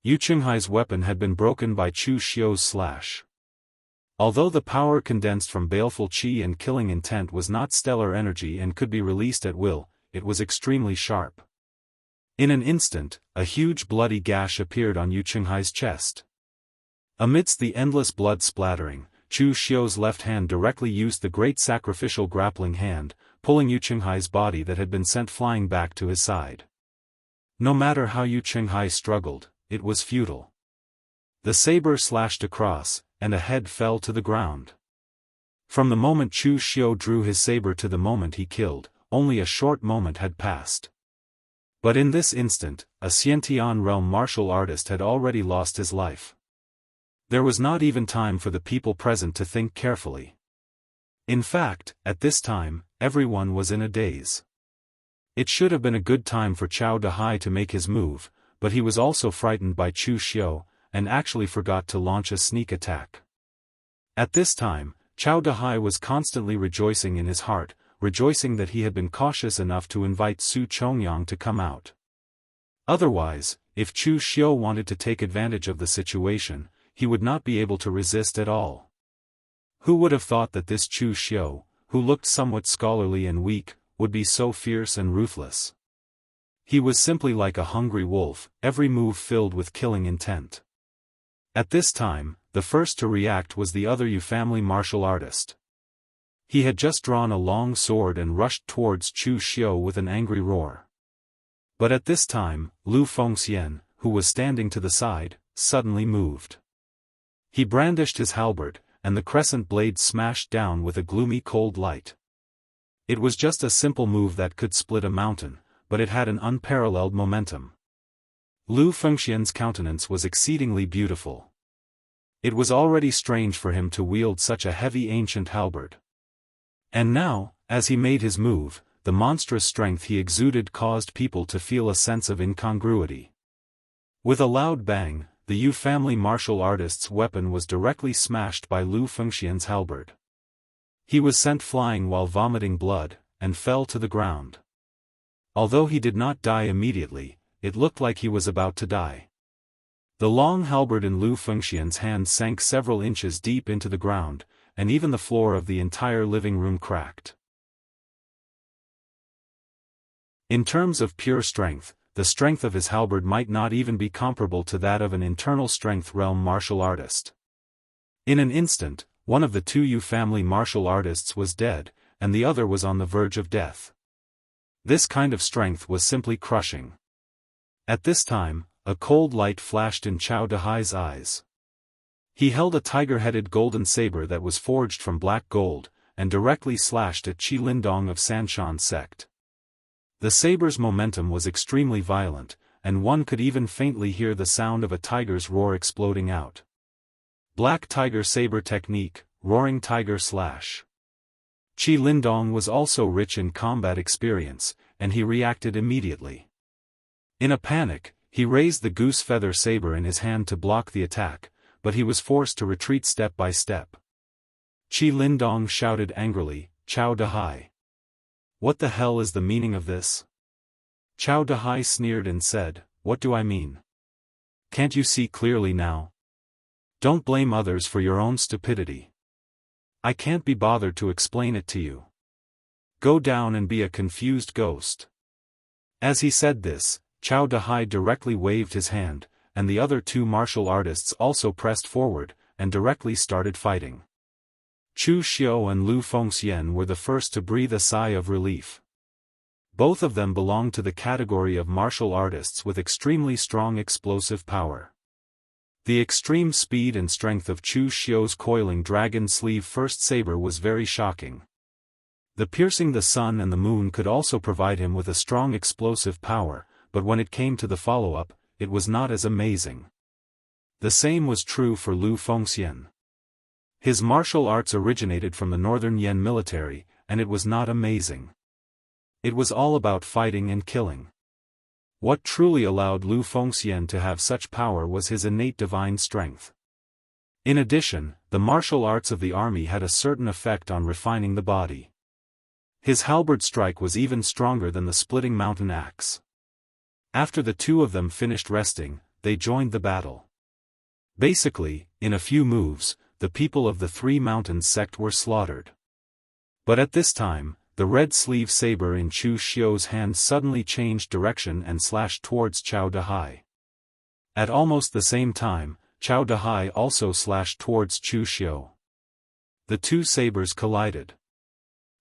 Yu Qinghai's weapon had been broken by Chu Xiu's slash. Although the power condensed from baleful qi and killing intent was not stellar energy and could be released at will, it was extremely sharp. In an instant, a huge bloody gash appeared on Yu Qinghai's chest. Amidst the endless blood splattering, Chu Xiu's left hand directly used the great sacrificial grappling hand, pulling Yu Qinghai's body that had been sent flying back to his side. No matter how Yu Qinghai struggled, it was futile. The saber slashed across, and a head fell to the ground. From the moment Chu Xiu drew his saber to the moment he killed, only a short moment had passed. But in this instant, a Xiantian realm martial artist had already lost his life. There was not even time for the people present to think carefully. In fact, at this time, everyone was in a daze. It should have been a good time for Cao Dahai to make his move, but he was also frightened by Chu Xiu, and actually forgot to launch a sneak attack. At this time, Cao Dahai was constantly rejoicing in his heart, rejoicing that he had been cautious enough to invite Su Chongyang to come out. Otherwise, if Chu Xiu wanted to take advantage of the situation, he would not be able to resist at all. Who would have thought that this Chu Xiu, who looked somewhat scholarly and weak, would be so fierce and ruthless? He was simply like a hungry wolf, every move filled with killing intent. At this time, the first to react was the other Yu family martial artist. He had just drawn a long sword and rushed towards Chu Xiu with an angry roar. But at this time, Lu Fengxian, who was standing to the side, suddenly moved. He brandished his halberd, and the crescent blade smashed down with a gloomy cold light. It was just a simple move that could split a mountain, but it had an unparalleled momentum. Lu Fengxian's countenance was exceedingly beautiful. It was already strange for him to wield such a heavy ancient halberd. And now, as he made his move, the monstrous strength he exuded caused people to feel a sense of incongruity. With a loud bang, the Yu family martial artist's weapon was directly smashed by Lu Fengxian's halberd. He was sent flying while vomiting blood, and fell to the ground. Although he did not die immediately, it looked like he was about to die. The long halberd in Lu Fengxian's hand sank several inches deep into the ground, and even the floor of the entire living room cracked. In terms of pure strength, the strength of his halberd might not even be comparable to that of an internal strength realm martial artist. In an instant, one of the two Yu family martial artists was dead, and the other was on the verge of death. This kind of strength was simply crushing. At this time, a cold light flashed in Cao Dahai's eyes. He held a tiger-headed golden saber that was forged from black gold, and directly slashed at Qi Lindong of Sanshan sect. The saber's momentum was extremely violent, and one could even faintly hear the sound of a tiger's roar exploding out. Black Tiger Saber Technique, Roaring Tiger Slash. Qi Lindong was also rich in combat experience, and he reacted immediately. In a panic, he raised the goose feather saber in his hand to block the attack, but he was forced to retreat step by step. Qi Lindong shouted angrily, "Cao Dahai! What the hell is the meaning of this?" Cao Dahai sneered and said, "What do I mean? Can't you see clearly now? Don't blame others for your own stupidity. I can't be bothered to explain it to you. Go down and be a confused ghost. As he said this, Cao Dahai directly waved his hand, and the other two martial artists also pressed forward, and directly started fighting. Chu Xiu and Lu Fengxian were the first to breathe a sigh of relief. Both of them belonged to the category of martial artists with extremely strong explosive power. The extreme speed and strength of Chu Xiu's coiling dragon sleeve first saber was very shocking. The piercing the sun and the moon could also provide him with a strong explosive power, but when it came to the follow-up, it was not as amazing. The same was true for Lu Fengxian. His martial arts originated from the Northern Yan military, and it was not amazing. It was all about fighting and killing. What truly allowed Lu Fengxian to have such power was his innate divine strength. In addition, the martial arts of the army had a certain effect on refining the body. His halberd strike was even stronger than the splitting mountain axe. After the two of them finished resting, they joined the battle. Basically, in a few moves, the people of the Three Mountains sect were slaughtered. But at this time, the red sleeve saber in Chu Xiu's hand suddenly changed direction and slashed towards Cao Dahai. At almost the same time, Cao Dahai also slashed towards Chu Xiu. The two sabers collided.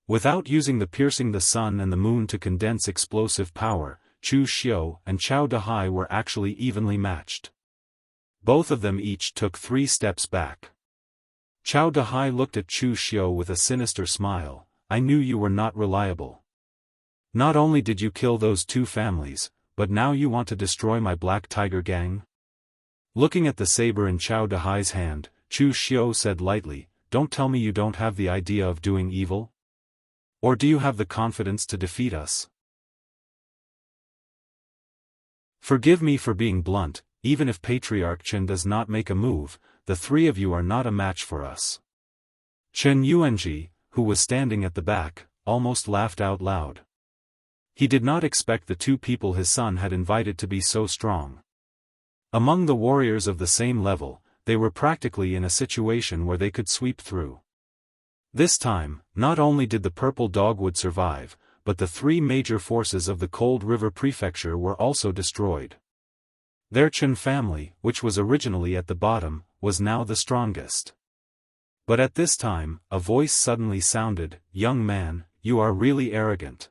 Without using the piercing the sun and the moon to condense explosive power, Chu Xiu and Cao Dahai were actually evenly matched. Both of them each took 3 steps back. Cao Dahai looked at Chu Xiu with a sinister smile. I knew you were not reliable. Not only did you kill those 2 families, but now you want to destroy my Black Tiger gang? Looking at the saber in Cao Dahai's hand, Chu Xiu said lightly, don't tell me you don't have the idea of doing evil? Or do you have the confidence to defeat us? Forgive me for being blunt, even if Patriarch Chen does not make a move, the 3 of you are not a match for us. Chen Yuanji, who was standing at the back, almost laughed out loud. He did not expect the 2 people his son had invited to be so strong. Among the warriors of the same level, they were practically in a situation where they could sweep through. This time, not only did the purple dogwood survive, but the 3 major forces of the Cold River Prefecture were also destroyed. Their Chen family, which was originally at the bottom, was now the strongest. But at this time, a voice suddenly sounded, young man, you are really arrogant.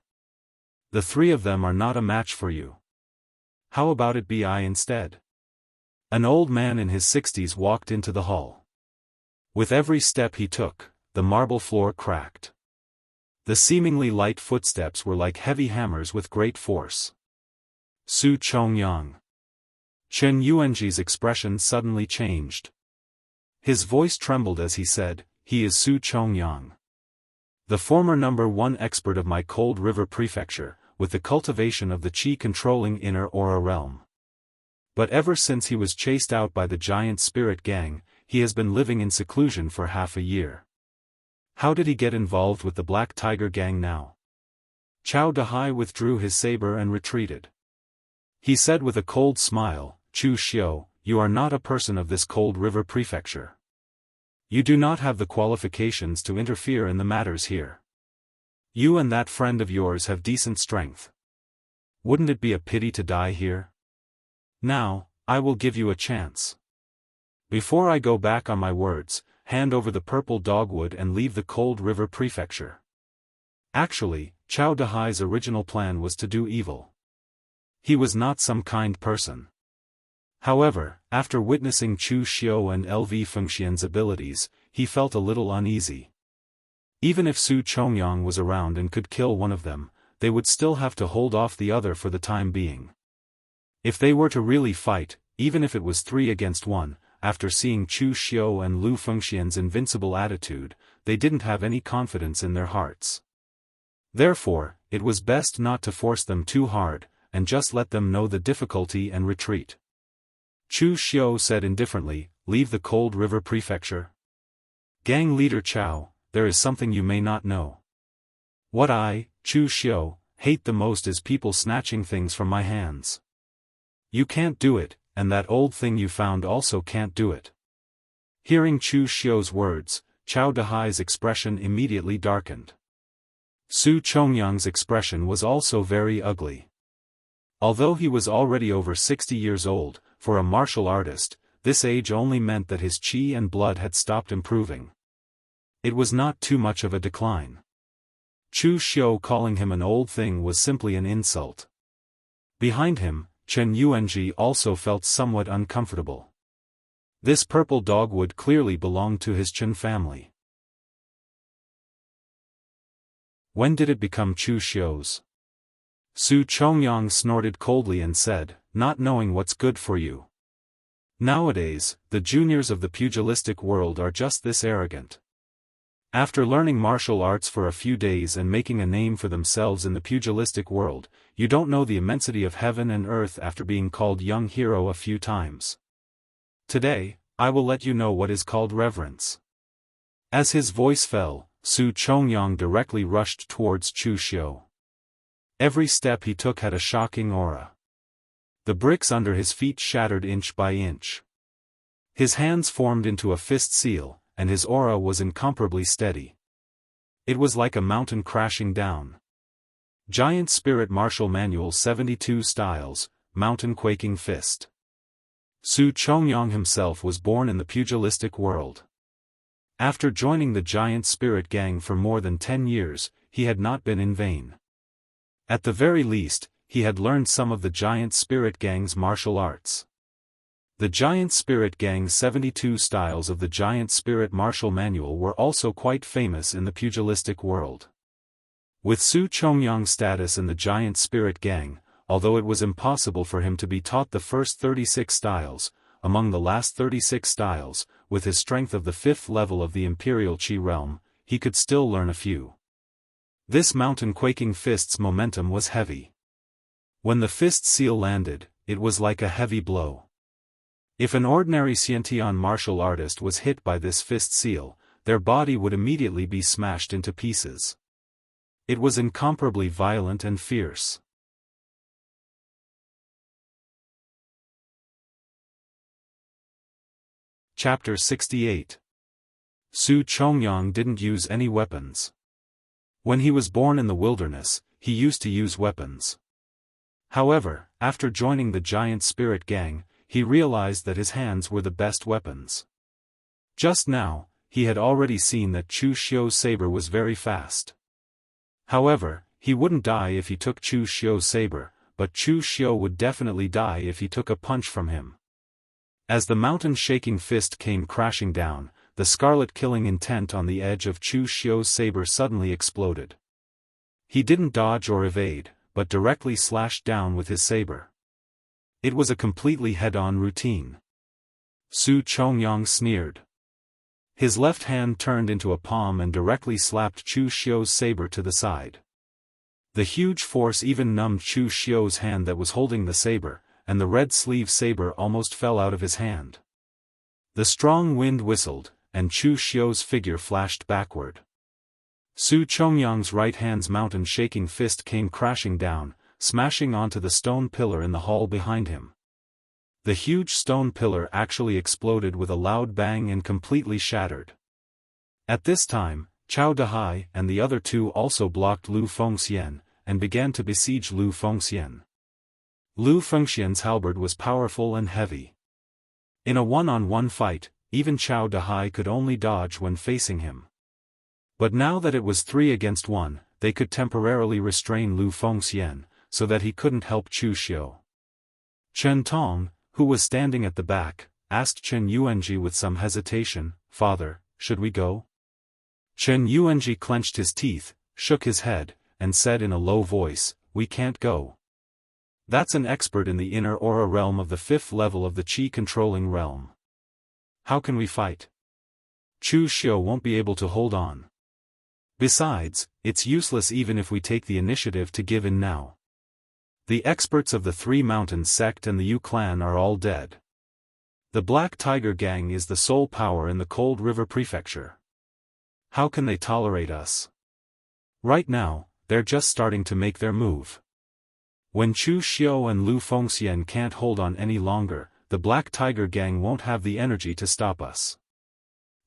The 3 of them are not a match for you. How about it be I instead? An old man in his 60s walked into the hall. With every step he took, the marble floor cracked. The seemingly light footsteps were like heavy hammers with great force. Su Chongyang. Chen Yuanji's expression suddenly changed. His voice trembled as he said, he is Su Chongyang. The former #1 expert of my Cold River Prefecture, with the cultivation of the qi controlling inner aura realm. But ever since he was chased out by the giant spirit gang, he has been living in seclusion for half a year. How did he get involved with the Black Tiger gang now? Cao Dahai withdrew his saber and retreated. He said with a cold smile, Chu Xiu, you are not a person of this Cold River Prefecture. You do not have the qualifications to interfere in the matters here. You and that friend of yours have decent strength. Wouldn't it be a pity to die here? Now, I will give you a chance. Before I go back on my words, hand over the purple dogwood and leave the Cold River Prefecture. Actually, Cao Dahai's original plan was to do evil. He was not some kind person. However, after witnessing Chu Xiu and LV Fengxian's abilities, he felt a little uneasy. Even if Su Chongyang was around and could kill one of them, they would still have to hold off the other for the time being. If they were to really fight, even if it was 3 against 1, after seeing Chu Xiu and Lu Fengxian's invincible attitude, they didn't have any confidence in their hearts. Therefore, it was best not to force them too hard, and just let them know the difficulty and retreat. Chu Xiu said indifferently, leave the Cold River Prefecture? Gang leader Cao, there is something you may not know. What I, Chu Xiu, hate the most is people snatching things from my hands. You can't do it, and that old thing you found also can't do it. Hearing Chu Xiu's words, Chao Dahai's expression immediately darkened. Su Chongyang's expression was also very ugly. Although he was already over 60 years old, for a martial artist, this age only meant that his qi and blood had stopped improving. It was not too much of a decline. Chu Xiu calling him an old thing was simply an insult. Behind him, Chen Yuanji also felt somewhat uncomfortable. This purple dogwood clearly belonged to his Chen family. When did it become Chu Xiu's? Su Chongyang snorted coldly and said, not knowing what's good for you. Nowadays, the juniors of the pugilistic world are just this arrogant. After learning martial arts for a few days and making a name for themselves in the pugilistic world, you don't know the immensity of heaven and earth after being called young hero a few times. Today, I will let you know what is called reverence. As his voice fell, Su Chongyang directly rushed towards Chu Xiu. Every step he took had a shocking aura. The bricks under his feet shattered inch by inch. His hands formed into a fist seal, and his aura was incomparably steady. It was like a mountain crashing down. Giant Spirit Martial Manual 72 Styles, Mountain Quaking Fist. Su Chongyang himself was born in the pugilistic world. After joining the Giant Spirit Gang for more than 10 years, he had not been in vain. At the very least, he had learned some of the Giant Spirit Gang's martial arts. The Giant Spirit Gang's 72 styles of the Giant Spirit Martial Manual were also quite famous in the pugilistic world. With Su Chongyang's status in the Giant Spirit Gang, although it was impossible for him to be taught the first 36 styles, among the last 36 styles, with his strength of the 5th level of the Imperial Qi realm, he could still learn a few. This mountain quaking fist's momentum was heavy. When the fist seal landed, it was like a heavy blow. If an ordinary Xiantian martial artist was hit by this fist seal, their body would immediately be smashed into pieces. It was incomparably violent and fierce. Chapter 68. Su Chongyang didn't use any weapons. When he was born in the wilderness, he used to use weapons. However, after joining the Giant Spirit Gang, he realized that his hands were the best weapons. Just now, he had already seen that Chu Xiu's saber was very fast. However, he wouldn't die if he took Chu Xiu's saber, but Chu Xiu would definitely die if he took a punch from him. As the mountain-shaking fist came crashing down, the scarlet killing intent on the edge of Chu Xiu's saber suddenly exploded. He didn't dodge or evade, but directly slashed down with his saber. It was a completely head-on routine. Su Chongyang sneered. His left hand turned into a palm and directly slapped Chu Xiu's saber to the side. The huge force even numbed Chu Xiu's hand that was holding the saber, and the red sleeve saber almost fell out of his hand. The strong wind whistled, and Chu Xiu's figure flashed backward. Su Chongyang's right hand's mountain-shaking fist came crashing down, smashing onto the stone pillar in the hall behind him. The huge stone pillar actually exploded with a loud bang and completely shattered. At this time, Chao Dahai and the other two also blocked Lu Fengxian, and began to besiege Lu Fengxian. Lu Fengxian's halberd was powerful and heavy. In a one-on-one fight, even Chao Dahai could only dodge when facing him. But now that it was 3 against 1, they could temporarily restrain Lu Fengxian, so that he couldn't help Chu Xiu. Chen Tong, who was standing at the back, asked Chen Yuanji with some hesitation, "Father, should we go?" Chen Yuanji clenched his teeth, shook his head, and said in a low voice, "We can't go. That's an expert in the inner aura realm of the 5th level of the Qi-controlling realm. How can we fight? Chu Xiu won't be able to hold on. Besides, it's useless even if we take the initiative to give in now. The experts of the 3 Mountains sect and the Yu clan are all dead. The Black Tiger Gang is the sole power in the Cold River Prefecture. How can they tolerate us? Right now, they're just starting to make their move. When Chu Xiu and Lu Fengxian can't hold on any longer, the Black Tiger Gang won't have the energy to stop us.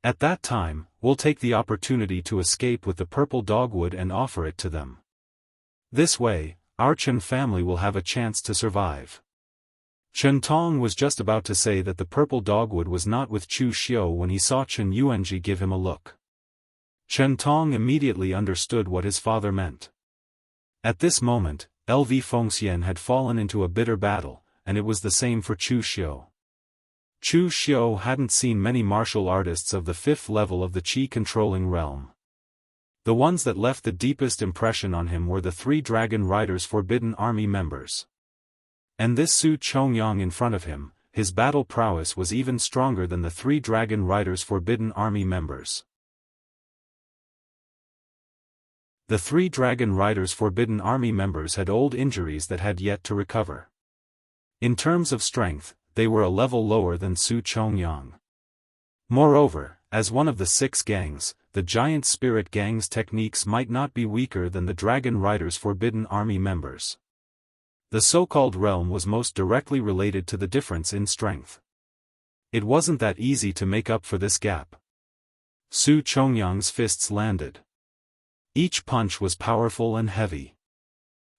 At that time, we'll take the opportunity to escape with the purple dogwood and offer it to them. This way, our Chen family will have a chance to survive. Chen Tong was just about to say that the purple dogwood was not with Chu Xiu when he saw Chen Yuanji give him a look. Chen Tong immediately understood what his father meant. At this moment, LV Fengxian had fallen into a bitter battle, and it was the same for Chu Xiu. Chu Xiu hadn't seen many martial artists of the 5th level of the Qi-controlling realm. The ones that left the deepest impression on him were the 3 Dragon Riders' Forbidden Army members. And this Su Chongyang in front of him, his battle prowess was even stronger than the 3 Dragon Riders' Forbidden Army members. The 3 Dragon Riders' Forbidden Army members had old injuries that had yet to recover. In terms of strength, they were a level lower than Su Chongyang. Moreover, as one of the 6 gangs, the Giant Spirit Gang's techniques might not be weaker than the Dragon Riders' Forbidden Army members. The so-called realm was most directly related to the difference in strength. It wasn't that easy to make up for this gap. Su Chongyang's fists landed. Each punch was powerful and heavy.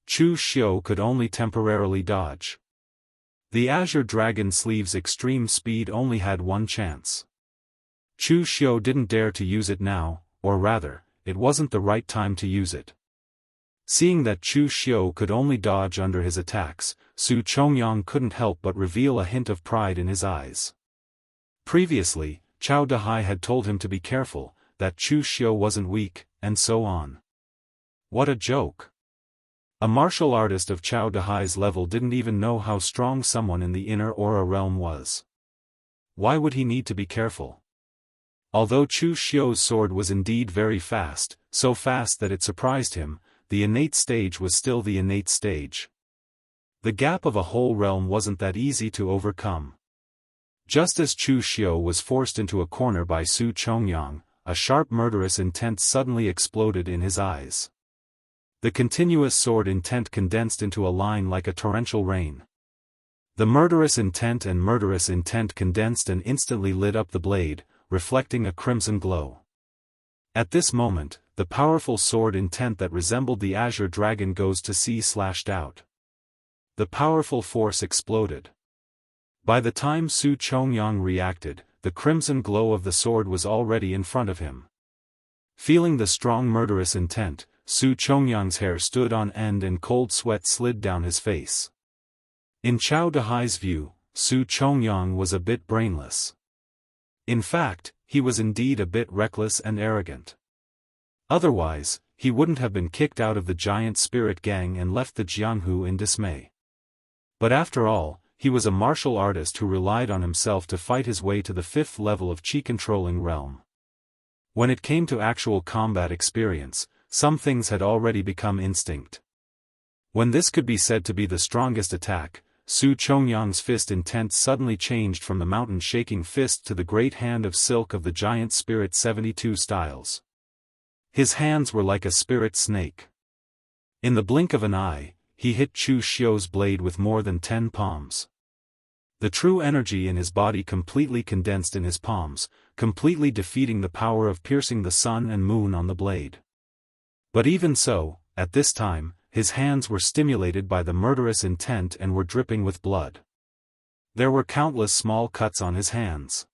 Chu Xiu could only temporarily dodge. The Azure Dragon Sleeve's extreme speed only had one chance. Chu Xiu didn't dare to use it now, or rather, it wasn't the right time to use it. Seeing that Chu Xiu could only dodge under his attacks, Su Chongyang couldn't help but reveal a hint of pride in his eyes. Previously, Chao Dahai had told him to be careful, that Chu Xiu wasn't weak, and so on. What a joke! A martial artist of Chao Dahai's level didn't even know how strong someone in the inner aura realm was. Why would he need to be careful? Although Chu Xiu's sword was indeed very fast, so fast that it surprised him, the innate stage was still the innate stage. The gap of a whole realm wasn't that easy to overcome. Just as Chu Xiu was forced into a corner by Su Chongyang, a sharp murderous intent suddenly exploded in his eyes. The continuous sword intent condensed into a line like a torrential rain. The murderous intent and murderous intent condensed and instantly lit up the blade, reflecting a crimson glow. At this moment, the powerful sword intent that resembled the Azure Dragon goes to sea slashed out. The powerful force exploded. By the time Su Chongyang reacted, the crimson glow of the sword was already in front of him. Feeling the strong murderous intent, Su Chongyang's hair stood on end and cold sweat slid down his face. In Chao Dahai's view, Su Chongyang was a bit brainless. In fact, he was indeed a bit reckless and arrogant. Otherwise, he wouldn't have been kicked out of the Giant Spirit Gang and left the Jianghu in dismay. But after all, he was a martial artist who relied on himself to fight his way to the 5th level of Qi-controlling realm. When it came to actual combat experience, some things had already become instinct. When this could be said to be the strongest attack, Su Chongyang's fist intent suddenly changed from the mountain-shaking fist to the great hand of silk of the Giant Spirit 72 styles. His hands were like a spirit snake. In the blink of an eye, he hit Chu Xiu's blade with more than 10 palms. The true energy in his body completely condensed in his palms, completely defeating the power of piercing the sun and moon on the blade. But even so, at this time, his hands were stimulated by the murderous intent and were dripping with blood. There were countless small cuts on his hands.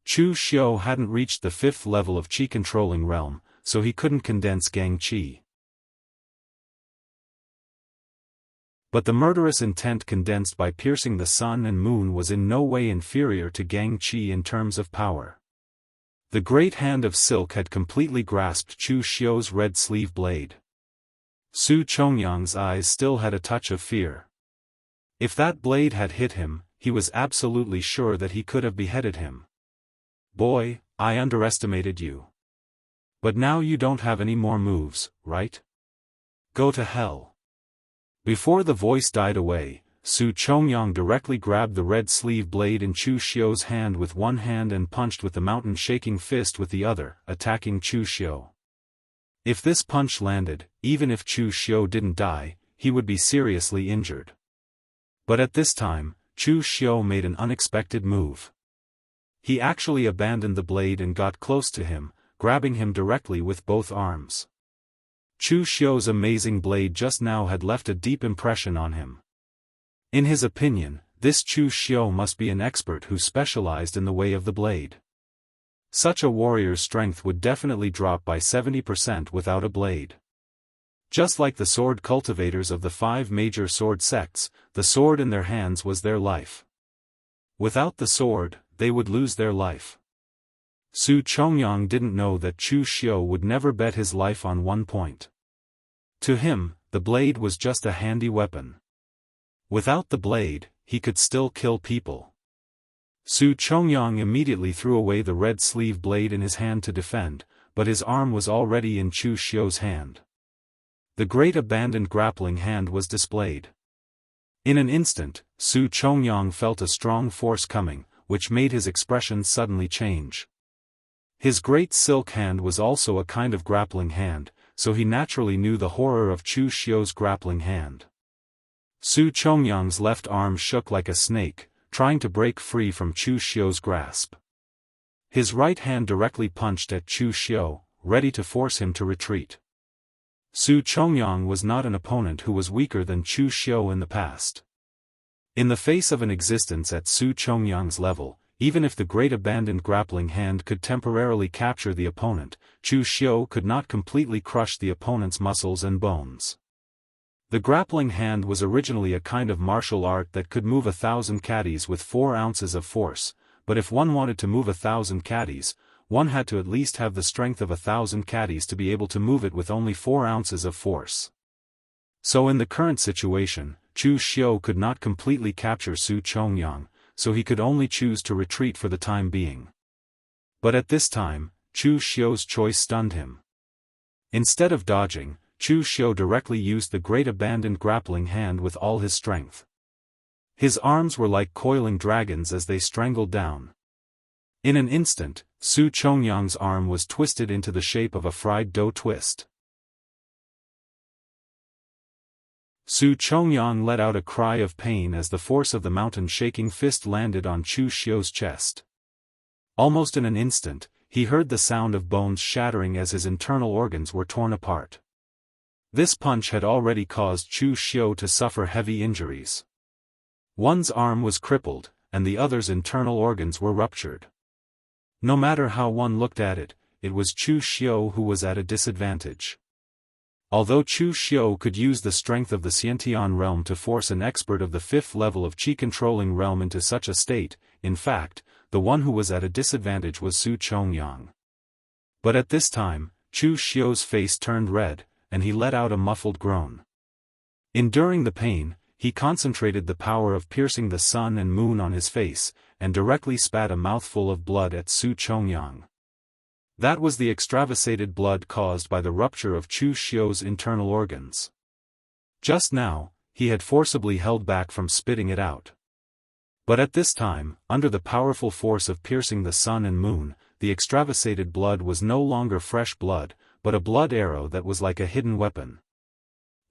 Chu Xiu hadn't reached the 5th level of Qi-controlling realm, so he couldn't condense Gang Qi. But the murderous intent condensed by piercing the sun and moon was in no way inferior to Gang Qi in terms of power. The great hand of silk had completely grasped Chu Xiu's red sleeve blade. Su Chongyang's eyes still had a touch of fear. If that blade had hit him, he was absolutely sure that he could have beheaded him. Boy, I underestimated you. But now you don't have any more moves, right? Go to hell. Before the voice died away, Su Chongyang directly grabbed the red sleeve blade in Chu Xiu's hand with one hand and punched with the mountain-shaking fist with the other, attacking Chu Xiu. If this punch landed, even if Chu Xiu didn't die, he would be seriously injured. But at this time, Chu Xiu made an unexpected move. He actually abandoned the blade and got close to him, grabbing him directly with both arms. Chu Xiu's amazing blade just now had left a deep impression on him. In his opinion, this Chu Xiu must be an expert who specialized in the way of the blade. Such a warrior's strength would definitely drop by 70% without a blade. Just like the sword cultivators of the 5 major sword sects, the sword in their hands was their life. Without the sword, they would lose their life. Su Chongyang didn't know that Chu Xiu would never bet his life on one point. To him, the blade was just a handy weapon. Without the blade, he could still kill people. Su Chongyang immediately threw away the red sleeve blade in his hand to defend, but his arm was already in Chu Xiu's hand. The great abandoned grappling hand was displayed. In an instant, Su Chongyang felt a strong force coming, which made his expression suddenly change. His great silk hand was also a kind of grappling hand, so he naturally knew the horror of Chu Xiu's grappling hand. Su Chongyang's left arm shook like a snake, trying to break free from Chu Xiu's grasp. His right hand directly punched at Chu Xiu, ready to force him to retreat. Su Chongyang was not an opponent who was weaker than Chu Xiu in the past. In the face of an existence at Su Chongyang's level, even if the great abandoned grappling hand could temporarily capture the opponent, Chu Xiu could not completely crush the opponent's muscles and bones. The grappling hand was originally a kind of martial art that could move 1,000 caddies with 4 ounces of force, but if one wanted to move 1,000 caddies, one had to at least have the strength of 1,000 caddies to be able to move it with only 4 ounces of force. So in the current situation, Chu Xiu could not completely capture Su Chongyang, so he could only choose to retreat for the time being. But at this time, Chu Xiu's choice stunned him. Instead of dodging, Chu Xiu directly used the great abandoned grappling hand with all his strength. His arms were like coiling dragons as they strangled down. In an instant, Su Chongyang's arm was twisted into the shape of a fried dough twist. Su Chongyang let out a cry of pain as the force of the mountain-shaking fist landed on Chu Xiu's chest. Almost in an instant, he heard the sound of bones shattering as his internal organs were torn apart. This punch had already caused Chu Xiu to suffer heavy injuries. One's arm was crippled, and the other's internal organs were ruptured. No matter how one looked at it, it was Chu Xiu who was at a disadvantage. Although Chu Xiu could use the strength of the Xiantian realm to force an expert of the 5th level of Qi-controlling realm into such a state, in fact, the one who was at a disadvantage was Su Chongyang. But at this time, Chu Xiu's face turned red, and he let out a muffled groan. Enduring the pain, he concentrated the power of piercing the sun and moon on his face, and directly spat a mouthful of blood at Su Chongyang. That was the extravasated blood caused by the rupture of Chu Xiu's internal organs. Just now, he had forcibly held back from spitting it out. But at this time, under the powerful force of piercing the sun and moon, the extravasated blood was no longer fresh blood, but a blood arrow that was like a hidden weapon.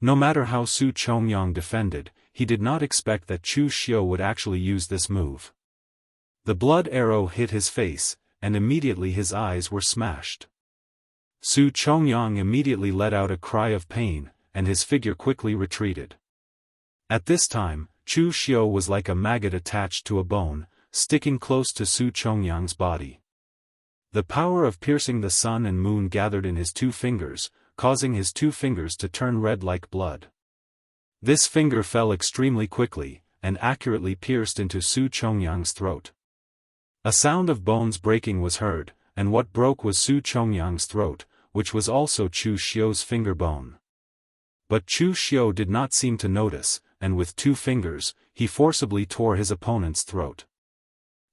No matter how Su Chongyang defended, he did not expect that Chu Xiu would actually use this move. The blood arrow hit his face, and immediately his eyes were smashed. Su Chongyang immediately let out a cry of pain, and his figure quickly retreated. At this time, Chu Xiu was like a maggot attached to a bone, sticking close to Su Chongyang's body. The power of piercing the sun and moon gathered in his 2 fingers, causing his 2 fingers to turn red like blood. This finger fell extremely quickly, and accurately pierced into Su Chongyang's throat. A sound of bones breaking was heard, and what broke was Su Chongyang's throat, which was also Chu Xiu's finger bone. But Chu Xiu did not seem to notice, and with 2 fingers, he forcibly tore his opponent's throat.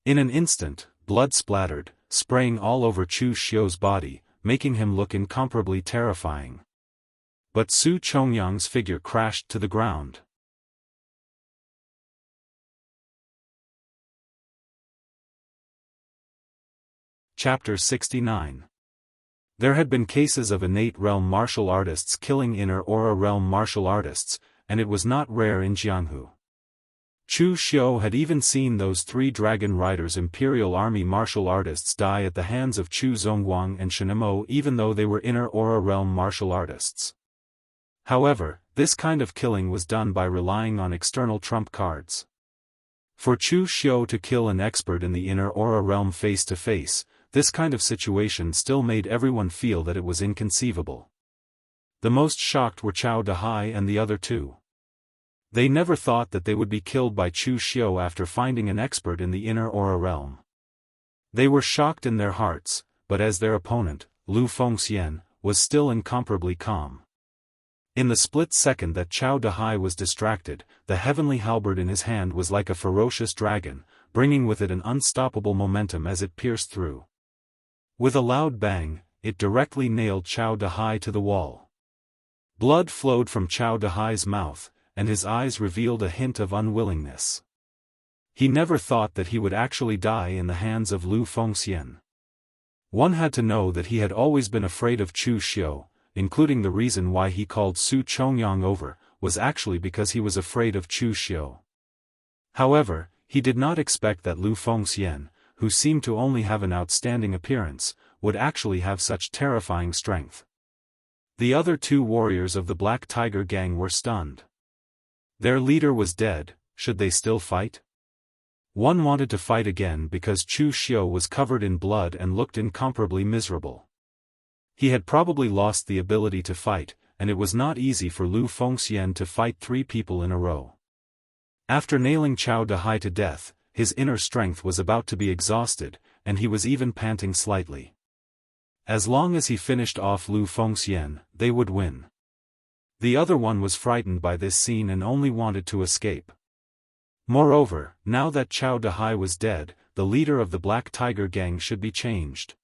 In an instant, blood splattered, spraying all over Chu Xiu's body, making him look incomparably terrifying. But Su Chongyang's figure crashed to the ground. Chapter 69. There had been cases of innate realm martial artists killing inner aura realm martial artists, and it was not rare in Jianghu. Chu Xiu had even seen those 3 Dragon Riders Imperial Army martial artists die at the hands of Chu Zongguang and Shenemo, even though they were Inner Aura Realm martial artists. However, this kind of killing was done by relying on external trump cards. For Chu Xiu to kill an expert in the Inner Aura Realm face to face, this kind of situation still made everyone feel that it was inconceivable. The most shocked were Cao Dahai and the other 2. They never thought that they would be killed by Chu Xiu after finding an expert in the Inner Aura Realm. They were shocked in their hearts, but as their opponent, Lu Fengxian, was still incomparably calm. In the split second that Cao Dahai was distracted, the heavenly halberd in his hand was like a ferocious dragon, bringing with it an unstoppable momentum as it pierced through. With a loud bang, it directly nailed Cao Dahai to the wall. Blood flowed from Cao Dahai's mouth, and his eyes revealed a hint of unwillingness. He never thought that he would actually die in the hands of Lu Fengxian. One had to know that he had always been afraid of Chu Xiu, including the reason why he called Su Chongyang over, was actually because he was afraid of Chu Xiu. However, he did not expect that Lu Fengxian, who seemed to only have an outstanding appearance, would actually have such terrifying strength. The other 2 warriors of the Black Tiger gang were stunned. Their leader was dead, should they still fight? One wanted to fight again because Chu Xiu was covered in blood and looked incomparably miserable. He had probably lost the ability to fight, and it was not easy for Lu Fengxian to fight 3 people in a row. After nailing Cao Dahai to death, his inner strength was about to be exhausted, and he was even panting slightly. As long as he finished off Lu Fengxian, they would win. The other one was frightened by this scene and only wanted to escape. Moreover, now that Cao Dahai was dead, the leader of the Black Tiger gang should be changed.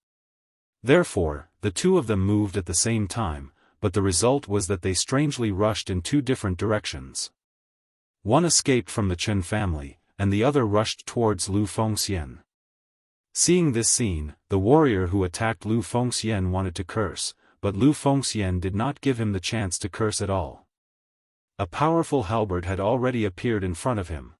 Therefore, the 2 of them moved at the same time, but the result was that they strangely rushed in 2 different directions. One escaped from the Chen family, and the other rushed towards Lu Fengxian. Seeing this scene, the warrior who attacked Lu Fengxian wanted to curse, but Lu Fengxian did not give him the chance to curse at all. A powerful halberd had already appeared in front of him.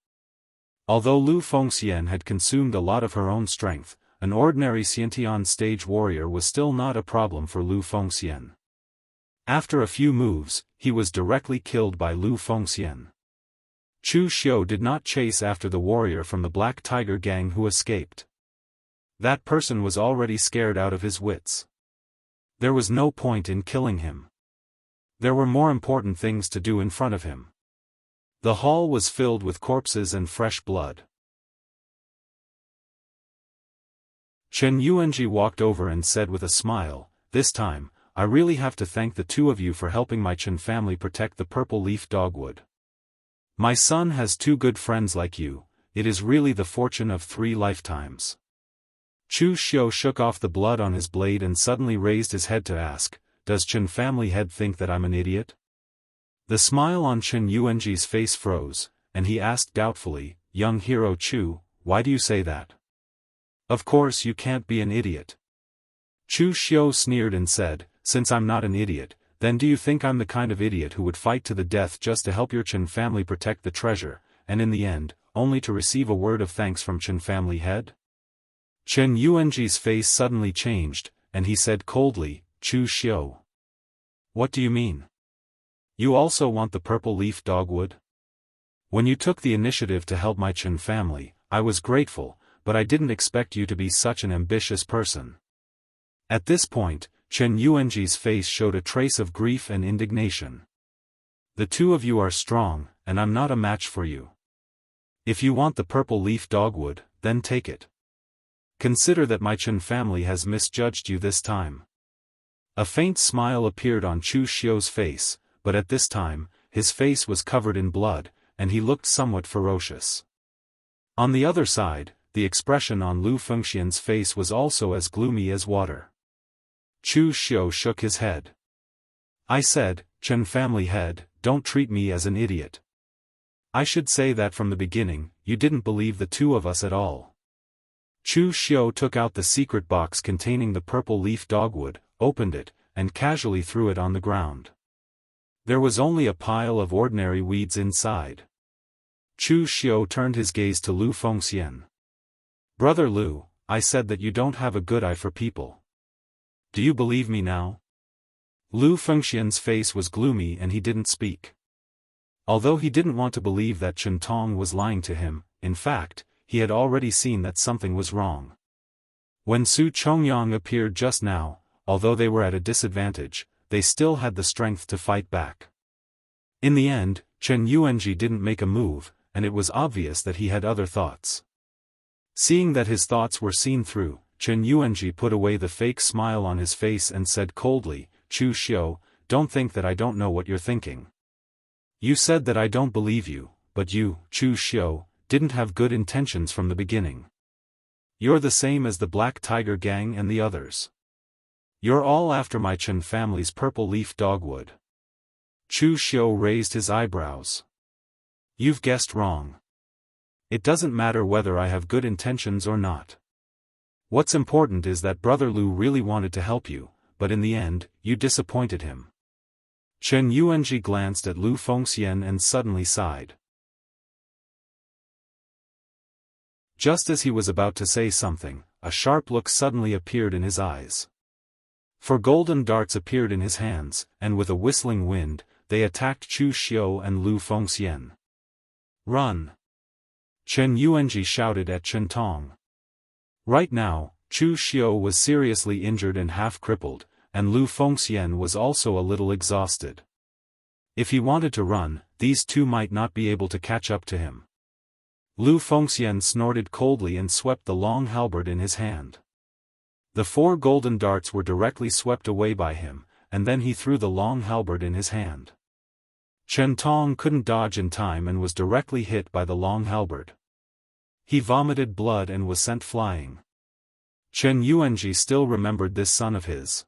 Although Lu Fengxian had consumed a lot of her own strength, an ordinary Xiantian stage warrior was still not a problem for Lu Fengxian. After a few moves, he was directly killed by Lu Fengxian. Chu Xiu did not chase after the warrior from the Black Tiger gang who escaped. That person was already scared out of his wits. There was no point in killing him. There were more important things to do in front of him. The hall was filled with corpses and fresh blood. Chen Yuanji walked over and said with a smile, "This time, I really have to thank the 2 of you for helping my Chen family protect the purple leaf dogwood. My son has 2 good friends like you, it is really the fortune of 3 lifetimes." Chu Xiu shook off the blood on his blade and suddenly raised his head to ask, "Does Chen family head think that I'm an idiot?" The smile on Chen Yuanji's face froze, and he asked doubtfully, "Young hero Chu, why do you say that? Of course you can't be an idiot." Chu Xiu sneered and said, "Since I'm not an idiot, then do you think I'm the kind of idiot who would fight to the death just to help your Chen family protect the treasure, and in the end, only to receive a word of thanks from Chen family head?" Chen Yuanji's face suddenly changed, and he said coldly, "Chu Xiu. What do you mean? You also want the purple leaf dogwood? When you took the initiative to help my Chen family, I was grateful, but I didn't expect you to be such an ambitious person." At this point, Chen Yuanji's face showed a trace of grief and indignation. "The 2 of you are strong, and I'm not a match for you. If you want the purple leaf dogwood, then take it. Consider that my Chen family has misjudged you this time." A faint smile appeared on Chu Xiu's face, but at this time, his face was covered in blood, and he looked somewhat ferocious. On the other side, the expression on Lu Fengxian's face was also as gloomy as water. Chu Xiu shook his head. "I said, Chen family head, don't treat me as an idiot. I should say that from the beginning, you didn't believe the 2 of us at all." Chu Xiu took out the secret box containing the purple leaf dogwood, opened it, and casually threw it on the ground. There was only a pile of ordinary weeds inside. Chu Xiu turned his gaze to Lu Fengxian. Brother Lu, I said that you don't have a good eye for people. Do you believe me now? Lu Fengxian's face was gloomy and he didn't speak. Although he didn't want to believe that Chen Tong was lying to him, in fact, he had already seen that something was wrong. When Su Chongyang appeared just now, although they were at a disadvantage, they still had the strength to fight back. In the end, Chen Yuanji didn't make a move, and it was obvious that he had other thoughts. Seeing that his thoughts were seen through, Chen Yuanji put away the fake smile on his face and said coldly, Chu Xiu, don't think that I don't know what you're thinking. You said that I don't believe you, but you, Chu Xiu, didn't have good intentions from the beginning. You're the same as the Black Tiger Gang and the others. You're all after my Chen family's purple leaf dogwood. Chu Xiu raised his eyebrows. You've guessed wrong. It doesn't matter whether I have good intentions or not. What's important is that Brother Lu really wanted to help you, but in the end, you disappointed him. Chen Yuanji glanced at Lu Fengxian and suddenly sighed. Just as he was about to say something, a sharp look suddenly appeared in his eyes. Four golden darts appeared in his hands, and with a whistling wind, they attacked Chu Xiu and Lu Fengxian. Run! Chen Yuanji shouted at Chen Tong. Right now, Chu Xiu was seriously injured and half-crippled, and Lu Fengxian was also a little exhausted. If he wanted to run, these two might not be able to catch up to him. Lu Fengxian snorted coldly and swept the long halberd in his hand. The four golden darts were directly swept away by him, and then he threw the long halberd in his hand. Chen Tong couldn't dodge in time and was directly hit by the long halberd. He vomited blood and was sent flying. Chen Yuanji still remembered this son of his.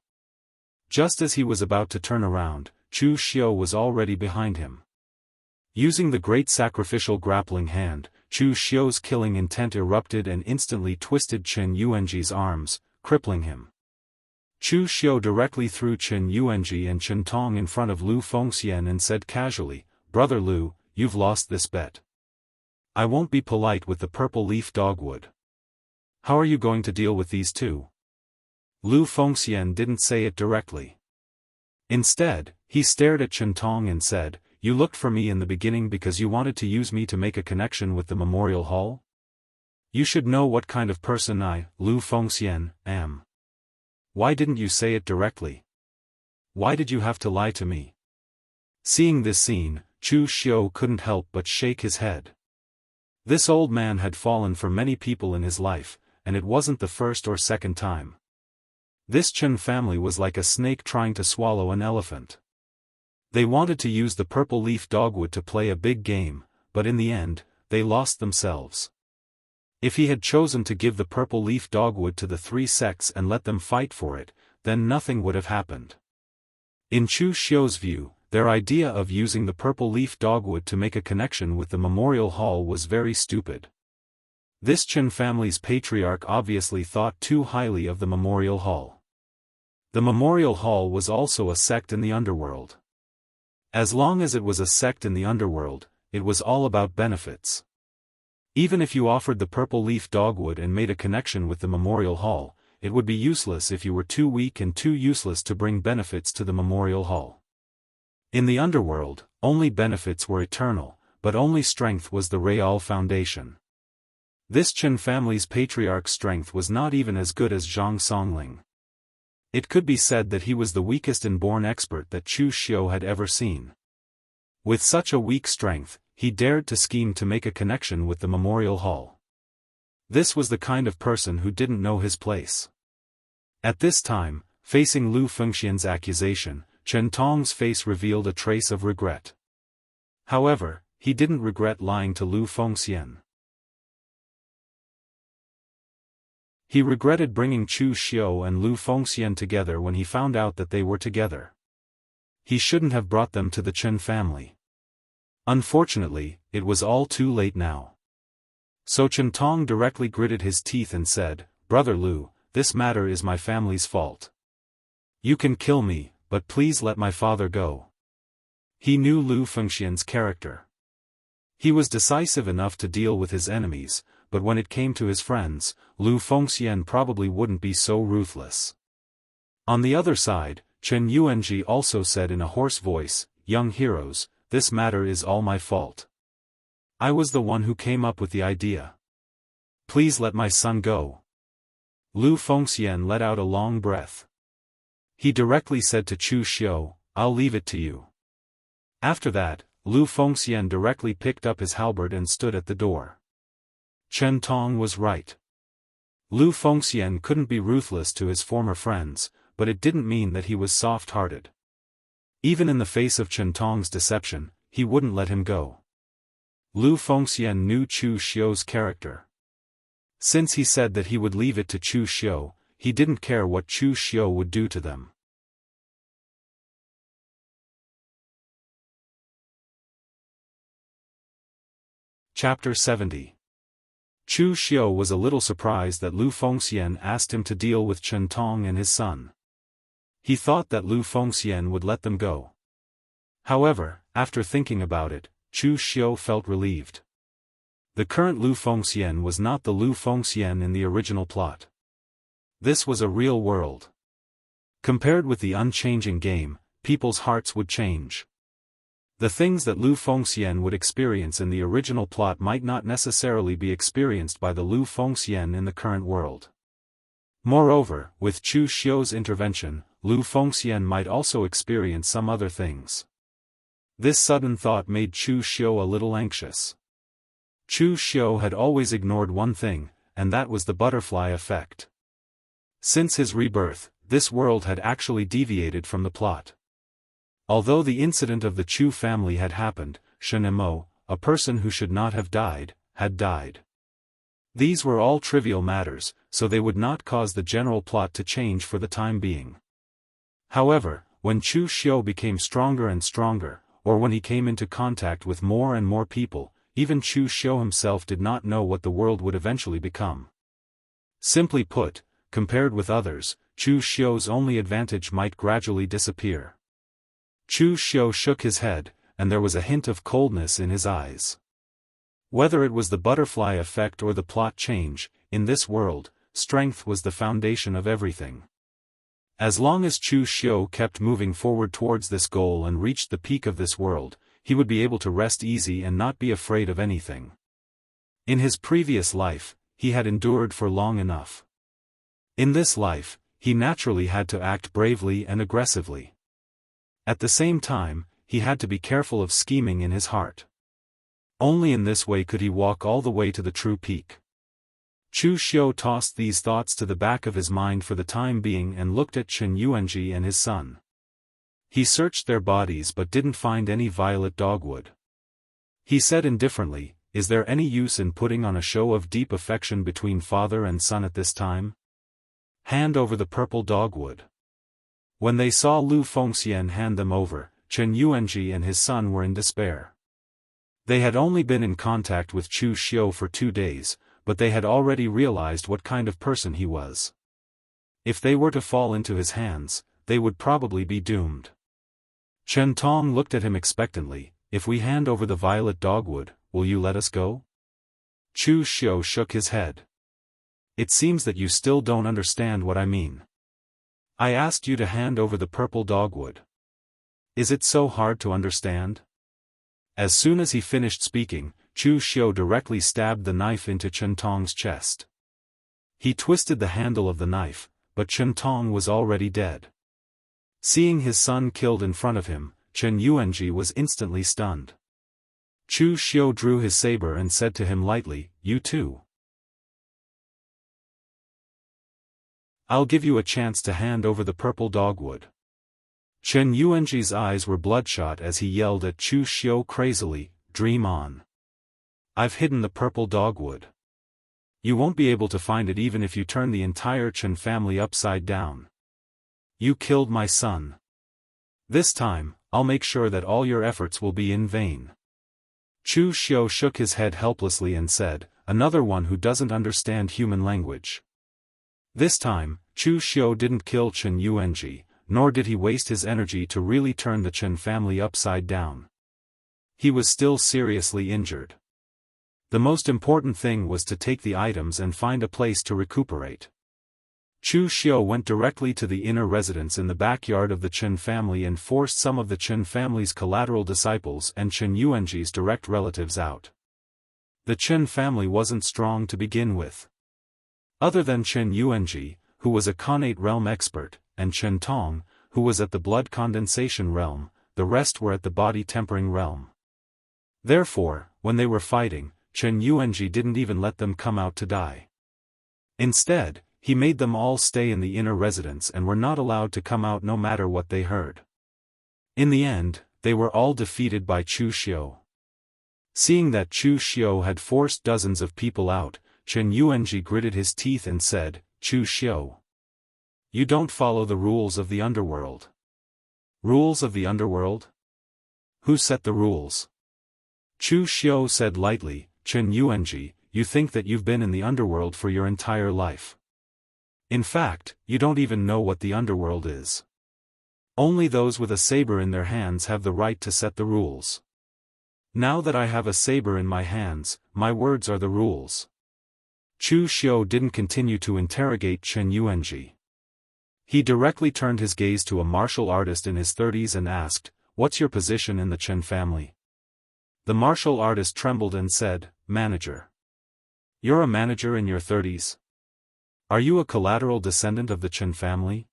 Just as he was about to turn around, Chu Xiu was already behind him. Using the great sacrificial grappling hand, Chu Xiu's killing intent erupted and instantly twisted Chen Yuanji's arms, crippling him. Chu Xiu directly threw Chen Yuanji and Chen Tong in front of Lu Fengxian and said casually, Brother Lu, you've lost this bet. I won't be polite with the purple leaf dogwood. How are you going to deal with these two? Lu Fengxian didn't say it directly. Instead, he stared at Chen Tong and said, You looked for me in the beginning because you wanted to use me to make a connection with the memorial hall? You should know what kind of person I, Lu Fengxian, am. Why didn't you say it directly? Why did you have to lie to me? Seeing this scene, Chu Xiu couldn't help but shake his head. This old man had fallen for many people in his life, and it wasn't the first or second time. This Chen family was like a snake trying to swallow an elephant. They wanted to use the purple leaf dogwood to play a big game, but in the end, they lost themselves. If he had chosen to give the purple leaf dogwood to the three sects and let them fight for it, then nothing would have happened. In Chu Xiu's view, their idea of using the purple leaf dogwood to make a connection with the memorial hall was very stupid. This Chen family's patriarch obviously thought too highly of the memorial hall. The memorial hall was also a sect in the underworld. As long as it was a sect in the underworld, it was all about benefits. Even if you offered the purple leaf dogwood and made a connection with the memorial hall, it would be useless if you were too weak and too useless to bring benefits to the memorial hall. In the underworld, only benefits were eternal, but only strength was the real foundation. This Chen family's patriarch's strength was not even as good as Zhang Songling. It could be said that he was the weakest inborn expert that Chu Xiu had ever seen. With such a weak strength, he dared to scheme to make a connection with the memorial hall. This was the kind of person who didn't know his place. At this time, facing Lu Fengxian's accusation, Chen Tong's face revealed a trace of regret. However, he didn't regret lying to Lu Fengxian. He regretted bringing Chu Xiu and Lu Fengxian together when he found out that they were together. He shouldn't have brought them to the Chen family. Unfortunately, it was all too late now. So Chen Tong directly gritted his teeth and said, Brother Lu, this matter is my family's fault. You can kill me, but please let my father go. He knew Lu Fengxian's character. He was decisive enough to deal with his enemies, but when it came to his friends, Lu Fengxian probably wouldn't be so ruthless. On the other side, Chen Yuanji also said in a hoarse voice, "Young heroes, this matter is all my fault. I was the one who came up with the idea. Please let my son go." Lu Fengxian let out a long breath. He directly said to Chu Xiu, "I'll leave it to you." After that, Lu Fengxian directly picked up his halberd and stood at the door. Chen Tong was right. Lu Fengxian couldn't be ruthless to his former friends, but it didn't mean that he was soft-hearted. Even in the face of Chen Tong's deception, he wouldn't let him go. Lu Fengxian knew Chu Xiu's character. Since he said that he would leave it to Chu Xiu, he didn't care what Chu Xiu would do to them. Chapter 70. Chu Xiu was a little surprised that Lu Fengxian asked him to deal with Chen Tong and his son. He thought that Lu Fengxian would let them go. However, after thinking about it, Chu Xiu felt relieved. The current Lu Fengxian was not the Lu Fengxian in the original plot. This was a real world. Compared with the unchanging game, people's hearts would change. The things that Lu Fengxian would experience in the original plot might not necessarily be experienced by the Lu Fengxian in the current world. Moreover, with Chu Xiu's intervention, Lu Fengxian might also experience some other things. This sudden thought made Chu Xiu a little anxious. Chu Xiu had always ignored one thing, and that was the butterfly effect. Since his rebirth, this world had actually deviated from the plot. Although the incident of the Chu family had happened, Shen Emo, a person who should not have died, had died. These were all trivial matters, so they would not cause the general plot to change for the time being. However, when Chu Xiu became stronger and stronger, or when he came into contact with more and more people, even Chu Xiu himself did not know what the world would eventually become. Simply put, compared with others, Chu Xiu's only advantage might gradually disappear. Chu Xiu shook his head, and there was a hint of coldness in his eyes. Whether it was the butterfly effect or the plot change, in this world, strength was the foundation of everything. As long as Chu Xiu kept moving forward towards this goal and reached the peak of this world, he would be able to rest easy and not be afraid of anything. In his previous life, he had endured for long enough. In this life, he naturally had to act bravely and aggressively. At the same time, he had to be careful of scheming in his heart. Only in this way could he walk all the way to the true peak. Chu Xiu tossed these thoughts to the back of his mind for the time being and looked at Chen Yuanji and his son. He searched their bodies but didn't find any violet dogwood. He said indifferently, "Is there any use in putting on a show of deep affection between father and son at this time? Hand over the purple dogwood." When they saw Lu Fengxian hand them over, Chen Yuanji and his son were in despair. They had only been in contact with Chu Xiu for 2 days, but they had already realized what kind of person he was. If they were to fall into his hands, they would probably be doomed. Chen Tong looked at him expectantly. "If we hand over the violet dogwood, will you let us go?" Chu Xiu shook his head. "It seems that you still don't understand what I mean. I asked you to hand over the purple dogwood. Is it so hard to understand?" As soon as he finished speaking, Chu Xiu directly stabbed the knife into Chen Tong's chest. He twisted the handle of the knife, but Chen Tong was already dead. Seeing his son killed in front of him, Chen Yuanji was instantly stunned. Chu Xiu drew his saber and said to him lightly, "You too. I'll give you a chance to hand over the purple dogwood." Chen Yuanji's eyes were bloodshot as he yelled at Chu Xiu crazily, "Dream on. I've hidden the purple dogwood. You won't be able to find it even if you turn the entire Chen family upside down. You killed my son. This time, I'll make sure that all your efforts will be in vain." Chu Xiu shook his head helplessly and said, "Another one who doesn't understand human language." This time, Chu Xiu didn't kill Chen Yuanji, nor did he waste his energy to really turn the Chen family upside down. He was still seriously injured. The most important thing was to take the items and find a place to recuperate. Chu Xiu went directly to the inner residence in the backyard of the Chen family and forced some of the Chen family's collateral disciples and Chen Yuanji's direct relatives out. The Chen family wasn't strong to begin with. Other than Chen Yuanji, who was a Khanate realm expert, and Chen Tong, who was at the blood condensation realm, the rest were at the body tempering realm. Therefore, when they were fighting, Chen Yuanji didn't even let them come out to die. Instead, he made them all stay in the inner residence and were not allowed to come out no matter what they heard. In the end, they were all defeated by Chu Xiu. Seeing that Chu Xiu had forced dozens of people out, Chen Yuanji gritted his teeth and said, "Chu Xiu, you don't follow the rules of the underworld." Rules of the underworld? Who set the rules? Chu Xiu said lightly, "Chen Yuanji, you think that you've been in the underworld for your entire life. In fact, you don't even know what the underworld is. Only those with a saber in their hands have the right to set the rules. Now that I have a saber in my hands, my words are the rules." Chu Xiu didn't continue to interrogate Chen Yuanji. He directly turned his gaze to a martial artist in his 30s and asked, "What's your position in the Chen family?" The martial artist trembled and said, "Manager." "You're a manager in your 30s? Are you a collateral descendant of the Chen family?"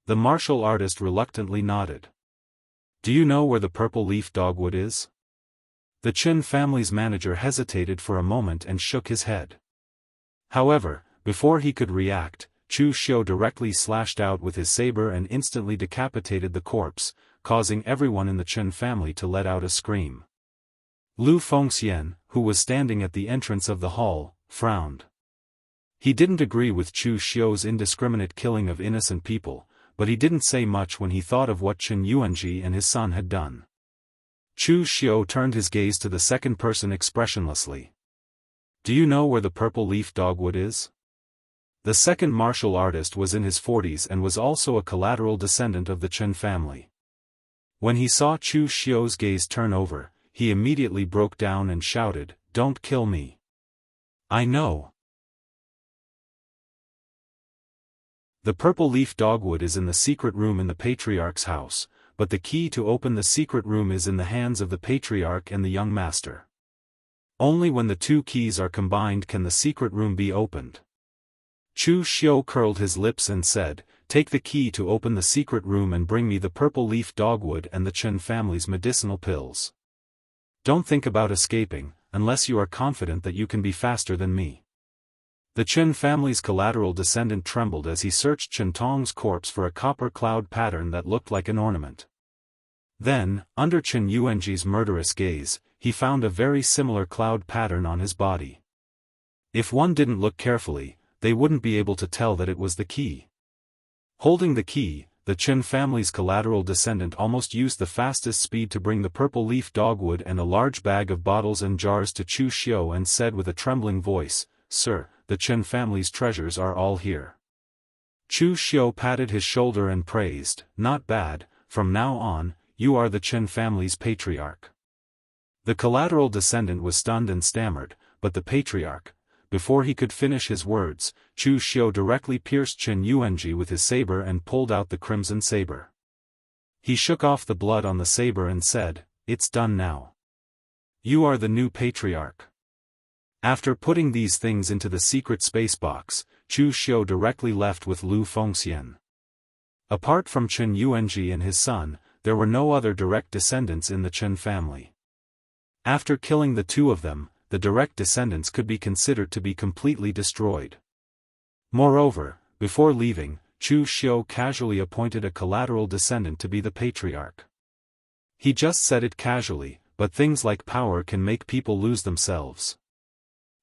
The martial artist reluctantly nodded. "Do you know where the purple leaf dogwood is?" The Chen family's manager hesitated for a moment and shook his head. However, before he could react, Chu Xiu directly slashed out with his saber and instantly decapitated the corpse, causing everyone in the Chen family to let out a scream. Lu Fengxian, who was standing at the entrance of the hall, frowned. He didn't agree with Chu Xiu's indiscriminate killing of innocent people, but he didn't say much when he thought of what Chen Yuanji and his son had done. Chu Xiu turned his gaze to the second person expressionlessly. "Do you know where the purple leaf dogwood is?" The second martial artist was in his 40s and was also a collateral descendant of the Chen family. When he saw Chu Xiu's gaze turn over, he immediately broke down and shouted, "Don't kill me. I know. The purple leaf dogwood is in the secret room in the Patriarch's house, but the key to open the secret room is in the hands of the Patriarch and the young master. Only when the two keys are combined can the secret room be opened." Chu Xiu curled his lips and said, "Take the key to open the secret room and bring me the purple leaf dogwood and the Chen family's medicinal pills. Don't think about escaping, unless you are confident that you can be faster than me." The Chen family's collateral descendant trembled as he searched Chen Tong's corpse for a copper cloud pattern that looked like an ornament. Then, under Chen Yuanji's murderous gaze, he found a very similar cloud pattern on his body. If one didn't look carefully, they wouldn't be able to tell that it was the key. Holding the key, the Chen family's collateral descendant almost used the fastest speed to bring the purple leaf dogwood and a large bag of bottles and jars to Chu Xiu and said with a trembling voice, "Sir, the Chen family's treasures are all here." Chu Xiu patted his shoulder and praised, "Not bad, from now on, you are the Chen family's patriarch." The collateral descendant was stunned and stammered, but the patriarch, before he could finish his words, Chu Xiu directly pierced Chen Yuanji with his saber and pulled out the crimson saber. He shook off the blood on the saber and said, "It's done now. You are the new patriarch." After putting these things into the secret space box, Chu Xiu directly left with Lu Fengxian. Apart from Chen Yuanji and his son, there were no other direct descendants in the Chen family. After killing the two of them, the direct descendants could be considered to be completely destroyed. Moreover, before leaving, Chu Xiu casually appointed a collateral descendant to be the patriarch. He just said it casually, but things like power can make people lose themselves.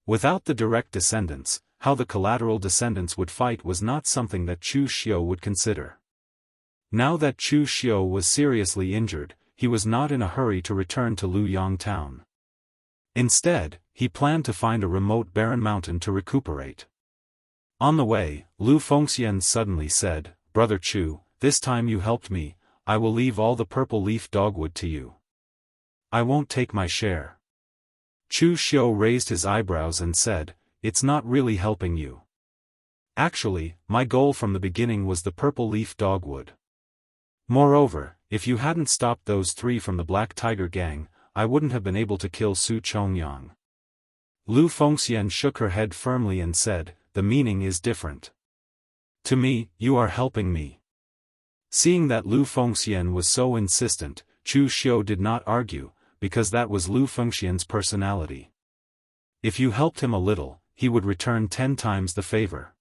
Without the direct descendants, how the collateral descendants would fight was not something that Chu Xiu would consider. Now that Chu Xiu was seriously injured, he was not in a hurry to return to Luyang town. Instead, he planned to find a remote barren mountain to recuperate. On the way, Lu Fengxian suddenly said, "Brother Chu, this time you helped me, I will leave all the purple leaf dogwood to you." I won't take my share. Chu Xiu raised his eyebrows and said, it's not really helping you. Actually, my goal from the beginning was the purple leaf dogwood. Moreover, if you hadn't stopped those 3 from the Black Tiger gang, I wouldn't have been able to kill Su Chongyang. Lu Fengxian shook her head firmly and said, the meaning is different. To me, you are helping me. Seeing that Lu Fengxian was so insistent, Chu Xiu did not argue, because that was Lu Fengxian's personality. If you helped him a little, he would return 10 times the favor.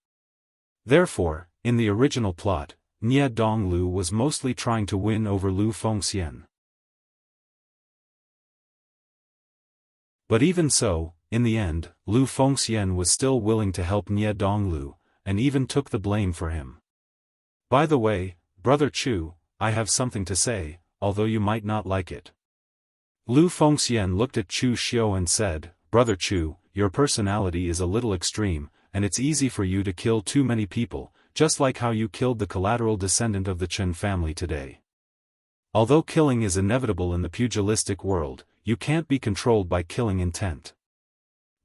Therefore, in the original plot, Nie Donglu was mostly trying to win over Lu Fengxian. But even so, in the end, Lu Fengxian was still willing to help Nie Donglu, and even took the blame for him. By the way, Brother Chu, I have something to say, although you might not like it. Lu Fengxian looked at Chu Xiu and said, Brother Chu, your personality is a little extreme, and it's easy for you to kill too many people, just like how you killed the collateral descendant of the Chen family today. Although killing is inevitable in the pugilistic world, you can't be controlled by killing intent.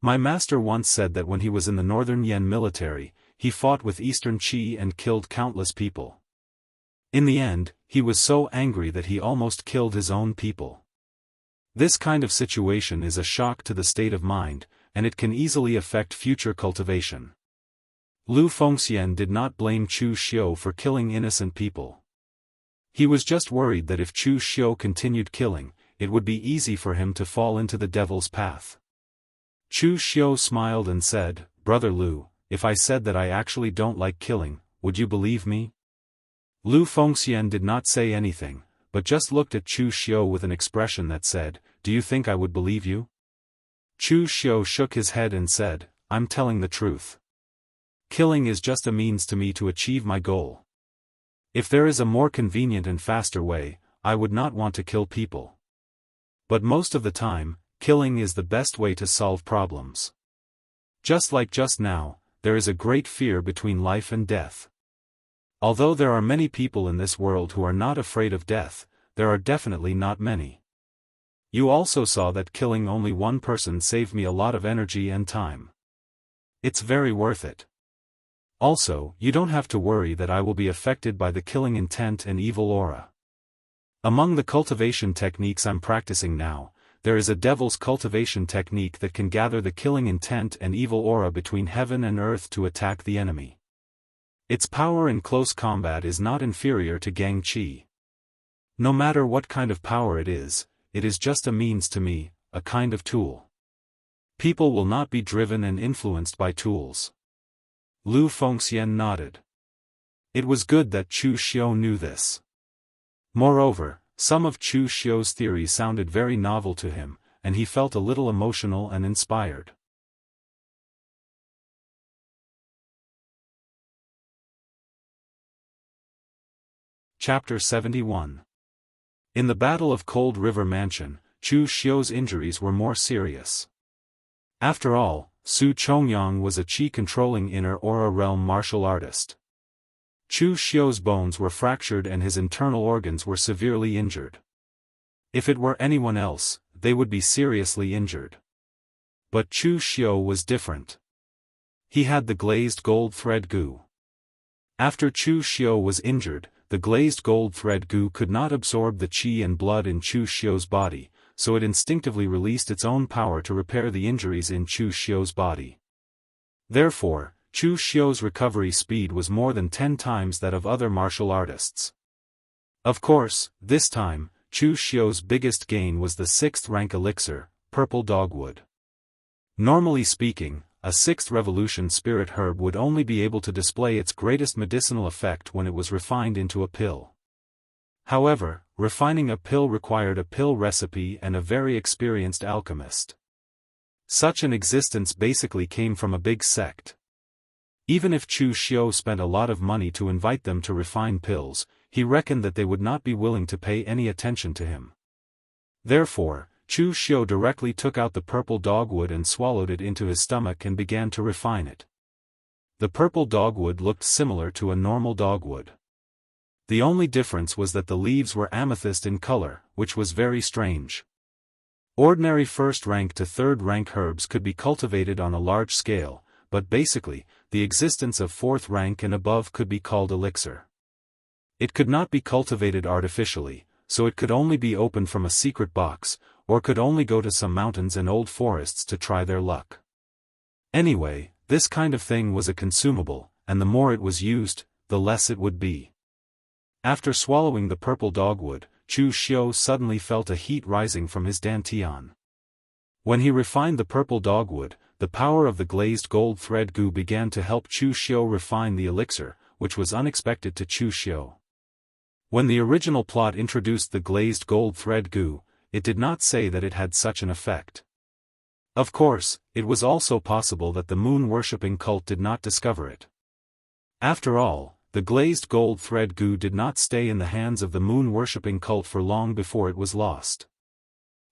My master once said that when he was in the Northern Yan military, he fought with Eastern Qi and killed countless people. In the end, he was so angry that he almost killed his own people. This kind of situation is a shock to the state of mind, and it can easily affect future cultivation. Lu Fengxian did not blame Chu Xiu for killing innocent people. He was just worried that if Chu Xiu continued killing, it would be easy for him to fall into the devil's path. Chu Xiu smiled and said, Brother Lu, if I said that I actually don't like killing, would you believe me? Lu Fengxian did not say anything, but just looked at Chu Xiu with an expression that said, do you think I would believe you? Chu Xiu shook his head and said, I'm telling the truth. Killing is just a means to me to achieve my goal. If there is a more convenient and faster way, I would not want to kill people. But most of the time, killing is the best way to solve problems. Just like just now, there is a great fear between life and death. Although there are many people in this world who are not afraid of death, there are definitely not many. You also saw that killing only one person saved me a lot of energy and time. It's very worth it. Also, you don't have to worry that I will be affected by the killing intent and evil aura. Among the cultivation techniques I'm practicing now, there is a devil's cultivation technique that can gather the killing intent and evil aura between heaven and earth to attack the enemy. Its power in close combat is not inferior to Gang Qi. No matter what kind of power it is just a means to me, a kind of tool. People will not be driven and influenced by tools. Lu Fengxian nodded. It was good that Chu Xiu knew this. Moreover, some of Chu Xiu's theories sounded very novel to him, and he felt a little emotional and inspired. Chapter 71. In the Battle of Cold River Mansion, Chu Xiu's injuries were more serious. After all, Su Chongyang was a qi-controlling inner aura realm martial artist. Chu Xiu's bones were fractured and his internal organs were severely injured. If it were anyone else, they would be seriously injured. But Chu Xiu was different. He had the glazed gold thread goo. After Chu Xiu was injured, the glazed gold thread goo could not absorb the qi and blood in Chu Xiu's body, so it instinctively released its own power to repair the injuries in Chu Xiu's body. Therefore, Chu Xiu's recovery speed was more than 10 times that of other martial artists. Of course, this time, Chu Xiu's biggest gain was the 6th rank elixir, purple dogwood. Normally speaking, a 6th revolution spirit herb would only be able to display its greatest medicinal effect when it was refined into a pill. However, refining a pill required a pill recipe and a very experienced alchemist. Such an existence basically came from a big sect. Even if Chu Xiu spent a lot of money to invite them to refine pills, he reckoned that they would not be willing to pay any attention to him. Therefore, Chu Xiu directly took out the purple dogwood and swallowed it into his stomach and began to refine it. The purple dogwood looked similar to a normal dogwood. The only difference was that the leaves were amethyst in color, which was very strange. Ordinary first rank to third rank herbs could be cultivated on a large scale, but basically, the existence of fourth rank and above could be called elixir. It could not be cultivated artificially, so it could only be opened from a secret box, or could only go to some mountains and old forests to try their luck. Anyway, this kind of thing was a consumable, and the more it was used, the less it would be. After swallowing the purple dogwood, Chu Xiu suddenly felt a heat rising from his dantian. When he refined the purple dogwood, the power of the glazed gold thread goo began to help Chu Xiu refine the elixir, which was unexpected to Chu Xiu. When the original plot introduced the glazed gold thread goo, it did not say that it had such an effect. Of course, it was also possible that the moon-worshipping cult did not discover it. After all, the glazed gold thread goo did not stay in the hands of the moon-worshipping cult for long before it was lost.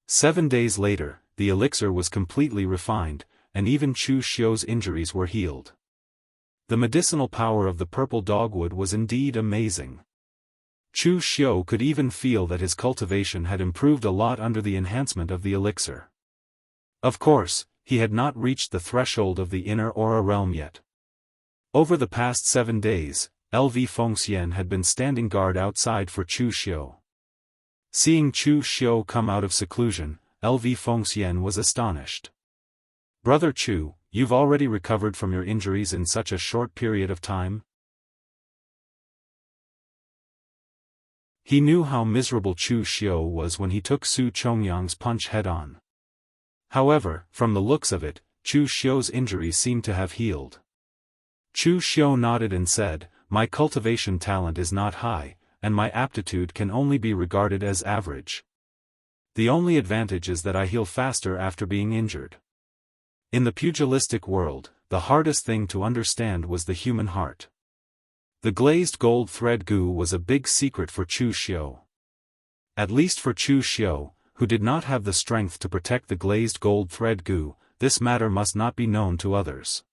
7 days later, the elixir was completely refined, and even Chu Xiu's injuries were healed. The medicinal power of the purple dogwood was indeed amazing. Chu Xiu could even feel that his cultivation had improved a lot under the enhancement of the elixir. Of course, he had not reached the threshold of the inner aura realm yet. Over the past 7 days, LV Fengxian had been standing guard outside for Chu Xiu. Seeing Chu Xiu come out of seclusion, LV Fengxian was astonished. "Brother Chu, you've already recovered from your injuries in such a short period of time?" He knew how miserable Chu Xiu was when he took Su Chongyang's punch head-on. However, from the looks of it, Chu Xiu's injuries seemed to have healed. Chu Xiu nodded and said, "My cultivation talent is not high, and my aptitude can only be regarded as average. The only advantage is that I heal faster after being injured." In the pugilistic world, the hardest thing to understand was the human heart. The glazed gold thread goo was a big secret for Chu Xiu. At least for Chu Xiu, who did not have the strength to protect the glazed gold thread goo, this matter must not be known to others.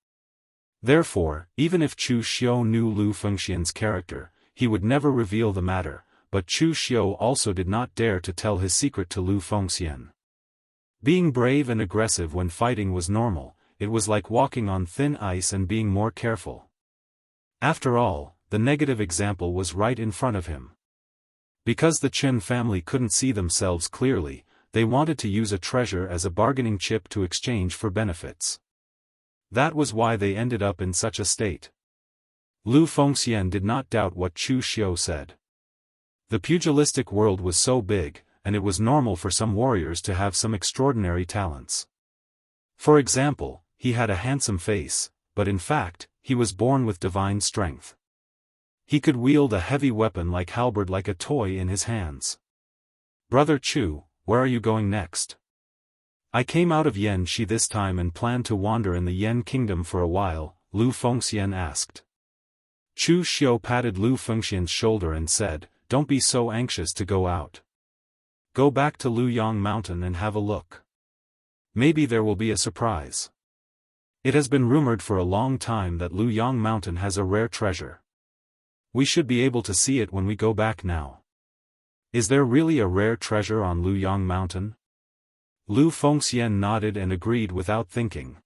Therefore, even if Chu Xiu knew Lu Fengxian's character, he would never reveal the matter, but Chu Xiu also did not dare to tell his secret to Lu Fengxian. Being brave and aggressive when fighting was normal, it was like walking on thin ice and being more careful. After all, the negative example was right in front of him. Because the Chen family couldn't see themselves clearly, they wanted to use a treasure as a bargaining chip to exchange for benefits. That was why they ended up in such a state. Lu Fengxian did not doubt what Chu Xiu said. The pugilistic world was so big, and it was normal for some warriors to have some extraordinary talents. For example, he had a handsome face, but in fact, he was born with divine strength. He could wield a heavy weapon like halberd like a toy in his hands. "Brother Chu, where are you going next?" "I came out of Yanxi this time and plan to wander in the Yan kingdom for a while," Lu Fengxian asked. Chu Xiu patted Lu Fengxian's shoulder and said, "Don't be so anxious to go out. Go back to Luyang Mountain and have a look. Maybe there will be a surprise. It has been rumored for a long time that Luyang Mountain has a rare treasure. We should be able to see it when we go back now." "Is there really a rare treasure on Luyang Mountain?" Lu Fengxian nodded and agreed without thinking.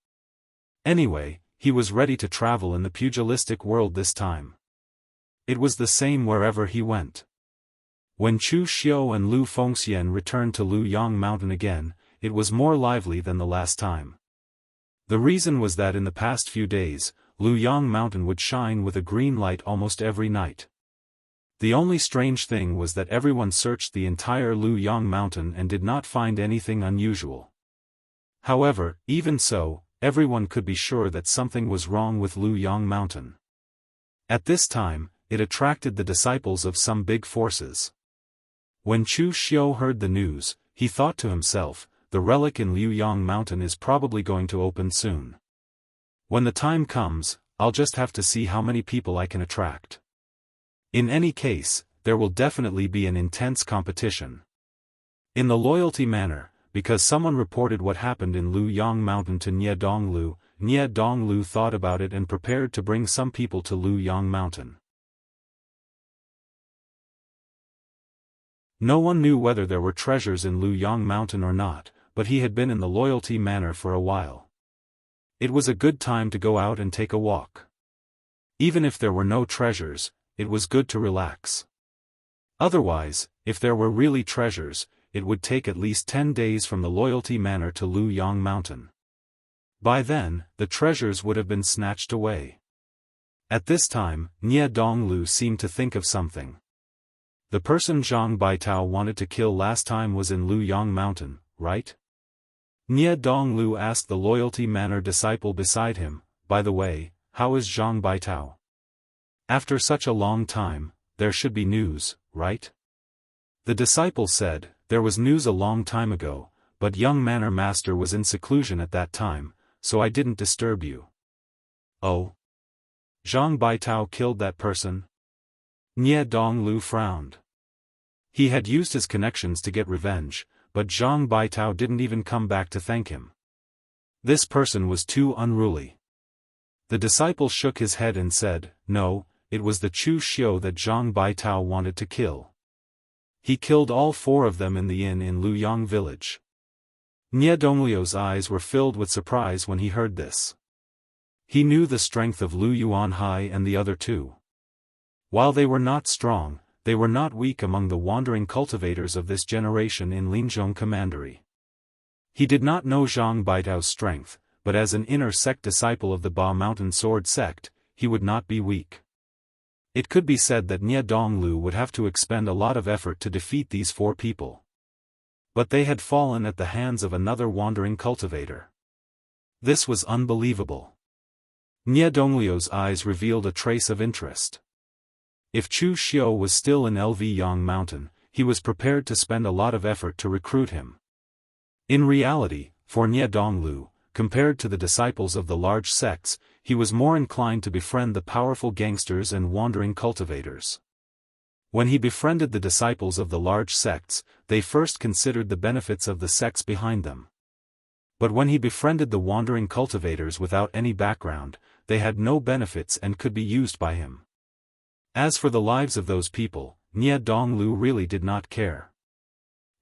Anyway, he was ready to travel in the pugilistic world this time. It was the same wherever he went. When Chu Xiu and Lu Fengxian returned to Luyang Mountain again, it was more lively than the last time. The reason was that in the past few days, Luyang Mountain would shine with a green light almost every night. The only strange thing was that everyone searched the entire Luyang Mountain and did not find anything unusual. However, even so, everyone could be sure that something was wrong with Luyang Mountain. At this time, it attracted the disciples of some big forces. When Chu Xiu heard the news, he thought to himself, "The relic in Luyang Mountain is probably going to open soon. When the time comes, I'll just have to see how many people I can attract. In any case, there will definitely be an intense competition." In the loyalty manner, because someone reported what happened in Luyang Mountain to Nie Donglu thought about it and prepared to bring some people to Luyang Mountain. No one knew whether there were treasures in Luyang Mountain or not, but he had been in the loyalty manor for a while. It was a good time to go out and take a walk. Even if there were no treasures, it was good to relax. Otherwise, if there were really treasures, it would take at least 10 days from the loyalty manor to Luyang Mountain. By then, the treasures would have been snatched away. At this time, Nie Donglu seemed to think of something. The person Zhang Baitao wanted to kill last time was in Luyang Mountain, right? Nie Donglu asked the loyalty manor disciple beside him, by the way, how is Zhang Baitao? After such a long time, there should be news, right? The disciple said, there was news a long time ago, but young manor master was in seclusion at that time, so I didn't disturb you. Oh? Zhang Baitao killed that person? Nie Donglu frowned. He had used his connections to get revenge, but Zhang Baitao didn't even come back to thank him. This person was too unruly. The disciple shook his head and said, no, it was the Chu Xiu that Zhang Baitao wanted to kill. He killed all 4 of them in the inn in Luyang village. Nie Donglio's eyes were filled with surprise when he heard this. He knew the strength of Lu Yuanhai and the other 2. While they were not strong, they were not weak among the wandering cultivators of this generation in Linzhong Commandery. He did not know Zhang Baitao's strength, but as an inner sect disciple of the Ba Mountain Sword sect, he would not be weak. It could be said that Nie Donglu would have to expend a lot of effort to defeat these 4 people. But they had fallen at the hands of another wandering cultivator. This was unbelievable. Nie Donglio's eyes revealed a trace of interest. If Chu Xiu was still in Lvyang Mountain, he was prepared to spend a lot of effort to recruit him. In reality, for Nie Donglu, compared to the disciples of the large sects, he was more inclined to befriend the powerful gangsters and wandering cultivators. When he befriended the disciples of the large sects, they first considered the benefits of the sects behind them. But when he befriended the wandering cultivators without any background, they had no benefits and could be used by him. As for the lives of those people, Nie Donglu really did not care.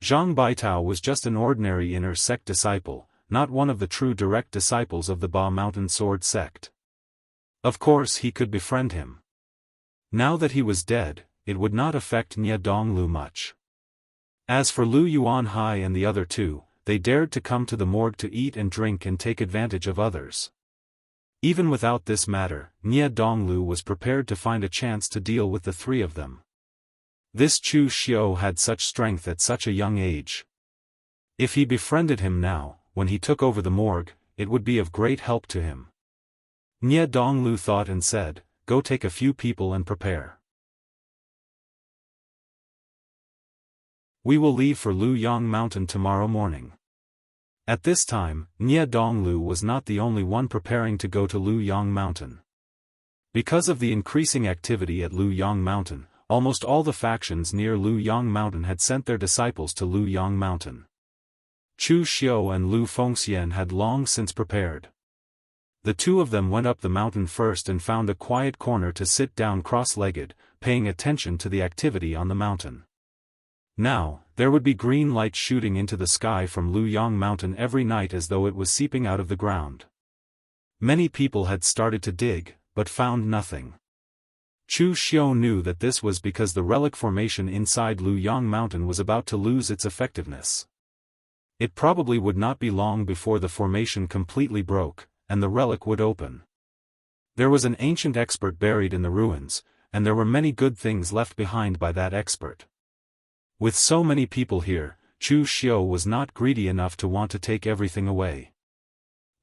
Zhang Baitao was just an ordinary inner sect disciple, not one of the true direct disciples of the Ba Mountain Sword sect. Of course he could befriend him. Now that he was dead, it would not affect Nie Donglu much. As for Lu Yuanhai and the other 2, they dared to come to the morgue to eat and drink and take advantage of others. Even without this matter, Nie Donglu was prepared to find a chance to deal with the 3 of them. This Chu Xiu had such strength at such a young age. If he befriended him now, when he took over the morgue, it would be of great help to him. Nie Donglu thought and said, go take a few people and prepare. We will leave for Luyang Mountain tomorrow morning. At this time, Nie Donglu was not the only one preparing to go to Luyang Mountain. Because of the increasing activity at Luyang Mountain, almost all the factions near Luyang Mountain had sent their disciples to Luyang Mountain. Chu Xiu and Lu Fengxian had long since prepared. The 2 of them went up the mountain first and found a quiet corner to sit down cross-legged, paying attention to the activity on the mountain. Now, there would be green light shooting into the sky from Luyang Mountain every night as though it was seeping out of the ground. Many people had started to dig, but found nothing. Chu Xiu knew that this was because the relic formation inside Luyang Mountain was about to lose its effectiveness. It probably would not be long before the formation completely broke, and the relic would open. There was an ancient expert buried in the ruins, and there were many good things left behind by that expert. With so many people here, Chu Xiu was not greedy enough to want to take everything away.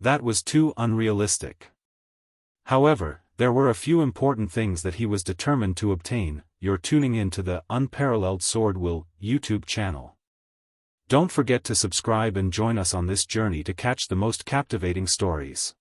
That was too unrealistic. However, there were a few important things that he was determined to obtain. You're tuning in to the Unparalleled SwordWill YouTube channel. Don't forget to subscribe and join us on this journey to catch the most captivating stories.